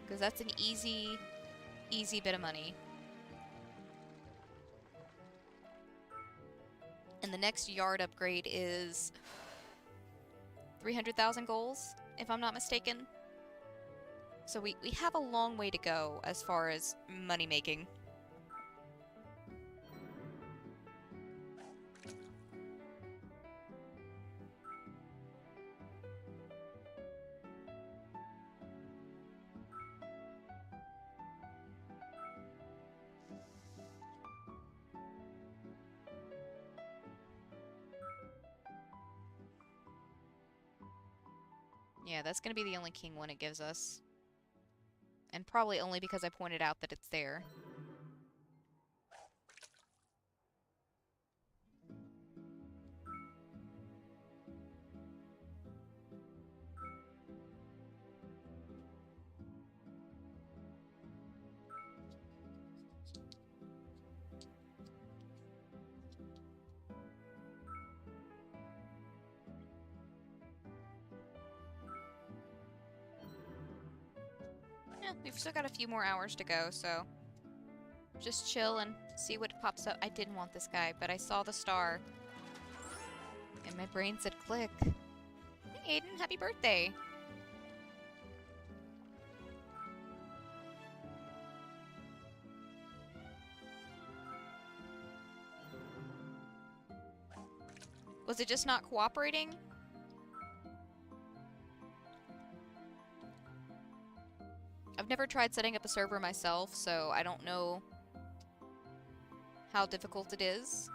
Because that's an easy bit of money. And the next yard upgrade is 300,000 goals, if I'm not mistaken. So we have a long way to go as far as money making. Yeah, that's gonna be the only king one it gives us. And probably only because I pointed out that it's there. Yeah, we've still got a few more hours to go, so just chill and see what pops up. I didn't want this guy, but I saw the star. And my brain said click. Hey Aiden, happy birthday! Was it just not cooperating? I've never tried setting up a server myself, so I don't know how difficult it is.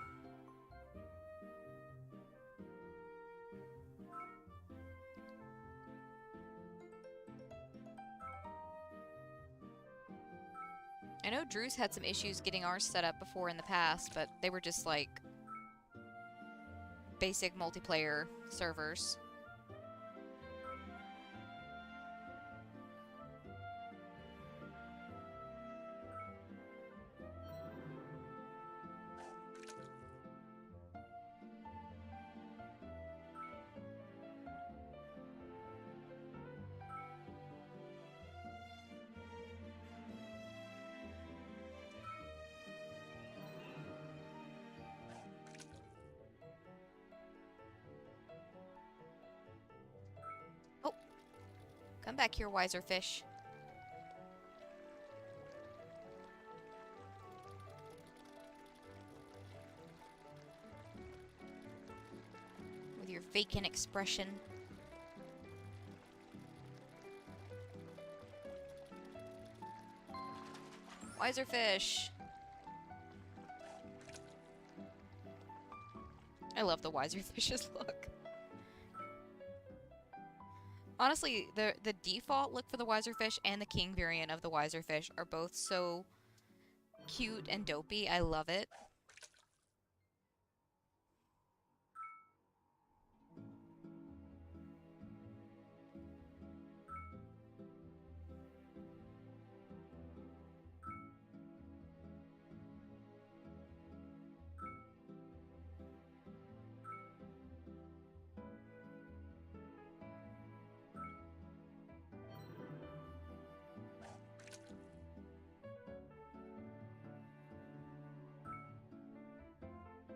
I know Drew's had some issues getting ours set up before in the past, but they were just like basic multiplayer servers. Come back here, wiser fish. With your vacant expression. Wiser fish. I love the wiser fish's look. Honestly, the default look for the wiser fish and the king variant of the wiser fish are both so cute and dopey. I love it.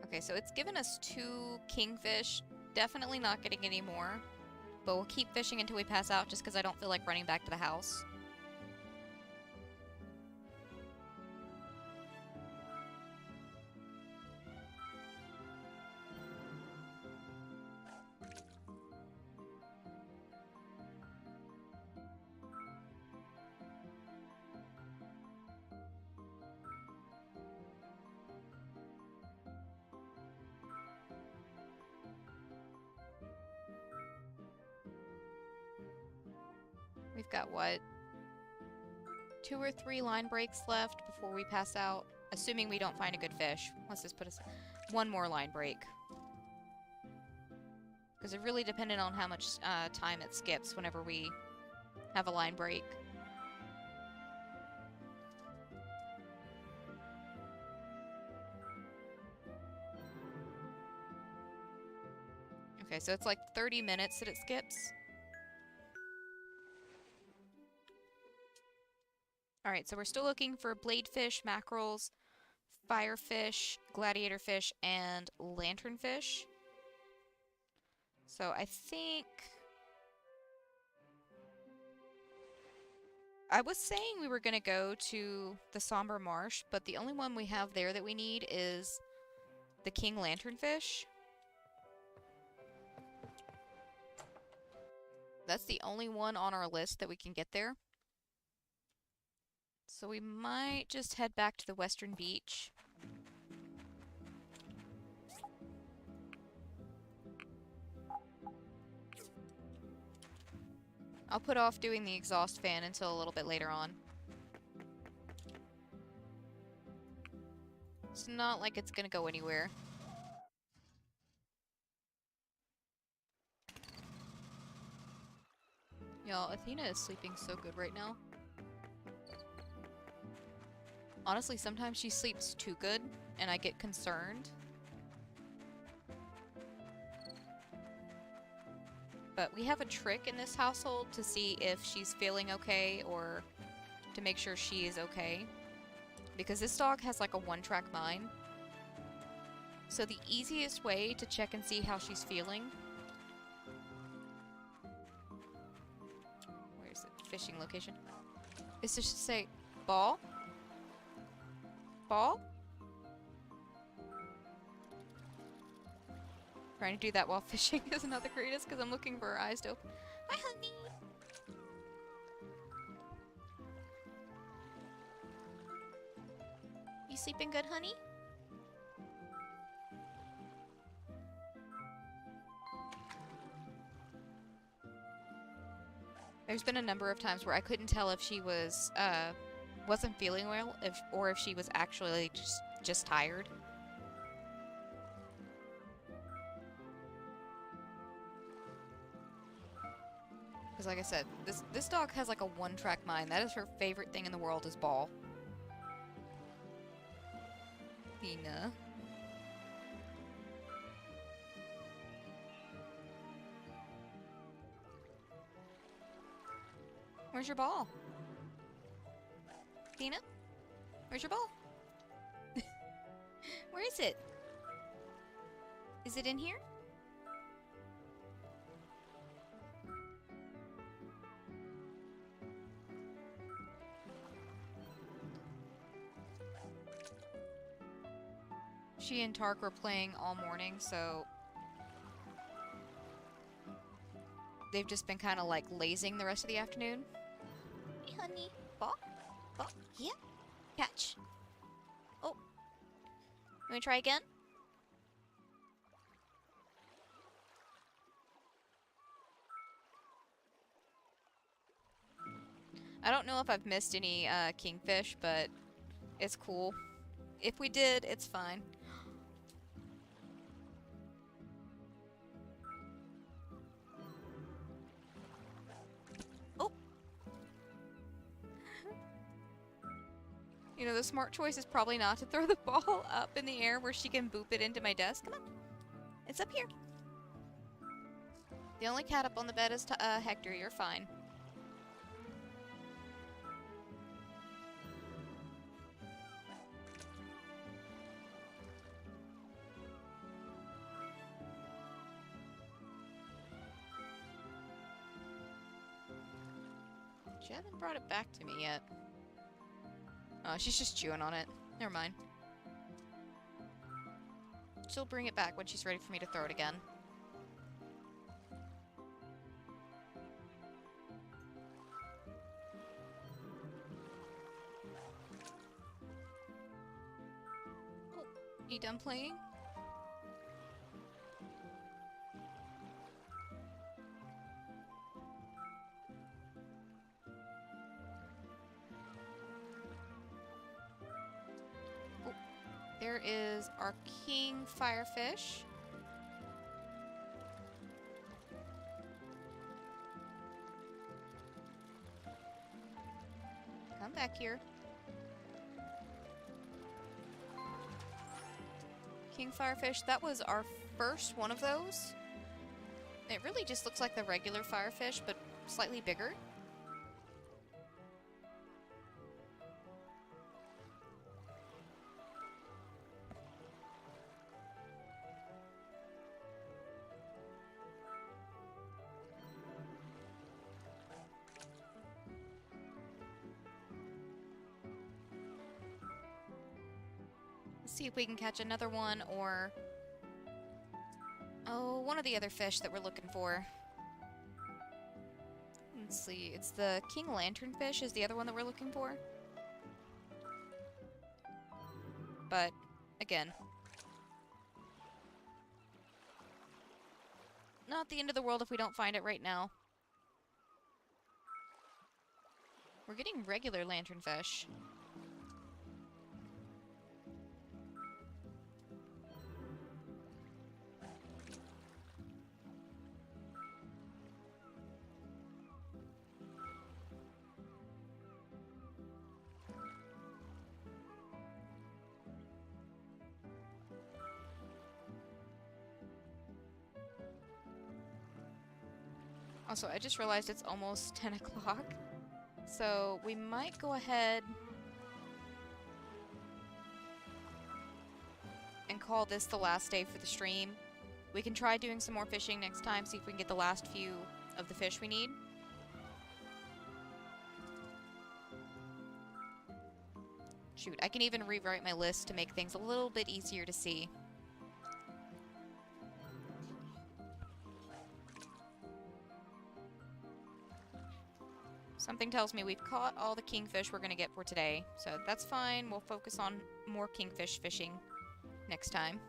Okay, so it's given us 2 kingfish. Definitely not getting any more. But we'll keep fishing until we pass out just because I don't feel like running back to the house. We've got what? 2 or 3 line breaks left before we pass out. Assuming we don't find a good fish. Let's just put us 1 more line break. Because it really depended on how much time it skips whenever we have a line break. Okay, so it's like 30 minutes that it skips. Alright, so we're still looking for bladefish, mackerels, firefish, gladiator fish, and lanternfish. So I think... I was saying we were going to go to the Somber Marsh, but the only one we have there that we need is the king lanternfish. That's the only one on our list that we can get there. So we might just head back to the western beach. I'll put off doing the exhaust fan until a little bit later on. It's not like it's gonna go anywhere. Y'all, Athena is sleeping so good right now. Honestly, sometimes she sleeps too good, and I get concerned. But we have a trick in this household to see if she's feeling okay or to make sure she is okay. Because this dog has like a one-track mind. So the easiest way to check and see how she's feeling... Where's the fishing location? Is to just say, ball? Ball? Trying to do that while fishing is not the greatest because I'm looking for her eyes to open. Hi, honey! You sleeping good, honey? There's been a number of times where I couldn't tell if she was, wasn't feeling well, or if she was actually just tired. Because like I said, this dog has like a one-track mind. That is her favorite thing in the world is ball. Tina. Where's your ball? Tina? Where's your ball? Where is it? Is it in here? She and Tark were playing all morning, so they've just been kind of like lazing the rest of the afternoon. Hey, honey. Ball? Ball? Yeah. Catch. Oh. Let me try again. I don't know if I've missed any kingfish, but it's cool. If we did, it's fine. Oh! You know, the smart choice is probably not to throw the ball up in the air where she can boop it into my desk. Come on. It's up here. The only cat up on the bed is Hector. You're fine. She hasn't brought it back to me yet. Oh, she's just chewing on it. Never mind. She'll bring it back when she's ready for me to throw it again. Oh, you done playing? There is our king firefish. Come back here. King firefish, that was our first one of those. It really just looks like the regular firefish, but slightly bigger. See if we can catch another one, or oh, one of the other fish that we're looking for. Let's see, it's the king lanternfish is the other one that we're looking for. But again, not the end of the world if we don't find it right now. We're getting regular lanternfish. Also, I just realized it's almost 10 o'clock, so we might go ahead and call this the last day for the stream. We can try doing some more fishing next time, see if we can get the last few of the fish we need. Shoot, I can even rewrite my list to make things a little bit easier to see. Something tells me we've caught all the kingfish we're going to get for today, so that's fine. We'll focus on more kingfish fishing next time.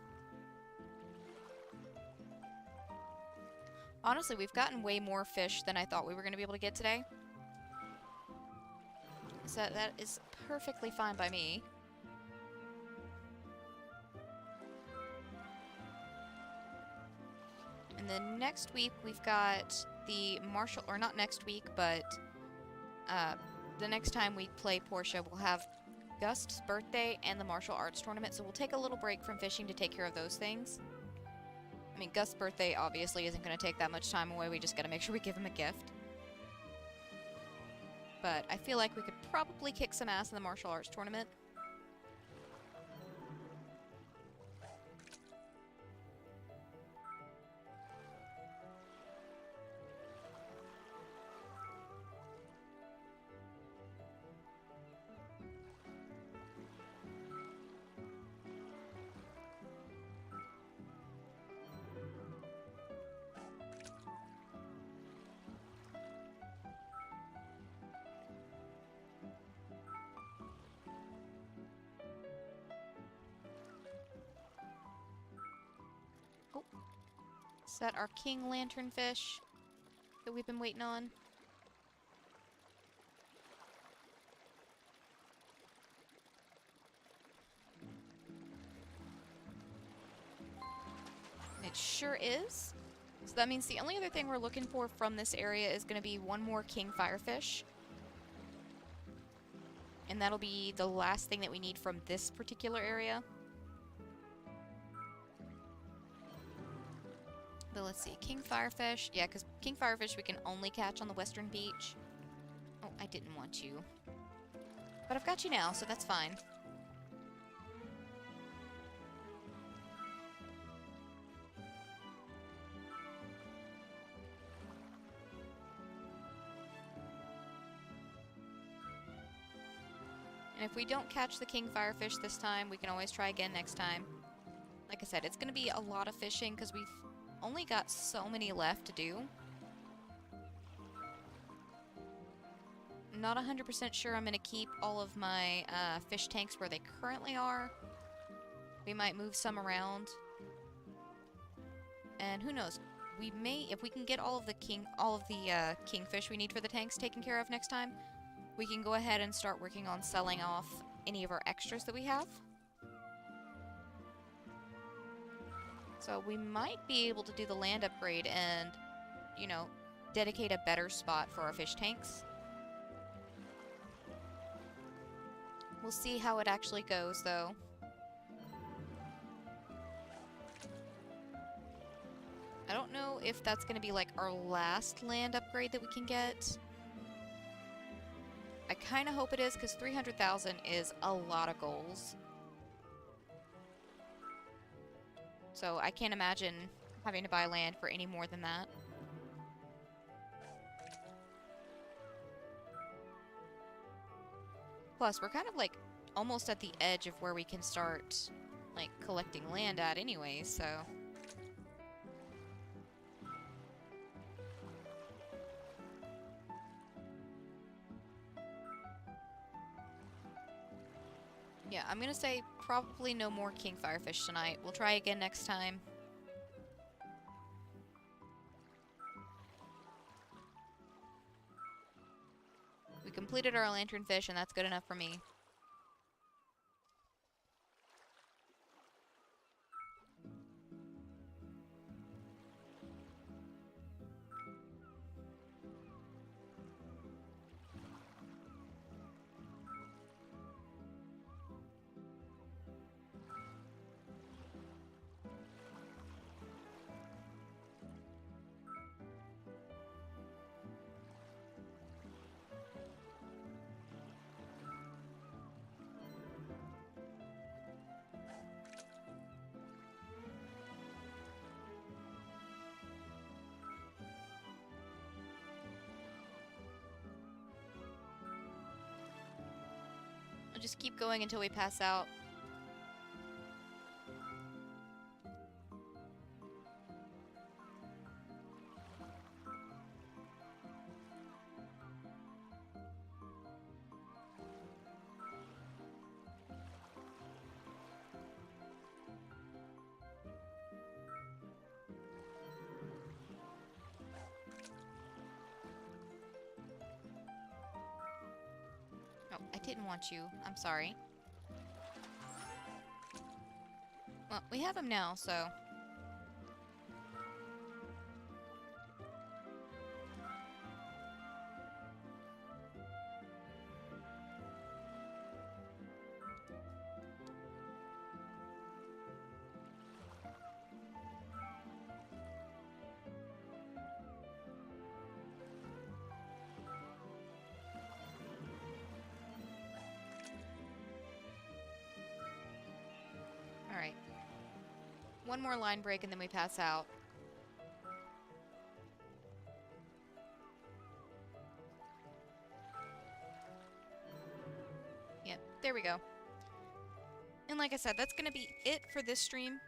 Honestly, we've gotten way more fish than I thought we were going to be able to get today. So that is perfectly fine by me. And then next week we've got the martial, or not next week, but the next time we play Portia, we'll have Gust's birthday and the martial arts tournament, so we'll take a little break from fishing to take care of those things. I mean, Gust's birthday obviously isn't going to take that much time away, we just got to make sure we give him a gift. But I feel like we could probably kick some ass in the martial arts tournament. Is that our king lanternfish that we've been waiting on? It sure is. So that means the only other thing we're looking for from this area is going to be one more king firefish. And that'll be the last thing that we need from this particular area. But let's see, king firefish. Yeah, because king firefish we can only catch on the western beach. Oh, I didn't want you. But I've got you now, so that's fine. And if we don't catch the king firefish this time, we can always try again next time. Like I said, it's going to be a lot of fishing because we've only got so many left to do. I'm not 100% sure I'm going to keep all of my fish tanks where they currently are. We might move some around. And who knows? We may, if we can get all of the kingfish we need for the tanks taken care of next time, we can go ahead and start working on selling off any of our extras that we have. So we might be able to do the land upgrade and, you know, dedicate a better spot for our fish tanks. We'll see how it actually goes, though. I don't know if that's going to be, like, our last land upgrade that we can get. I kind of hope it is, because 300,000 is a lot of goals. So I can't imagine having to buy land for any more than that. Plus, we're kind of, like, almost at the edge of where we can start, like, collecting land at anyway, so... Yeah, I'm gonna say probably no more king firefish tonight. We'll try again next time. We completed our lanternfish, and that's good enough for me. I'll just keep going until we pass out. Oh, I didn't want you. I'm sorry. Well, we have him now, so... Alright. One more line break and then we pass out. Yep, there we go. And like I said, that's gonna be it for this stream.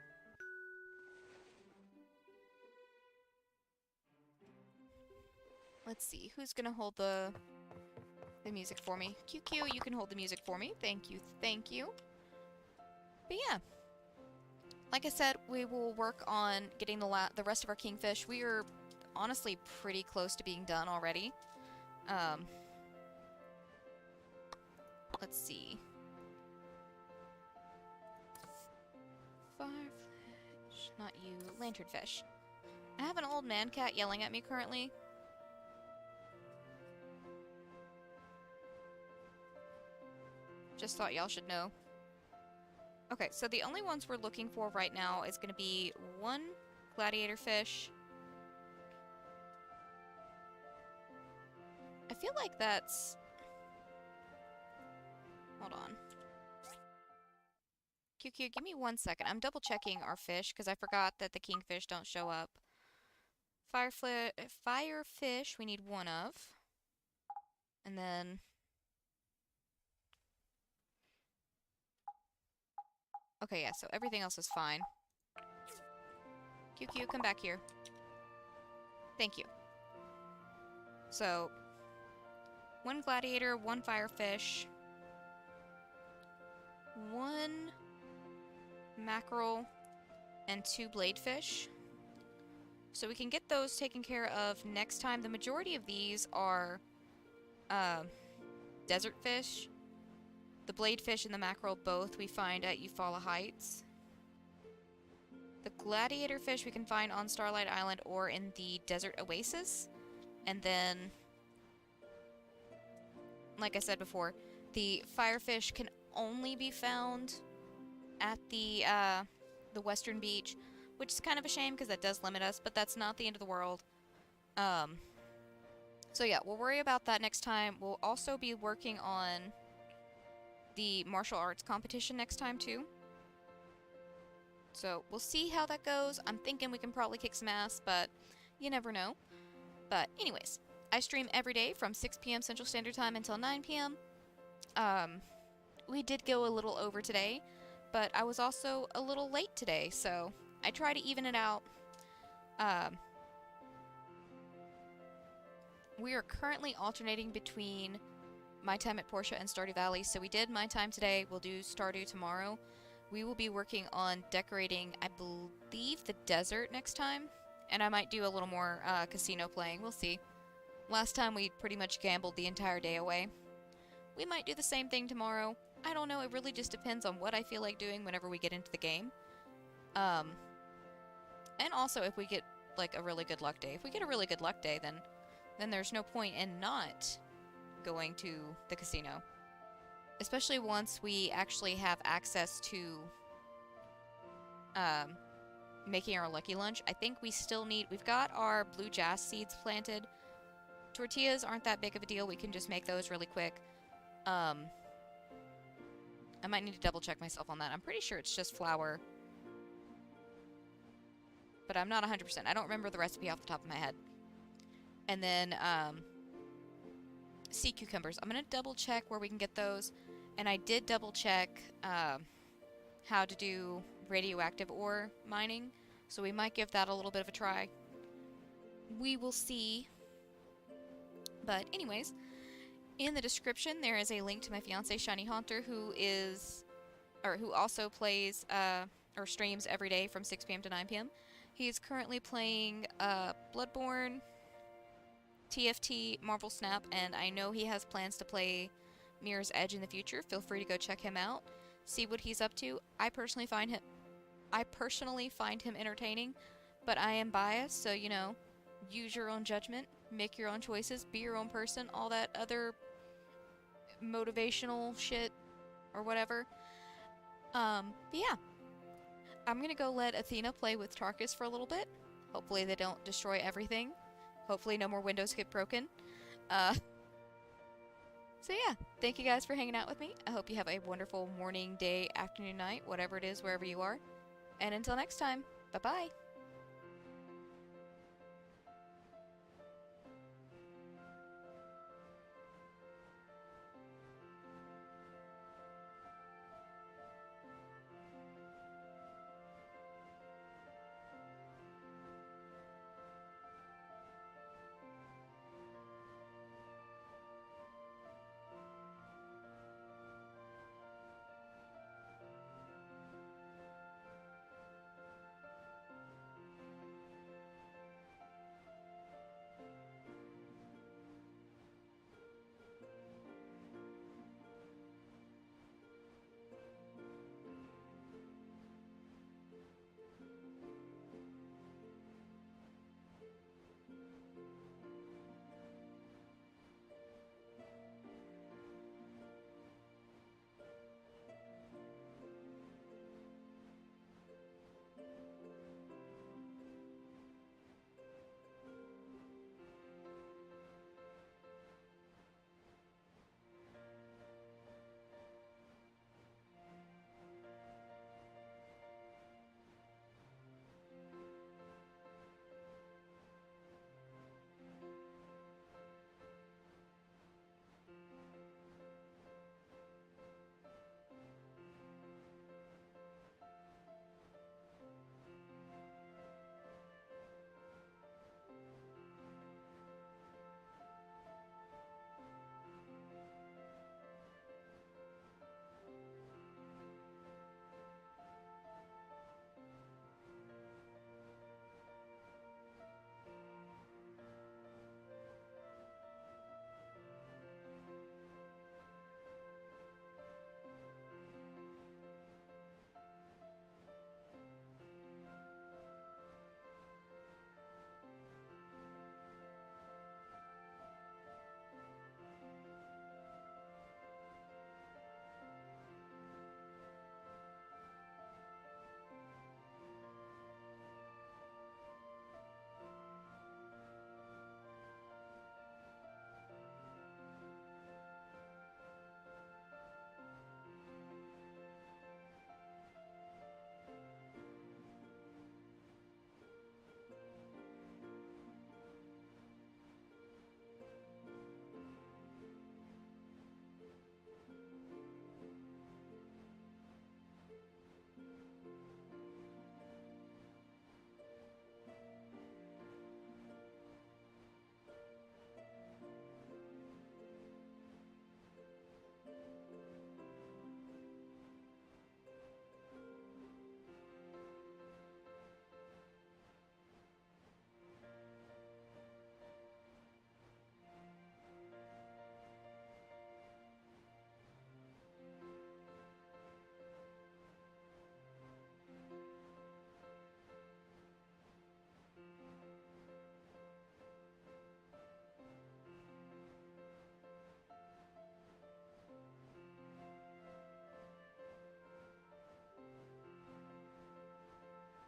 Let's see, who's gonna hold the music for me? QQ, you can hold the music for me. Thank you, thank you. But yeah. Like I said, we will work on getting the rest of our kingfish. We are honestly pretty close to being done already. Let's see. Firefish, not you. Lanternfish. I have an old man cat yelling at me currently. Just thought y'all should know. Okay, so the only ones we're looking for right now is going to be one gladiator fish. I feel like that's... Hold on. QQ, give me 1 second. I'm double checking our fish because I forgot that the kingfish don't show up. Firefish, we need one of. And then... Okay, yeah, so everything else is fine. QQ, come back here. Thank you. So, 1 gladiator, 1 firefish, 1 mackerel, and 2 bladefish. So we can get those taken care of next time. The majority of these are desert fish. The bladefish and the mackerel both we find at Eufaula Heights. The gladiator fish we can find on Starlight Island or in the Desert Oasis. And then, like I said before, the firefish can only be found at the Western Beach, which is kind of a shame because that does limit us, but that's not the end of the world. So yeah, we'll worry about that next time. We'll also be working on the martial arts competition next time too. So we'll see how that goes. I'm thinking we can probably kick some ass, but you never know. But anyways, I stream every day from 6 p.m. Central Standard Time until 9 p.m. We did go a little over today, but I was also a little late today, so I try to even it out. We are currently alternating between my time at Portia and Stardew Valley, so we did my time today, we'll do Stardew tomorrow. We will be working on decorating, I believe, the desert next time, and I might do a little more casino playing, we'll see. Last time we pretty much gambled the entire day away. We might do the same thing tomorrow. I don't know, it really just depends on what I feel like doing whenever we get into the game. And also if we get, like, a really good luck day. If we get a really good luck day, then there's no point in not going to the casino. Especially once we actually have access to making our lucky lunch. I think we still need... We've got our blue jazz seeds planted. Tortillas aren't that big of a deal. We can just make those really quick. I might need to double check myself on that. I'm pretty sure it's just flour. But I'm not 100%. I don't remember the recipe off the top of my head. And then, sea cucumbers. I'm going to double check where we can get those. And I did double check how to do radioactive ore mining. So we might give that a little bit of a try. We will see. But anyways, in the description there is a link to my fiance Shiny Haunter, who also plays or streams every day from 6 p.m. to 9 p.m. He is currently playing Bloodborne, TFT, Marvel Snap, and I know he has plans to play Mirror's Edge in the future. Feel free to go check him out, see what he's up to. I personally find him entertaining, but I am biased, so you know, use your own judgment, make your own choices, be your own person, all that other motivational shit or whatever. But yeah, I'm gonna go let Athena play with Tarkus for a little bit. Hopefully they don't destroy everything. Hopefully no more windows get broken. So yeah, thank you guys for hanging out with me. I hope you have a wonderful morning, day, afternoon, night, whatever it is, wherever you are. And until next time, bye-bye!